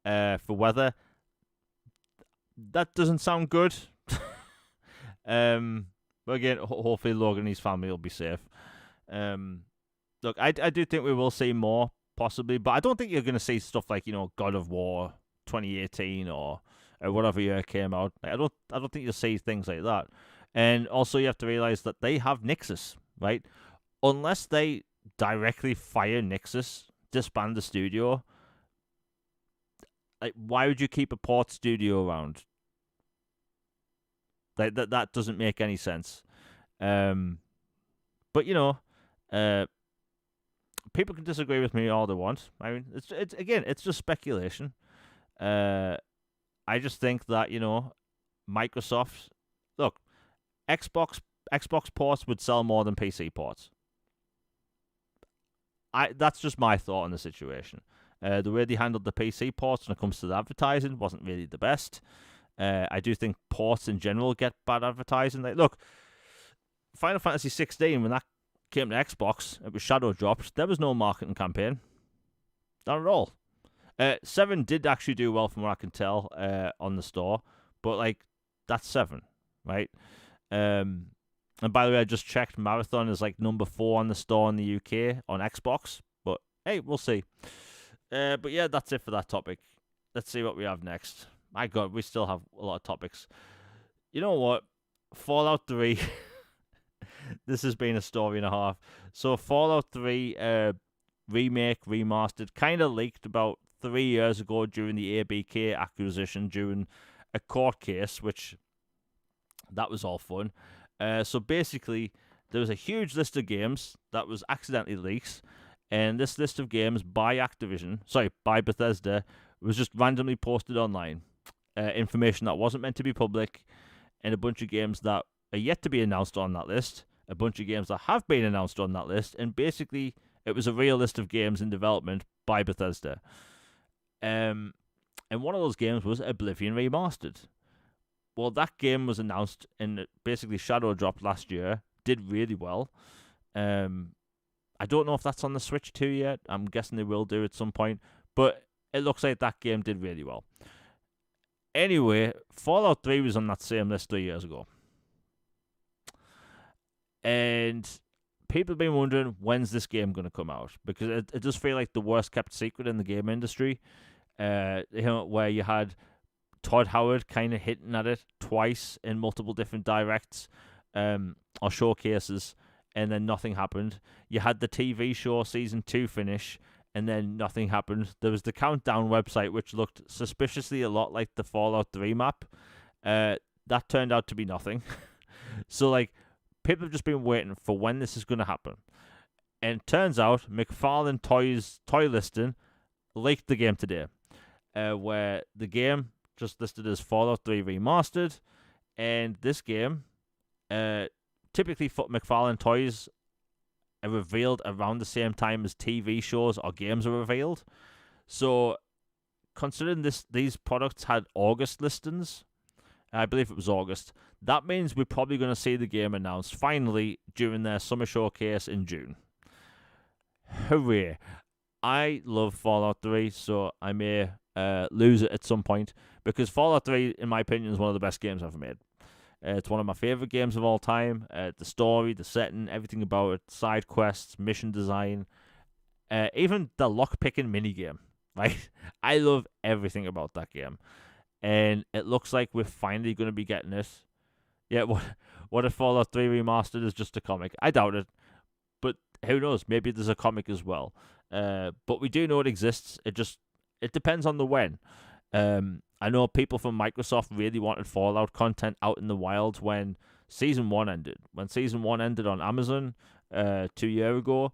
for weather, that doesn't sound good. But again, hopefully Logan and his family will be safe. Look, I do think we will see more possibly, but I don't think you're going to see stuff like God of War 2018 or whatever year it came out. Like, I don't think you'll see things like that. And also, you have to realize that they have Nixus, right? Unless they directly fire Nixus, disband the studio. Like, why would you keep a port studio around? Like that doesn't make any sense. But people can disagree with me all they want. I mean, it's again, it's just speculation. I just think that Microsoft, look, Xbox ports would sell more than PC ports. That's just my thought on the situation. The way they handled the PC ports when it comes to the advertising wasn't really the best. I do think ports in general get bad advertising. Like, look, Final Fantasy 16 when that came to Xbox, it was shadow dropped. There was no marketing campaign, not at all. 7 did actually do well from what I can tell on the store, but like that's 7, right? And by the way, I just checked. Marathon is like number 4 on the store in the UK on Xbox, but hey, we'll see. But yeah, that's it for that topic. Let's see what we have next. My God, we still have a lot of topics. You know what? Fallout 3. This has been a story and a half. So Fallout 3 remake, remastered, kind of leaked about 3 years ago during the ABK acquisition, during a court case, which that was all fun. So basically, there was a huge list of games that was accidentally leaked, and this list of games by Bethesda, was just randomly posted online. Information that wasn't meant to be public, and a bunch of games that are yet to be announced on that list, a bunch of games that have been announced on that list, and basically it was a real list of games in development by Bethesda. And one of those games was Oblivion Remastered. Well, that game was announced and basically shadow dropped last year, did really well. I don't know if that's on the Switch 2 yet. I'm guessing they will do at some point, but it looks like that game did really well. Anyway, Fallout 3 was on that same list 3 years ago. And people have been wondering, when's this game going to come out? Because it does feel like the worst kept secret in the game industry. Where you had Todd Howard kind of hitting at it twice in multiple different directs or showcases, and then nothing happened. You had the TV show season 2 finish, and then nothing happened. There was the Countdown website, which looked suspiciously a lot like the Fallout 3 map. That turned out to be nothing. So, like, people have just been waiting for when this is going to happen. And it turns out McFarlane Toy Listing leaked the game today, where the game just listed as Fallout 3 Remastered, and this game Typically, McFarlane toys are revealed around the same time as TV shows or games are revealed. So, considering these products had August listings, I believe it was August, that means we're probably going to see the game announced finally during their summer showcase in June. Hooray! I love Fallout 3, so I may lose it at some point, because Fallout 3, in my opinion, is one of the best games ever made. It's one of my favorite games of all time. The story, the setting, everything about it, side quests, mission design, even the lockpicking minigame. Right? I love everything about that game. And it looks like we're finally going to be getting it. Yeah, what if Fallout 3 Remastered is just a comic? I doubt it. But who knows? Maybe there's a comic as well. But we do know it exists. It depends on the when. I know people from Microsoft really wanted Fallout content out in the wild when Season 1 ended. When Season 1 ended on Amazon 2 years ago,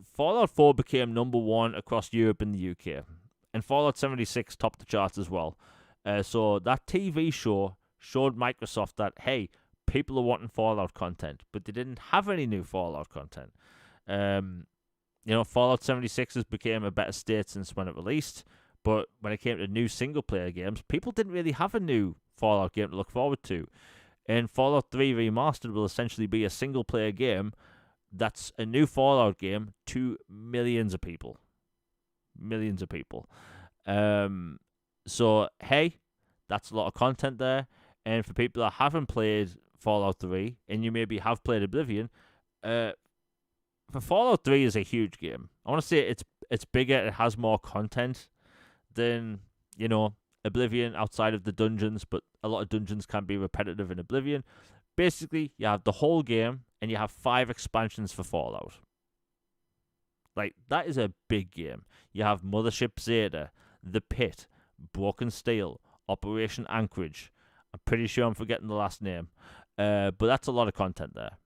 Fallout 4 became number 1 across Europe and the UK. And Fallout 76 topped the charts as well. So that TV show showed Microsoft that, hey, people are wanting Fallout content, but they didn't have any new Fallout content. Fallout 76 has become a better state since when it released. But when it came to new single-player games, people didn't really have a new Fallout game to look forward to. And Fallout 3 Remastered will essentially be a single-player game that's a new Fallout game to millions of people. Millions of people. So, hey, that's a lot of content there. And for people that haven't played Fallout 3, and you maybe have played Oblivion, for Fallout 3 is a huge game. I want to say it's bigger, it has more content than, Oblivion outside of the dungeons, but a lot of dungeons can be repetitive in Oblivion. Basically, you have the whole game, and you have 5 expansions for Fallout. Like, that is a big game. You have Mothership Zeta, The Pit, Broken Steel, Operation Anchorage. I'm pretty sure I'm forgetting the last name. But that's a lot of content there.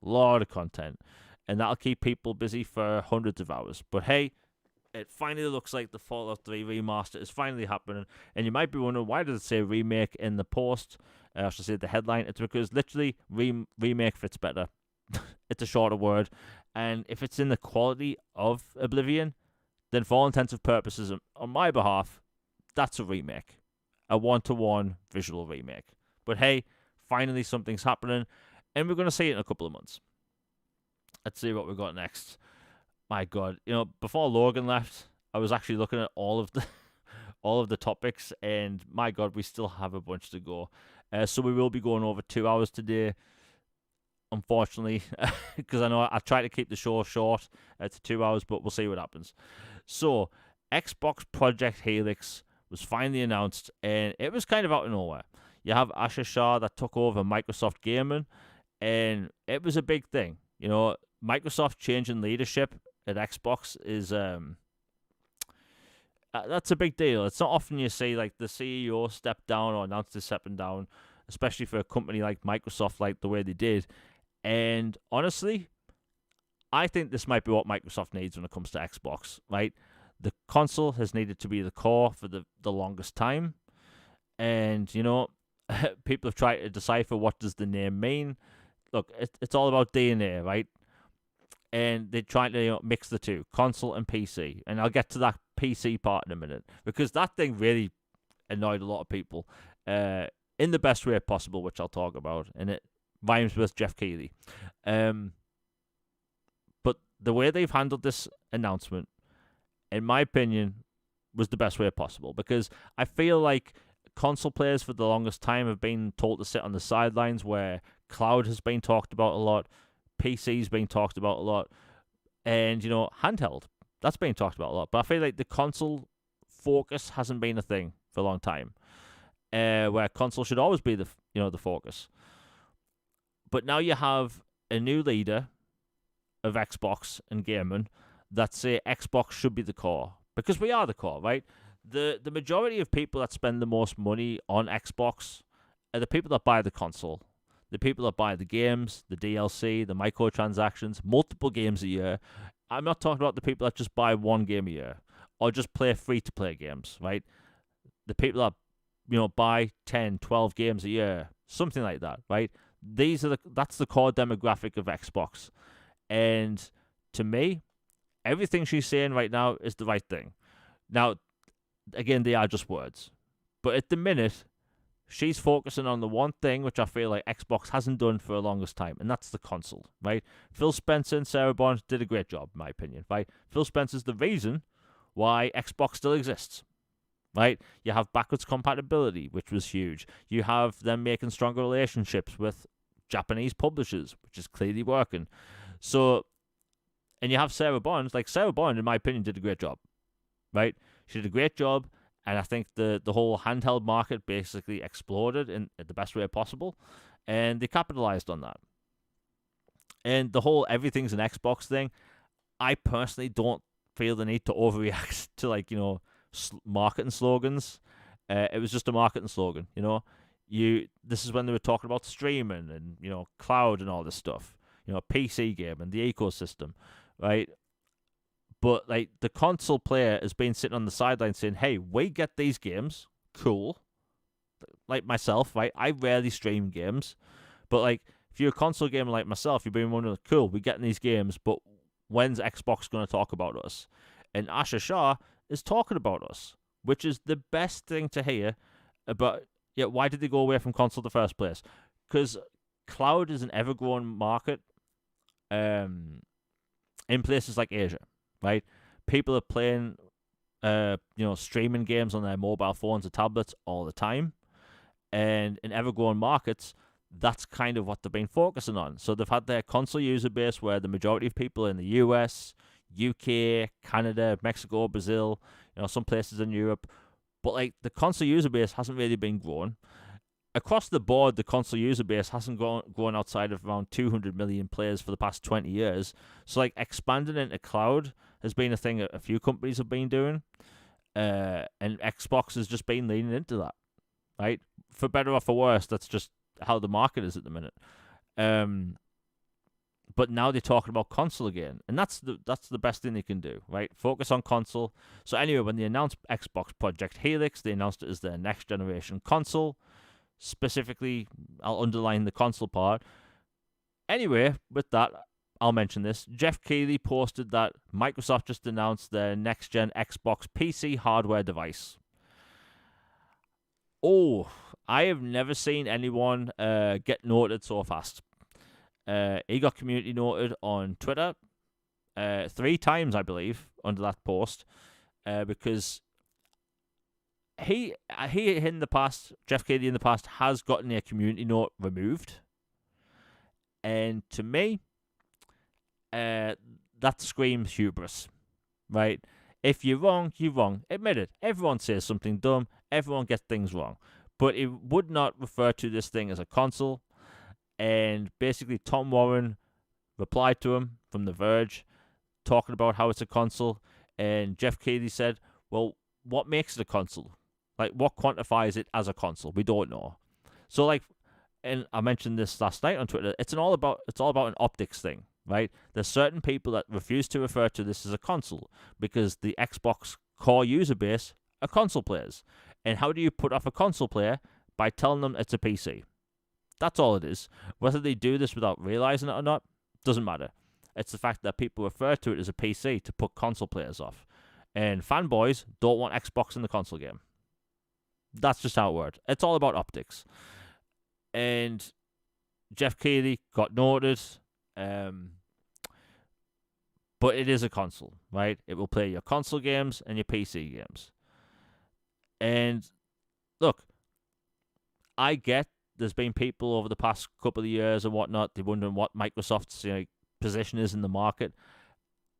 A lot of content. And that'll keep people busy for hundreds of hours. But hey, it finally looks like the Fallout 3 remaster is finally happening. And you might be wondering, why does it say remake in the post? I should say the headline. It's because literally remake fits better. It's a shorter word. And if it's in the quality of Oblivion, then for all intents and purposes, on my behalf, that's a remake. A 1-to-1 visual remake. But hey, finally something's happening. And we're going to see it in a couple of months. Let's see what we've got next. My God, before Logan left, I was actually looking at all of the topics, and my God, we still have a bunch to go. So we will be going over 2 hours today, unfortunately, because I know I try to keep the show short to 2 hours, but we'll see what happens. So, Xbox Project Helix was finally announced, and it was kind of out of nowhere. You have Asher Shah that took over Microsoft Gaming, and it was a big thing. Microsoft changing leadership at Xbox is that's a big deal. It's not often you see like the CEO step down or announce they're stepping down, especially for a company like Microsoft, like the way they did. And honestly, I think this might be what Microsoft needs when it comes to Xbox, right? The console has needed to be the core for the longest time. And, people have tried to decipher what does the name mean. Look, it's all about DNA, right? And they're trying to mix the two, console and PC. And I'll get to that PC part in a minute, because that thing really annoyed a lot of people in the best way possible, which I'll talk about. And it rhymes with Jeff Keighley. But the way they've handled this announcement, in my opinion, was the best way possible, because I feel like console players for the longest time have been told to sit on the sidelines, where cloud has been talked about a lot, PC's been talked about a lot, and handheld, that's been talked about a lot. But I feel like the console focus hasn't been a thing for a long time, where console should always be the focus. But now you have a new leader of Xbox and gaming that say Xbox should be the core, because we are the core, right? The majority of people that spend the most money on Xbox are the people that buy the console. The people that buy the games, the DLC, the microtransactions, multiple games a year. I'm not talking about the people that just buy one game a year or just play free-to-play games, right? The people that, buy 10, 12 games a year, something like that, right? That's the core demographic of Xbox. And to me, everything she's saying right now is the right thing. Now, again, they are just words. But at the minute, she's focusing on the one thing which I feel like Xbox hasn't done for the longest time, and that's the console, right? Phil Spencer and Sarah Bond did a great job, in my opinion, right? Phil Spencer's the reason why Xbox still exists, right? You have backwards compatibility, which was huge. You have them making stronger relationships with Japanese publishers, which is clearly working. So, and you have Sarah Bond. Like, Sarah Bond, in my opinion, did a great job, right? She did a great job, and I think the whole handheld market basically exploded in the best way possible, and they capitalized on that. And the whole everything's an Xbox thing, I personally don't feel the need to overreact to, like, marketing slogans. It was just a marketing slogan, This is when they were talking about streaming and cloud and all this stuff, PC game and the ecosystem, right? But like the console player has been sitting on the sideline saying, "Hey, we get these games, cool." Like myself, right? I rarely stream games, but like if you're a console gamer like myself, you've been wondering, "Cool, we're getting these games, but when's Xbox going to talk about us?" And Asha Shah is talking about us, which is the best thing to hear about. Yeah, why did they go away from console in the first place? Because cloud is an ever-growing market in places like Asia, right? People are playing, streaming games on their mobile phones or tablets all the time. And in ever-growing markets, that's kind of what they've been focusing on. So they've had their console user base where the majority of people are in the US, UK, Canada, Mexico, Brazil, some places in Europe. But like the console user base hasn't really been growing. Across the board, the console user base hasn't grown outside of around 200 million players for the past 20 years. So like expanding into cloud has been a thing a few companies have been doing. And Xbox has just been leaning into that, right? For better or for worse, that's just how the market is at the minute. But now they're talking about console again, and that's the best thing they can do, right? Focus on console. So anyway, when they announced Xbox Project Helix, they announced it as their next generation console. Specifically, I'll underline the console part. Anyway, with that, I'll mention this. Jeff Keighley posted that Microsoft just announced their next gen Xbox PC hardware device. Oh, I have never seen anyone get noted so fast. He got community noted on Twitter 3 times, I believe, under that post, because he in the past, Jeff Keighley in the past, has gotten a community note removed, and to me, that screams hubris, right? If you're wrong, you're wrong. Admit it. Everyone says something dumb. Everyone gets things wrong, but it would not refer to this thing as a console. And basically, Tom Warren replied to him from The Verge, talking about how it's a console. And Jeff Keighley said, "Well, what makes it a console? Like, what quantifies it as a console? We don't know." So, like, and I mentioned this last night on Twitter. It's all about an optics thing, right? There's certain people that refuse to refer to this as a console because the Xbox core user base are console players. And how do you put off a console player? By telling them it's a PC. That's all it is. Whether they do this without realizing it or not, doesn't matter. It's the fact that people refer to it as a PC to put console players off. And fanboys don't want Xbox in the console game. That's just how it works. It's all about optics. And Jeff Keighley got noted. But it is a console, right? It will play your console games and your PC games. And look, I get there's been people over the past couple of years and whatnot, they're wondering what Microsoft's position is in the market.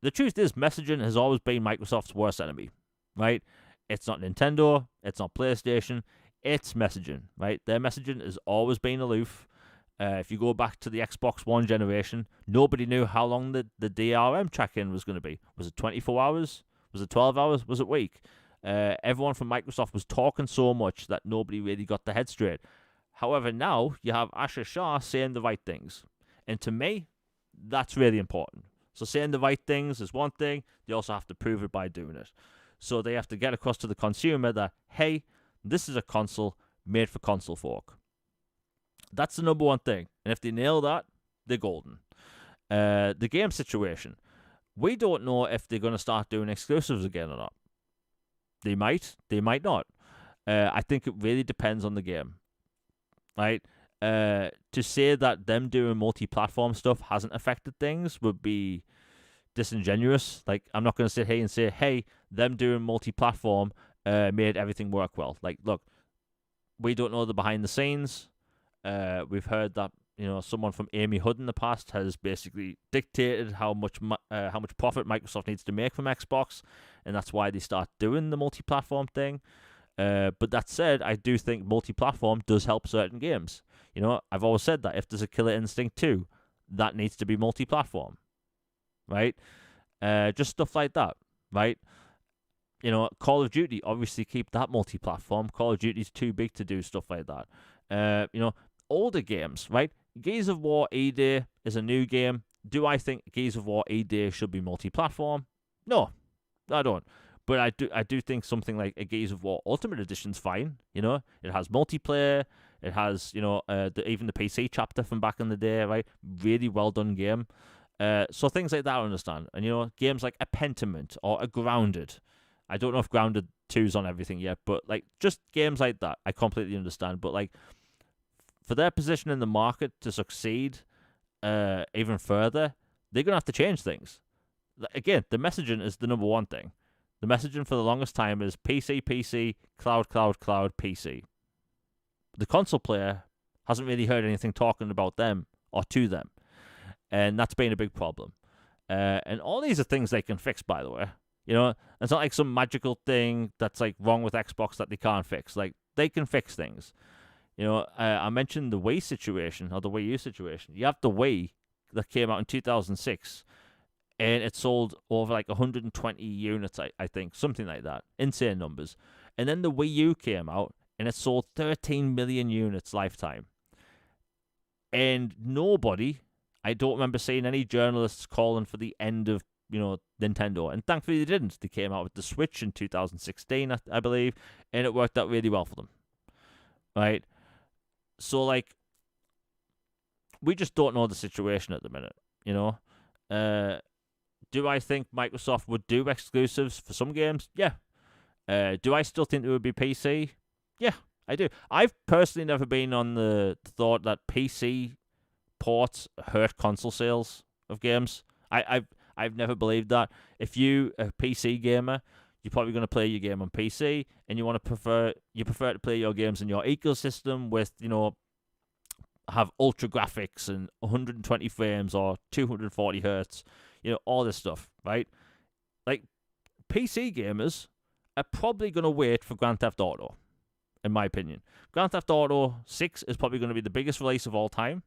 The truth is, messaging has always been Microsoft's worst enemy, right? It's not Nintendo, it's not PlayStation, it's messaging, right? Their messaging has always been aloof. If you go back to the Xbox One generation, nobody knew how long the DRM check-in was going to be. Was it 24 hours? Was it 12 hours? Was it a week? Everyone from Microsoft was talking so much that nobody really got their head straight. However, now you have Asha Shah saying the right things. And to me, that's really important. So saying the right things is one thing. They also have to prove it by doing it. So they have to get across to the consumer that, hey, this is a console made for console folk. That's the number one thing. And if they nail that, they're golden. The game situation. We don't know if they're going to start doing exclusives again or not. They might not. I think it really depends on the game, right? To say that them doing multi-platform stuff hasn't affected things would be disingenuous. Like, I'm not going to sit here and say, hey, them doing multi-platform made everything work well. Like, look, we don't know the behind the scenes. We've heard that someone from Amy Hood in the past has basically dictated how much profit Microsoft needs to make from Xbox, and that's why they start doing the multi-platform thing. But that said, I do think multi-platform does help certain games. I've always said that if there's a Killer Instinct 2, that needs to be multi-platform, right? Just stuff like that, right? Call of Duty, obviously keep that multi-platform. Call of Duty's too big to do stuff like that. Older games, right? Gears of War E-Day is a new game. Do I think Gears of War E-Day should be multi-platform? No, I don't. But I do think something like a Gears of War Ultimate Edition's fine. It has multiplayer. It has, even the PC chapter from back in the day, right? Really well done game. So things like that I understand. And, games like a Pentiment or a Grounded. I don't know if Grounded 2's on everything yet, but, like, just games like that, I completely understand. But, like, for their position in the market to succeed even further, they're going to have to change things. Again, the messaging is the number one thing. The messaging for the longest time is PC, cloud, PC. The console player hasn't really heard anything talking about them or to them. And that's been a big problem. And all these are things they can fix, by the way. It's not like some magical thing that's like wrong with Xbox that they can't fix. Like, they can fix things. I mentioned the Wii situation or the Wii U situation. You have the Wii that came out in 2006, and it sold over like 120 units, I think, something like that. Insane numbers. And then the Wii U came out, and it sold 13 million units lifetime. And nobody, I don't remember seeing any journalists calling for the end of Nintendo, and thankfully they didn't. They came out with the Switch in 2016, I believe, and it worked out really well for them, right? So, like, we just don't know the situation at the minute, Do I think Microsoft would do exclusives for some games? Yeah. Do I still think it would be PC? Yeah, I do. I've personally never been on the thought that PC ports hurt console sales of games. I've never believed that. If you a PC gamer, you're probably going to play your game on PC, and you prefer to play your games in your ecosystem with have ultra graphics and 120 frames or 240 hertz, all this stuff, right? Like, PC gamers are probably going to wait for Grand Theft Auto, in my opinion. Grand Theft Auto 6 is probably going to be the biggest release of all time.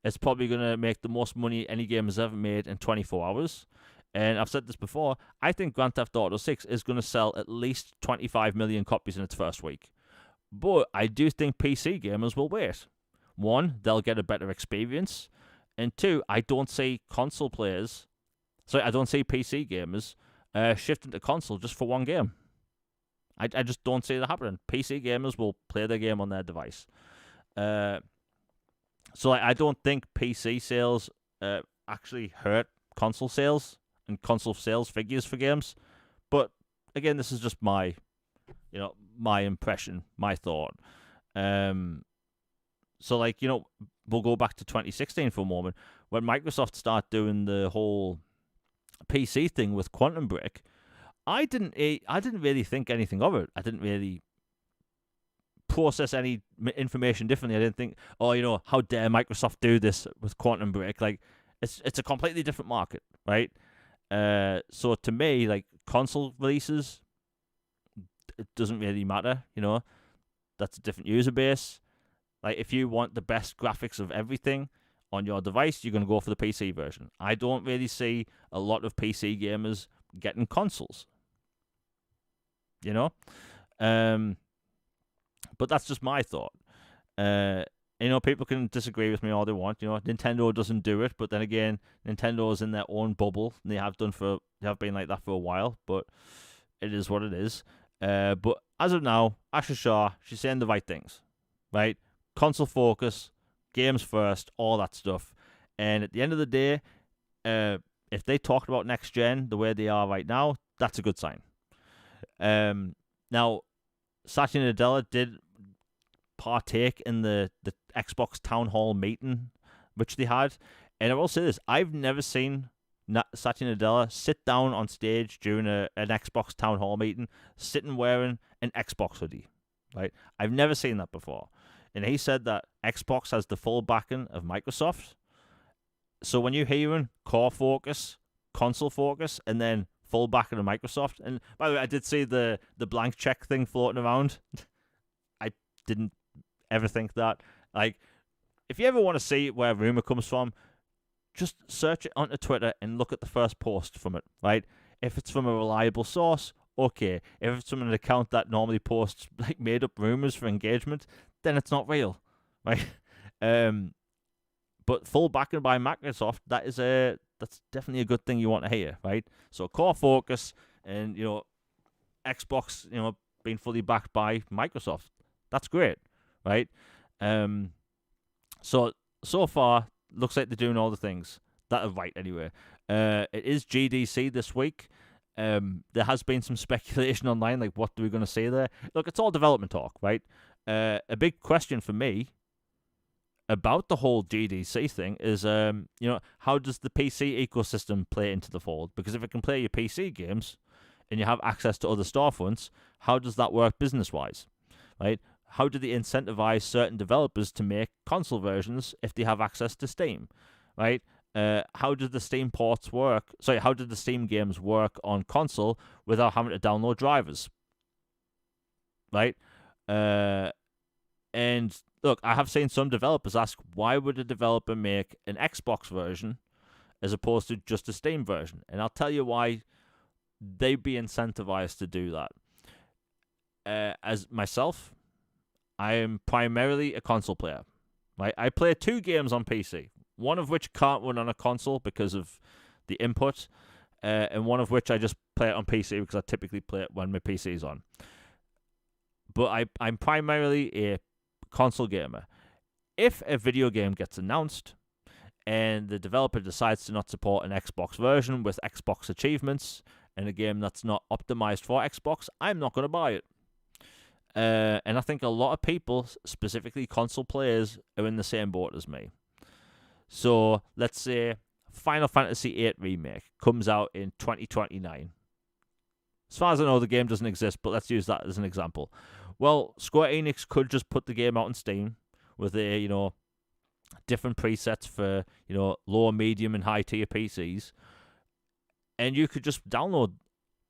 It's probably going to make the most money any game has ever made in 24 hours. And I've said this before, I think Grand Theft Auto 6 is going to sell at least 25 million copies in its first week. But I do think PC gamers will wait. One, they'll get a better experience. And two, I don't see PC gamers shifting to console just for one game. I just don't see that happening. PC gamers will play their game on their device. So I don't think PC sales actually hurt console sales and console sales figures for games. But again, this is just my impression, my thought. So, like, we'll go back to 2016 for a moment when Microsoft started doing the whole PC thing with Quantum Break. I didn't really think anything of it. I didn't really process any information differently. I didn't think, how dare Microsoft do this with Quantum Break? Like, it's a completely different market, right? So to me, like, console releases, it doesn't really matter. That's a different user base. Like, if you want the best graphics of everything on your device, you're going to go for the PC version. I don't really see a lot of PC gamers getting consoles. But that's just my thought. People can disagree with me all they want. Nintendo doesn't do it, but then again, Nintendo is in their own bubble, and they have been like that for a while. But it is what it is. But as of now, Asha Shah, she's saying the right things, right? Console focus, games first, all that stuff. And at the end of the day, if they talked about next gen the way they are right now, that's a good sign. Now, Satya Nadella did partake in the Xbox town hall meeting which they had, and I will say this: I've never seen Satya Nadella sit down on stage during an Xbox town hall meeting, sitting wearing an Xbox hoodie. Right? I've never seen that before, and he said that Xbox has the full backing of Microsoft. So when you're hearing core focus, console focus, and then full backing of Microsoft, and by the way, I did see the blank check thing floating around. I didn't ever think that. Like, if you ever want to see where a rumor comes from, just search it onto Twitter and look at the first post from it, right? If it's from a reliable source, okay. If it's from an account that normally posts like made up rumors for engagement, then it's not real, right? But full backing by Microsoft, that's definitely a good thing you want to hear, right? So core focus and Xbox, being fully backed by Microsoft, that's great, right? So far, looks like they're doing all the things that are right anyway. It is GDC this week. There has been some speculation online, like what are we going to say there? Look, it's all development talk, right? A big question for me about the whole GDC thing is, how does the PC ecosystem play into the fold? Because if it can play your PC games and you have access to other storefronts, how does that work business-wise, right? How do they incentivize certain developers to make console versions if they have access to Steam, right? How did the Steam ports work? Sorry, how did the Steam games work on console without having to download drivers, right? And look, I have seen some developers ask, why would a developer make an Xbox version as opposed to just a Steam version? And I'll tell you why they'd be incentivized to do that. As myself, I am primarily a console player, right? I play 2 games on PC, one of which can't run on a console because of the input, and one of which I just play it on PC because I typically play it when my PC is on. But I'm primarily a console gamer. If a video game gets announced and the developer decides to not support an Xbox version with Xbox achievements and a game that's not optimized for Xbox, I'm not going to buy it. And I think a lot of people, specifically console players, are in the same boat as me. So let's say Final Fantasy VIII Remake comes out in 2029. As far as I know, the game doesn't exist, but let's use that as an example. Well, Square Enix could just put the game out on Steam with different presets for, lower, medium, and high tier PCs. And you could just download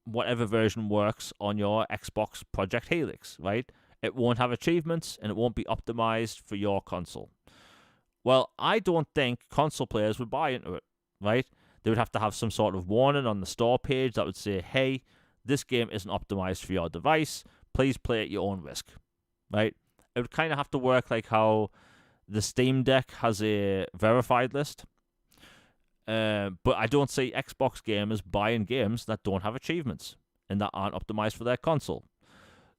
whatever version works on your Xbox Project Helix, right? It won't have achievements and it won't be optimized for your console. Well, I don't think console players would buy into it, right? They would have to have some sort of warning on the store page that would say, hey, this game isn't optimized for your device. Please play at your own risk, right? It would kind of have to work like how the Steam Deck has a verified list. But I don't see Xbox gamers buying games that don't have achievements and that aren't optimized for their console.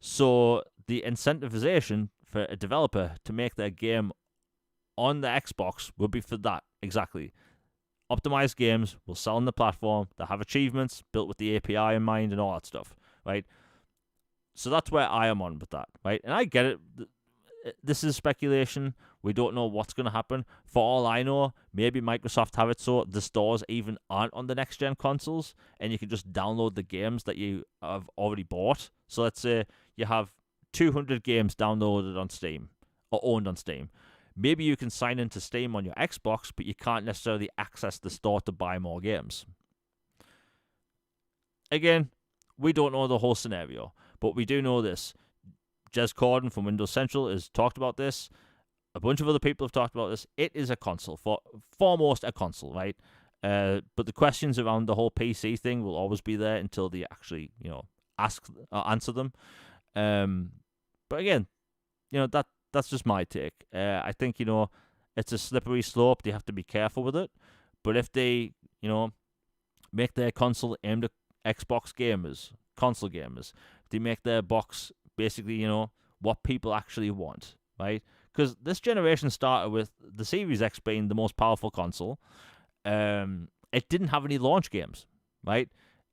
So the incentivization for a developer to make their game on the Xbox would be for that, exactly. Optimized games will sell on the platform that have achievements built with the API in mind and all that stuff, right? So that's where I am on with that, right? And I get it. This is speculation. We don't know what's going to happen. For all I know, maybe Microsoft have it so the stores even aren't on the next-gen consoles, and you can just download the games that you have already bought. So let's say you have 200 games downloaded on Steam, or owned on Steam. Maybe you can sign into Steam on your Xbox, but you can't necessarily access the store to buy more games. Again, we don't know the whole scenario, but we do know this. Jez Corden from Windows Central has talked about this. A bunch of other people have talked about this. It is a console, foremost a console, right? But the questions around the whole PC thing will always be there until they actually, answer them. But again, that's just my take. I think, it's a slippery slope. They have to be careful with it. But if they, make their console aimed at Xbox gamers, console gamers, if they make their box basically, what people actually want, right? Because this generation started with the Series X being the most powerful console. It didn't have any launch games, right?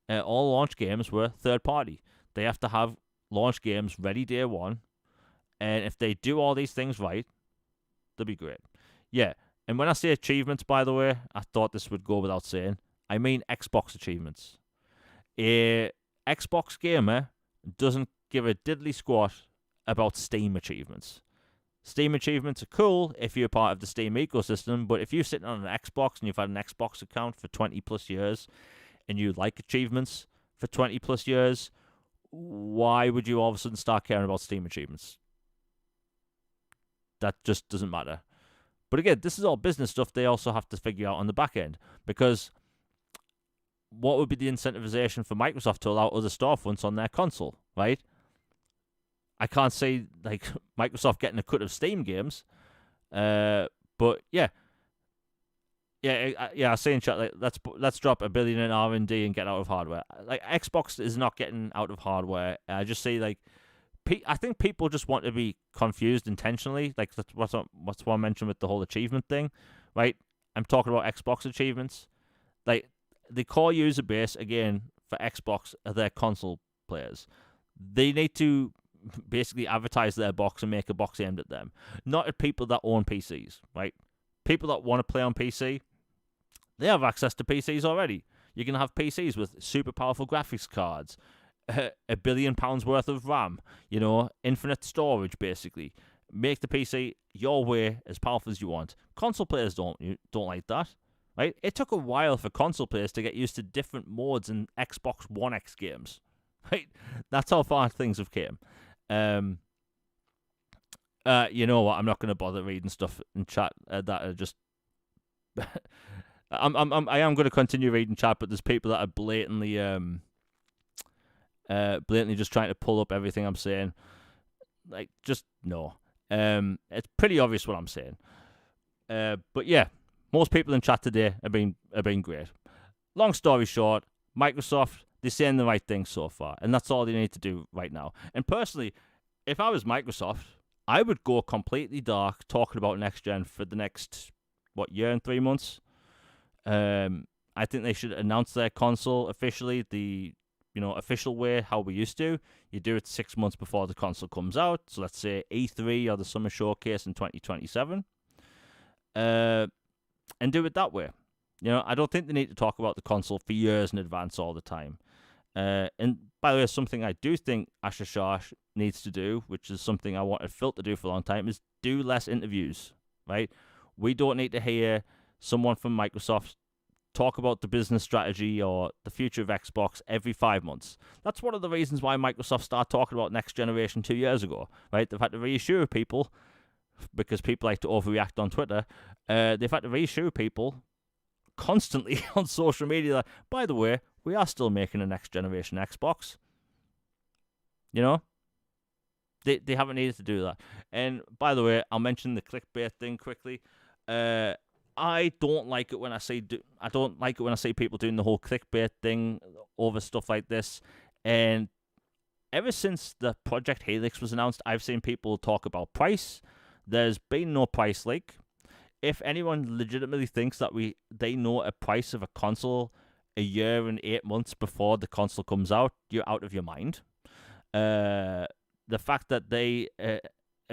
All launch games were third party. They have to have launch games ready day one, and if they do all these things right, they'll be great. Yeah, and when I say achievements, by the way, I thought this would go without saying. I mean Xbox achievements. A Xbox gamer doesn't give a diddly squat about Steam achievements. Steam achievements are cool if you're part of the Steam ecosystem, but if you're sitting on an Xbox and you've had an Xbox account for 20 plus years and you like achievements for 20 plus years, why would you all of a sudden start caring about Steam achievements? That just doesn't matter. But again, this is all business stuff they also have to figure out on the back end, because what would be the incentivization for Microsoft to allow other storefronts on their console, right? I can't say like Microsoft getting a cut of Steam games, but yeah. I say in chat, like, let's drop $1 billion in R&D and get out of hardware. Like, Xbox is not getting out of hardware. I just say, like, I think people just want to be confused intentionally. Like, that's what I mentioned with the whole achievement thing, right? I'm talking about Xbox achievements. Like, the core user base, again, for Xbox are their console players. They need to basically advertise their box and make a box aimed at them, not at people that own PCs, right? People that want to play on PC, they have access to PCs already. You can have PCs with super powerful graphics cards, £1 billion worth of RAM, infinite storage, basically. Make the PC your way, as powerful as you want. Console players don't like that, right? It took a while for console players to get used to different modes in Xbox One X games, right? That's how far things have came. You know what? I'm not going to bother reading stuff in chat that are just. I am going to continue reading chat, but there's people that are blatantly just trying to pull up everything I'm saying. Like, just no. It's pretty obvious what I'm saying. But yeah, most people in chat today have been great. Long story short, Microsoft, they're saying the right thing so far, and that's all they need to do right now. And personally, if I was Microsoft, I would go completely dark talking about next gen for the next year and 3 months. I think they should announce their console officially, the official way, how we used to. You do it 6 months before the console comes out. So let's say E3 or the summer showcase in 2027. And do it that way. I don't think they need to talk about the console for years in advance all the time. And by the way, something I do think Asher Shah needs to do, which is something I wanted Phil to do for a long time, is do less interviews, right? We don't need to hear someone from Microsoft talk about the business strategy or the future of Xbox every 5 months. That's one of the reasons why Microsoft started talking about next generation 2 years ago, right? They've had to reassure people, because people like to overreact on Twitter, they've had to reassure people constantly on social media that, by the way, we are still making a next generation Xbox. They haven't needed to do that. And by the way, I'll mention the clickbait thing quickly. I don't like it when I see people doing the whole clickbait thing over stuff like this. And ever since the Project Helix was announced, I've seen people talk about price. There's been no price leak. If anyone legitimately thinks that they know a price of a console a year and 8 months before the console comes out, you're out of your mind. The fact that they are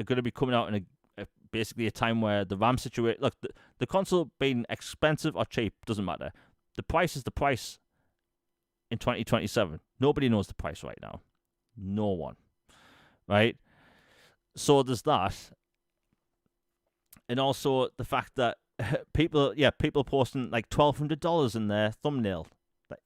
going to be coming out in basically a time where the RAM situation... Look, the console being expensive or cheap doesn't matter. The price is the price in 2027. Nobody knows the price right now. No one. Right? So there's that. And also the fact that people posting like $1,200 in their thumbnail.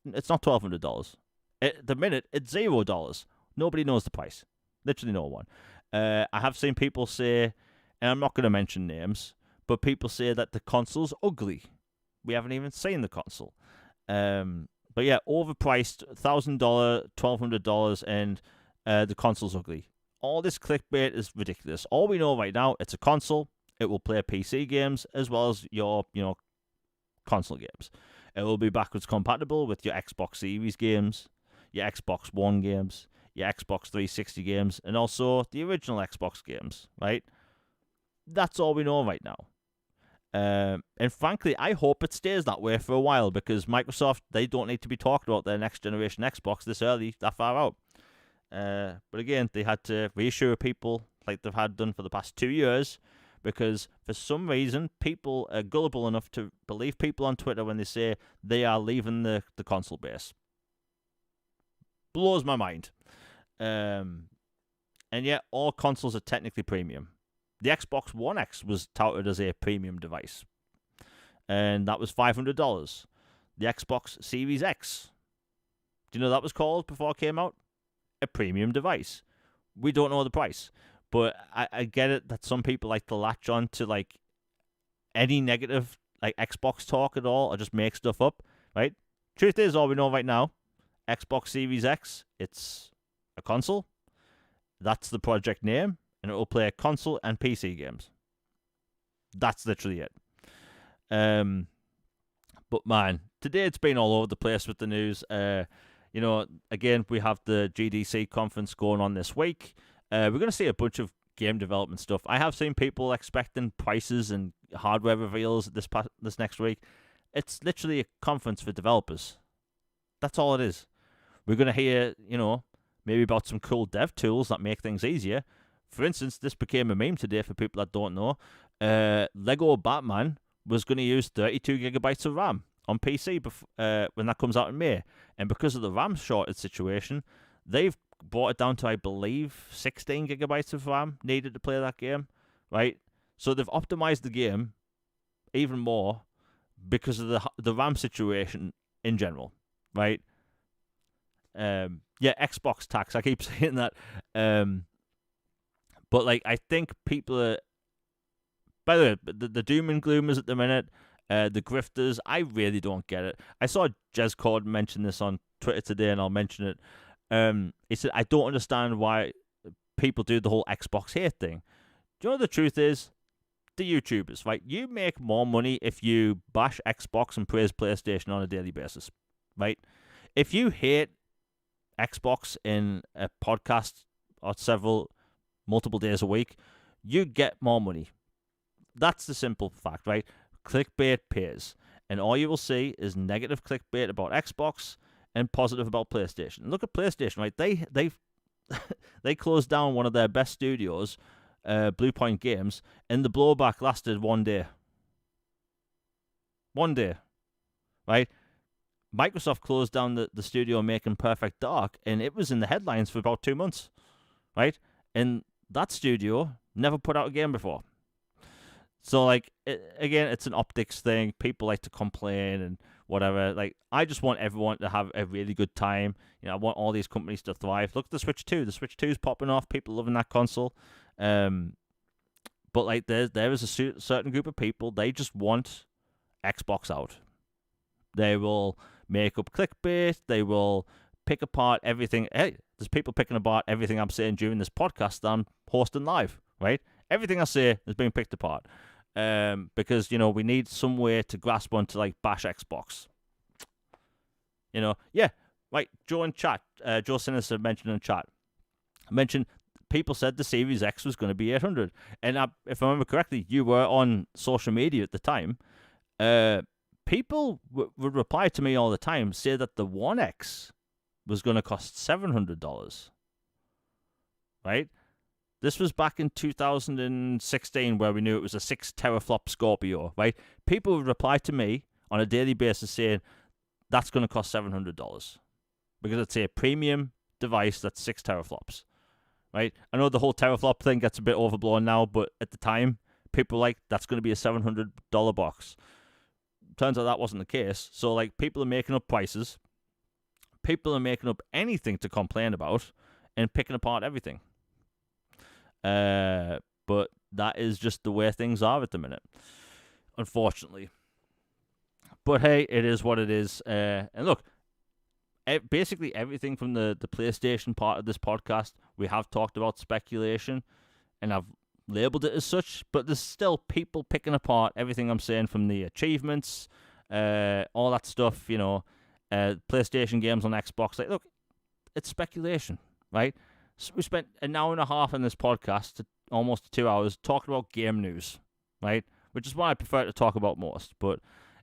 It's not $1,200. At the minute, it's $0. Nobody knows the price. Literally no one. I have seen people say, and I'm not going to mention names, but people say that the console's ugly. We haven't even seen the console. But yeah, overpriced, $1,000, $1,200, and the console's ugly. All this clickbait is ridiculous. All we know right now, it's a console. It will play PC games as well as your, console games. It will be backwards compatible with your Xbox Series games, your Xbox One games, your Xbox 360 games, and also the original Xbox games, right? That's all we know right now. And frankly, I hope it stays that way for a while, because Microsoft, they don't need to be talking about their next generation Xbox this early, that far out. But again, they had to reassure people like they've had done for the past 2 years, because for some reason, people are gullible enough to believe people on Twitter when they say they are leaving the console base. Blows my mind. And yet, all consoles are technically premium. The Xbox One X was touted as a premium device, and that was $500. The Xbox Series X, do you know that was called before it came out? A premium device. We don't know the price, but I get it that some people like to latch on to like any negative like Xbox talk at all, or just make stuff up, right? Truth is, all we know right now, Xbox Series X, it's a console. That's the project name, and it will play console and PC games. That's literally it. But man, today it's been all over the place with the news. Again, we have the GDC conference going on this week. We're going to see a bunch of game development stuff. I have seen people expecting prices and hardware reveals this next week. It's literally a conference for developers. That's all it is. We're going to hear, maybe about some cool dev tools that make things easier. For instance, this became a meme today for people that don't know. Lego Batman was going to use 32 gigabytes of RAM on PC when that comes out in May. And because of the RAM shortage situation, they've brought it down to, I believe, 16 gigabytes of RAM needed to play that game, right? So they've optimized the game even more because of the RAM situation in general, right? Xbox tax. I keep saying that. But like, I think people are. By the way, the doom and gloomers at the minute, the grifters, I really don't get it. I saw Jez Cord mention this on Twitter today, and I'll mention it. He said, I don't understand why people do the whole Xbox hate thing. Do you know what the truth is? The YouTubers, right? You make more money if you bash Xbox and praise PlayStation on a daily basis, right? If you hate Xbox in a podcast or multiple days a week, you get more money. That's the simple fact, right? Clickbait pays. And all you will see is negative clickbait about Xbox and positive about PlayStation. And look at PlayStation, right? They closed down one of their best studios, Blue Point Games, and the blowback lasted 1 day. 1 day, right? Microsoft closed down the studio making Perfect Dark, and it was in the headlines for about 2 months, right? And that studio never put out a game before. So, like, again, it's an optics thing. People like to complain and whatever. Like, I just want everyone to have a really good time. I want all these companies to thrive. Look at the Switch 2. The Switch 2 is popping off. People loving that console. But, like, there is a certain group of people, they just want Xbox out. They will make up clickbait. They will pick apart everything. Hey, there's people picking apart everything I'm saying during this podcast that I'm hosting live, right? Everything I say is being picked apart. Because, we need some way to grasp onto, like, bash Xbox. Right, Joe in chat, Joe Sinister mentioned in chat, people said the Series X was going to be 800. And if I remember correctly, you were on social media at the time. People would reply to me all the time, say that the One X was going to cost $700. Right? This was back in 2016 where we knew it was a 6 teraflop Scorpio, right? People would reply to me on a daily basis saying, that's going to cost $700 because it's a premium device that's 6 teraflops, right? I know the whole teraflop thing gets a bit overblown now, but at the time, people were like, that's going to be a $700 box. Turns out that wasn't the case. So, like, people are making up prices. People are making up anything to complain about and picking apart everything. But that is just the way things are at the minute, unfortunately. But hey, it is what it is. And look, basically everything from the PlayStation part of this podcast, we have talked about speculation, and I've labeled it as such, but there's still people picking apart everything I'm saying from the achievements, all that stuff, PlayStation games on Xbox. Like, look, it's speculation, right? So we spent an hour and a half on this podcast to almost 2 hours talking about game news, right? Which is what I prefer to talk about most. But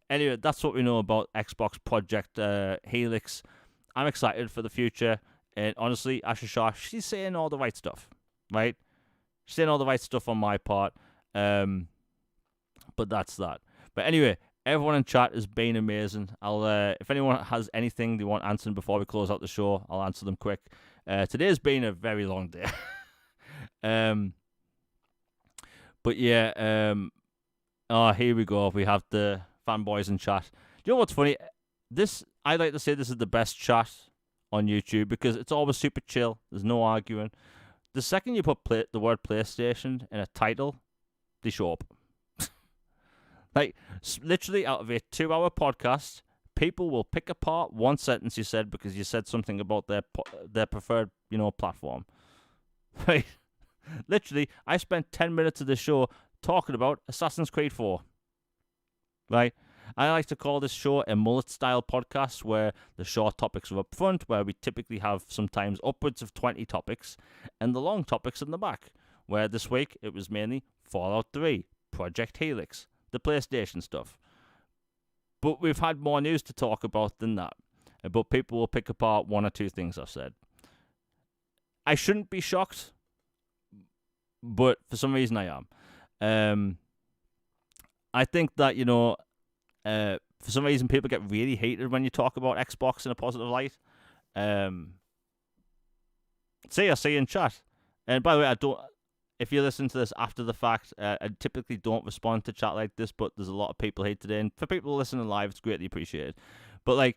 anyway, that's what we know about Xbox Project Helix. I'm excited for the future. And honestly, Asha Shah, she's saying all the right stuff, right? She's saying all the right stuff on my part. But that's that. But anyway, everyone in chat has been amazing. I'll if anyone has anything they want answering before we close out the show, I'll answer them quick. Today's been a very long day. But yeah, here we go. We have the fanboys in chat. Do you know what's funny? I like to say this is the best chat on YouTube because it's always super chill. There's no arguing. The second you put the word PlayStation in a title, they show up. Like, literally out of a 2-hour podcast, people will pick apart one sentence you said because you said something about their preferred, platform. Right? Literally, I spent 10 minutes of the show talking about Assassin's Creed 4. Right? I like to call this show a mullet-style podcast where the short topics are up front, where we typically have sometimes upwards of 20 topics, and the long topics in the back, where this week it was mainly Fallout 3, Project Helix, the PlayStation stuff. But we've had more news to talk about than that. But people will pick apart one or two things I've said. I shouldn't be shocked, but for some reason I am. I think that, for some reason people get really heated when you talk about Xbox in a positive light. I see you in chat. And by the way, if you listen to this after the fact, I typically don't respond to chat like this, but there's a lot of people here today. And for people listening live, it's greatly appreciated. But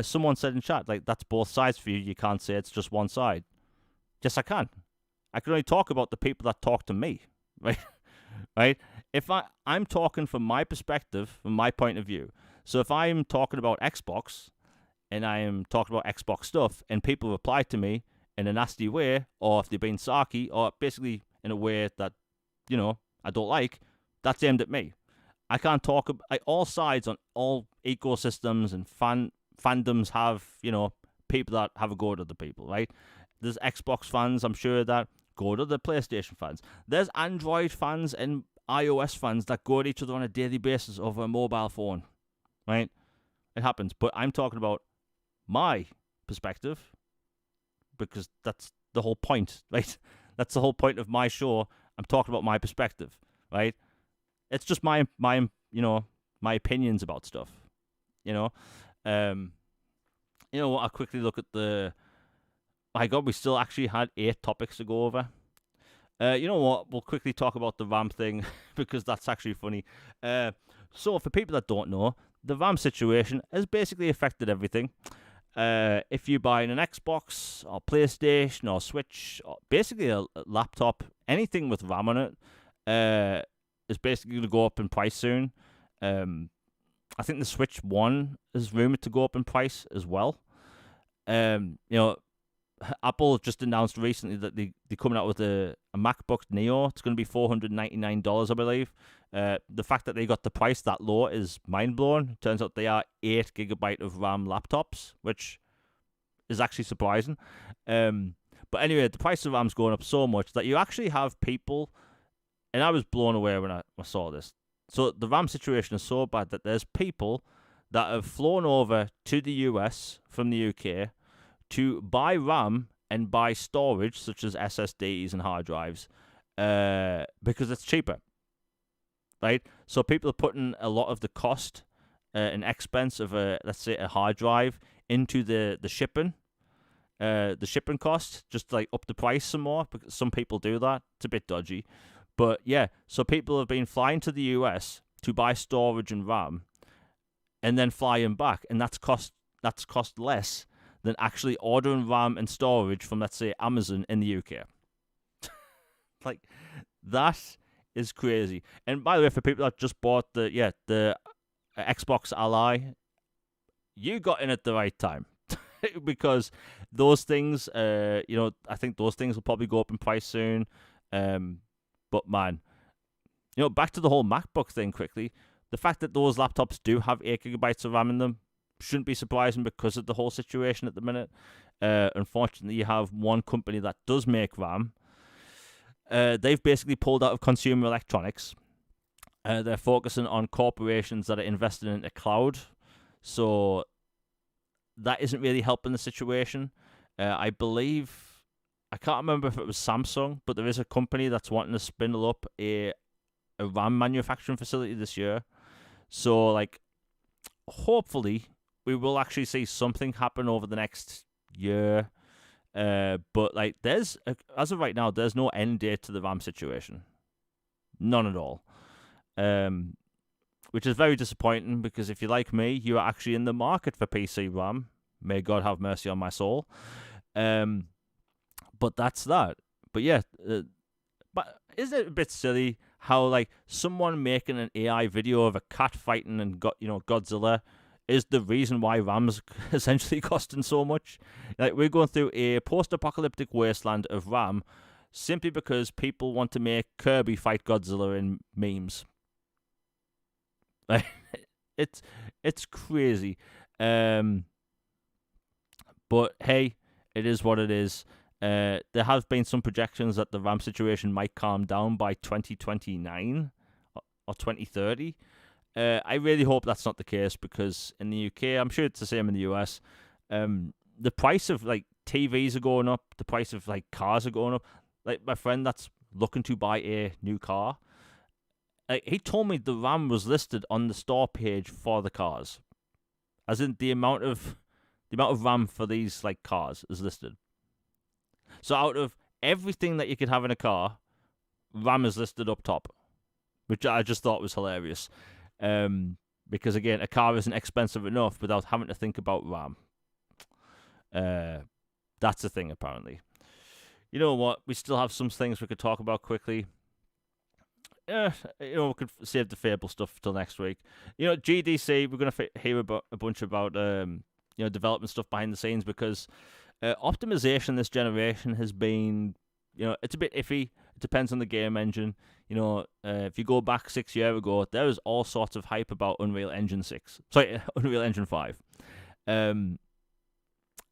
someone said in chat, that's both sides for you. You can't say it's just one side. Yes, I can. I can only talk about the people that talk to me, right? Right? If I'm talking from my perspective, from my point of view. So if I'm talking about Xbox, and I am talking about Xbox stuff, and people reply to me in a nasty way, or if they've been sarky, or basically in a way that, I don't like, that's aimed at me. I can't talk about all sides on all ecosystems and fandoms have, people that have a go at other people, right? There's Xbox fans, I'm sure, that go to the PlayStation fans. There's Android fans and iOS fans that go at each other on a daily basis over a mobile phone, right? It happens. But I'm talking about my perspective because that's the whole point, right? That's the whole point of my show. I'm talking about my perspective, right? It's just my my opinions about stuff, What? I'll quickly look at the. My God, we still actually had 8 topics to go over. You know what? We'll quickly talk about the RAM thing because that's actually funny. So for people that don't know, the RAM situation has basically affected everything. If you buy an Xbox or PlayStation or Switch, or basically a laptop, anything with RAM on it, is basically going to go up in price soon. I think the Switch 1 is rumored to go up in price as well. Apple just announced recently that they're coming out with a MacBook Neo. It's going to be $499, I believe. The fact that they got the price that low is mind-blowing. Turns out they are 8 GB of RAM laptops, which is actually surprising. But anyway, the price of RAM's going up so much that you actually have people, and I was blown away when I saw this. So the RAM situation is so bad that there's people that have flown over to the US from the UK to buy RAM and buy storage, such as SSDs and hard drives, because it's cheaper, right? So people are putting a lot of the cost and expense of let's say a hard drive into the shipping cost, just up the price some more, because some people do that. It's a bit dodgy. But yeah, so people have been flying to the US to buy storage and RAM and then flying back, and that's cost less than actually ordering RAM and storage from, let's say, Amazon in the UK. That is crazy. And by the way, for people that just bought the Xbox Ally, you got in at the right time. Because those things, I think those things will probably go up in price soon. But man, back to the whole MacBook thing quickly. The fact that those laptops do have 8 GB of RAM in them shouldn't be surprising because of the whole situation at the minute. Unfortunately, you have one company that does make RAM. they've basically pulled out of consumer electronics. They're focusing on corporations that are invested in the cloud. So that isn't really helping the situation. I believe, I can't remember if it was Samsung, but there is a company that's wanting to spindle up a RAM manufacturing facility this year. So, like, hopefully, we will actually see something happen over the next year. But, like, as of right now, there's no end date to the RAM situation. None at all. Which is very disappointing because if you're like me, you are actually in the market for PC RAM. May God have mercy on my soul. But that's that. But yeah, but isn't it a bit silly how like someone making an AI video of a cat fighting and Godzilla is the reason why RAM's essentially costing so much? Like we're going through a post-apocalyptic wasteland of RAM simply because people want to make Kirby fight Godzilla in memes. Like it's crazy. But hey, it is what it is. There have been some projections that the RAM situation might calm down by 2029 or 2030. I really hope that's not the case because in the UK, I'm sure it's the same in the US, the price of like TVs are going up, the price of like cars are going up. Like my friend that's looking to buy a new car, he told me the RAM was listed on the store page for the cars, as in the amount of RAM for these like cars is listed. So out of everything that you could have in a car, RAM is listed up top, which I just thought was hilarious. Because again, a car isn't expensive enough without having to think about RAM. That's the thing, apparently. You know what? We still have some things we could talk about quickly. We could save the Fable stuff till next week. GDC, we're going to hear about a bunch about development stuff behind the scenes because optimization this generation has been, it's a bit iffy. It depends on the game engine. If you go back 6 years ago, there was all sorts of hype about Unreal Engine 5.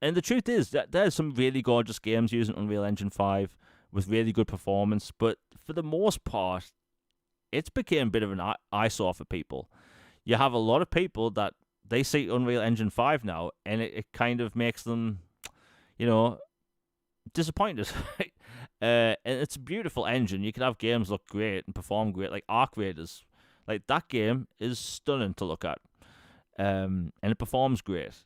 And the truth is that there's some really gorgeous games using Unreal Engine 5 with really good performance, but for the most part, it's became a bit of an eyesore for people. You have a lot of people that they see Unreal Engine 5 now, and it kind of makes them, disappointed. And it's a beautiful engine. You can have games look great and perform great, like Arc Raiders. Like, that game is stunning to look at. And it performs great.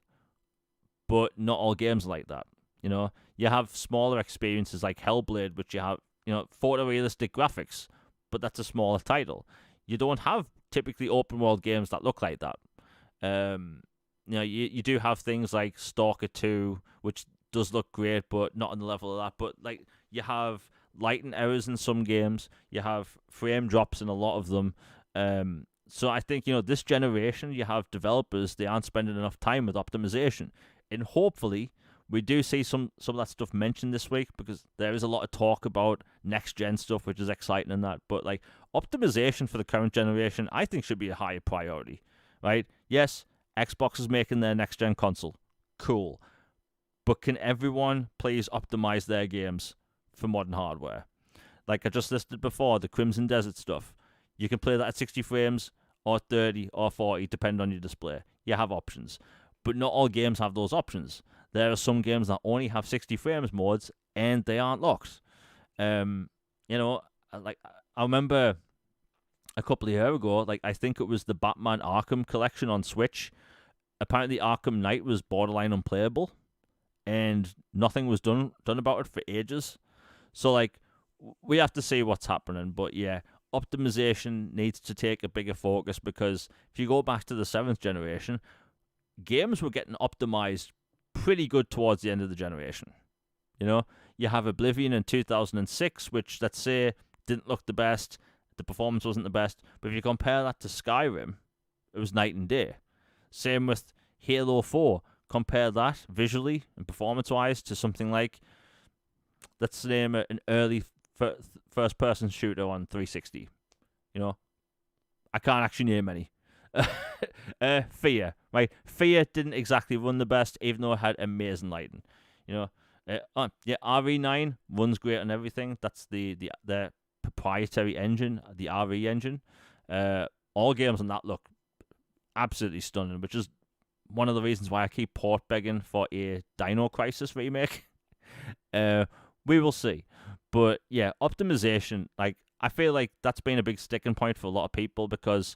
But not all games are like that. You have smaller experiences like Hellblade, which you have, photorealistic graphics, but that's a smaller title. You don't have typically open world games that look like that. You do have things like Stalker 2, which does look great, but not on the level of that. But like you have lighting errors in some games, you have frame drops in a lot of them. So I think this generation, you have developers, they aren't spending enough time with optimization, and hopefully we do see some of that stuff mentioned this week because there is a lot of talk about next gen stuff, which is exciting in that. But like optimization for the current generation, I think should be a higher priority, right? Yes, Xbox is making their next gen console, cool, but can everyone please optimize their games for modern hardware? Like I just listed before, the Crimson Desert stuff, you can play that at 60 frames or 30 or 40, depending on your display. You have options, but not all games have those options. There are some games that only have 60 frames modes, and they aren't locked. Like I remember a couple of years ago, like I think it was the Batman Arkham collection on Switch. Apparently, Arkham Knight was borderline unplayable, and nothing was done about it for ages. So like, we have to see what's happening. But yeah, optimization needs to take a bigger focus because if you go back to the 7th generation, games were getting optimized pretty good towards the end of the generation. You have Oblivion in 2006, which, let's say, didn't look the best. The performance wasn't the best. But if you compare that to Skyrim, it was night and day. Same with Halo 4. Compare that visually and performance-wise to something like, let's name it, an early first-person shooter on 360. I can't actually name any. Fear, right? Fear didn't exactly run the best, even though it had amazing lighting. Yeah, RE9 runs great on everything. That's the proprietary engine, the RE engine. All games on that look absolutely stunning, which is one of the reasons why I keep port begging for a Dino Crisis remake. We will see. But yeah, optimization, like I feel like that's been a big sticking point for a lot of people because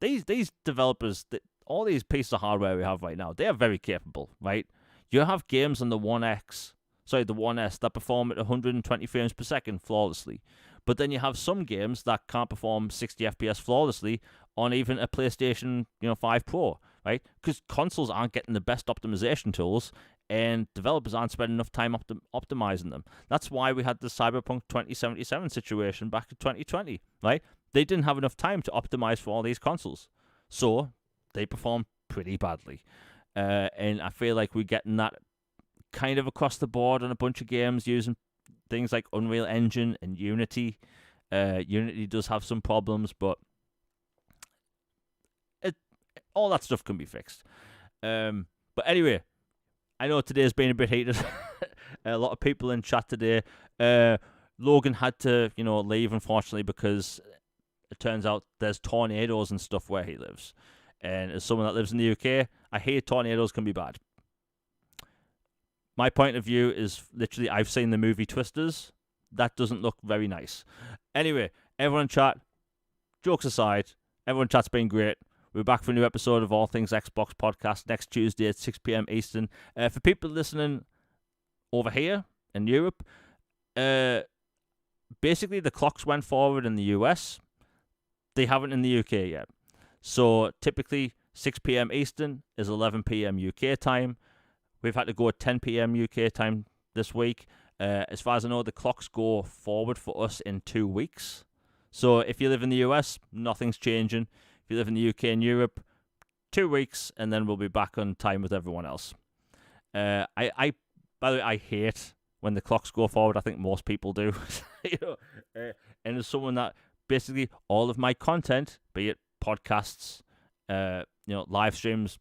these developers, all these pieces of hardware we have right now, they are very capable, right? You have games on the the One S that perform at 120 frames per second flawlessly. But then you have some games that can't perform 60 FPS flawlessly on even a PlayStation, 5 Pro, right? Because consoles aren't getting the best optimization tools, and developers aren't spending enough time optimizing them. That's why we had the Cyberpunk 2077 situation back in 2020, right? They didn't have enough time to optimize for all these consoles, so they perform pretty badly. And I feel like we're getting that kind of across the board on a bunch of games using things like Unreal Engine and Unity. Unity does have some problems, but all that stuff can be fixed. But anyway, I know today's been a bit heated. A lot of people in chat today. Logan had to, leave, unfortunately, because it turns out there's tornadoes and stuff where he lives. And as someone that lives in the UK, I hear tornadoes can be bad. My point of view is literally I've seen the movie Twisters. That doesn't look very nice. Anyway, everyone in chat, jokes aside, everyone in chat's been great. We're back for a new episode of All Things Xbox podcast next Tuesday at 6 p.m. Eastern. For people listening over here in Europe, basically the clocks went forward in the US. They haven't in the UK yet. So typically 6 p.m. Eastern is 11 p.m. UK time. We've had to go at 10 p.m. UK time this week. As far as I know, the clocks go forward for us in 2 weeks. So if you live in the US, nothing's changing. If you live in the UK and Europe, 2 weeks, and then we'll be back on time with everyone else. By the way, I hate when the clocks go forward. I think most people do. And as someone that basically all of my content, be it podcasts, live streams,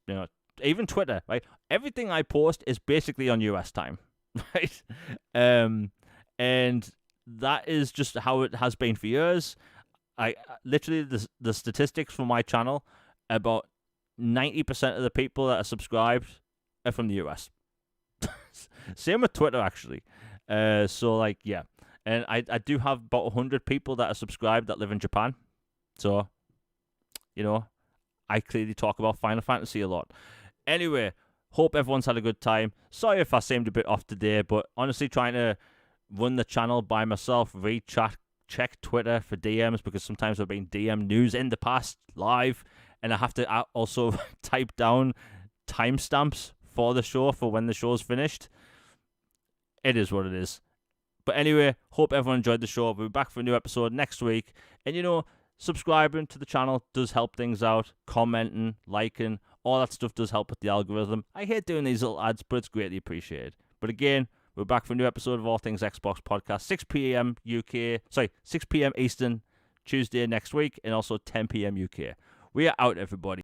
even Twitter, right? Everything I post is basically on US time, right? And that is just how it has been for years. I literally the statistics for my channel, about 90% of the people that are subscribed are from the US. Same with Twitter, actually. So like, yeah, and I do have about 100 people that are subscribed that live in Japan. So, I clearly talk about Final Fantasy a lot. Anyway, hope everyone's had a good time. Sorry if I seemed a bit off today, but honestly, trying to run the channel by myself, read chat, check Twitter for DMs, because sometimes I've been DM news in the past live, and I have to also type down timestamps for the show for when the show's finished. It is what it is. But anyway, hope everyone enjoyed the show. We'll be back for a new episode next week. And subscribing to the channel does help things out. Commenting, liking, all that stuff does help with the algorithm. I hate doing these little ads, but it's greatly appreciated. But again, we're back for a new episode of All Things Xbox podcast, 6 p.m. Eastern, Tuesday next week, and also 10 p.m. UK. We are out, everybody.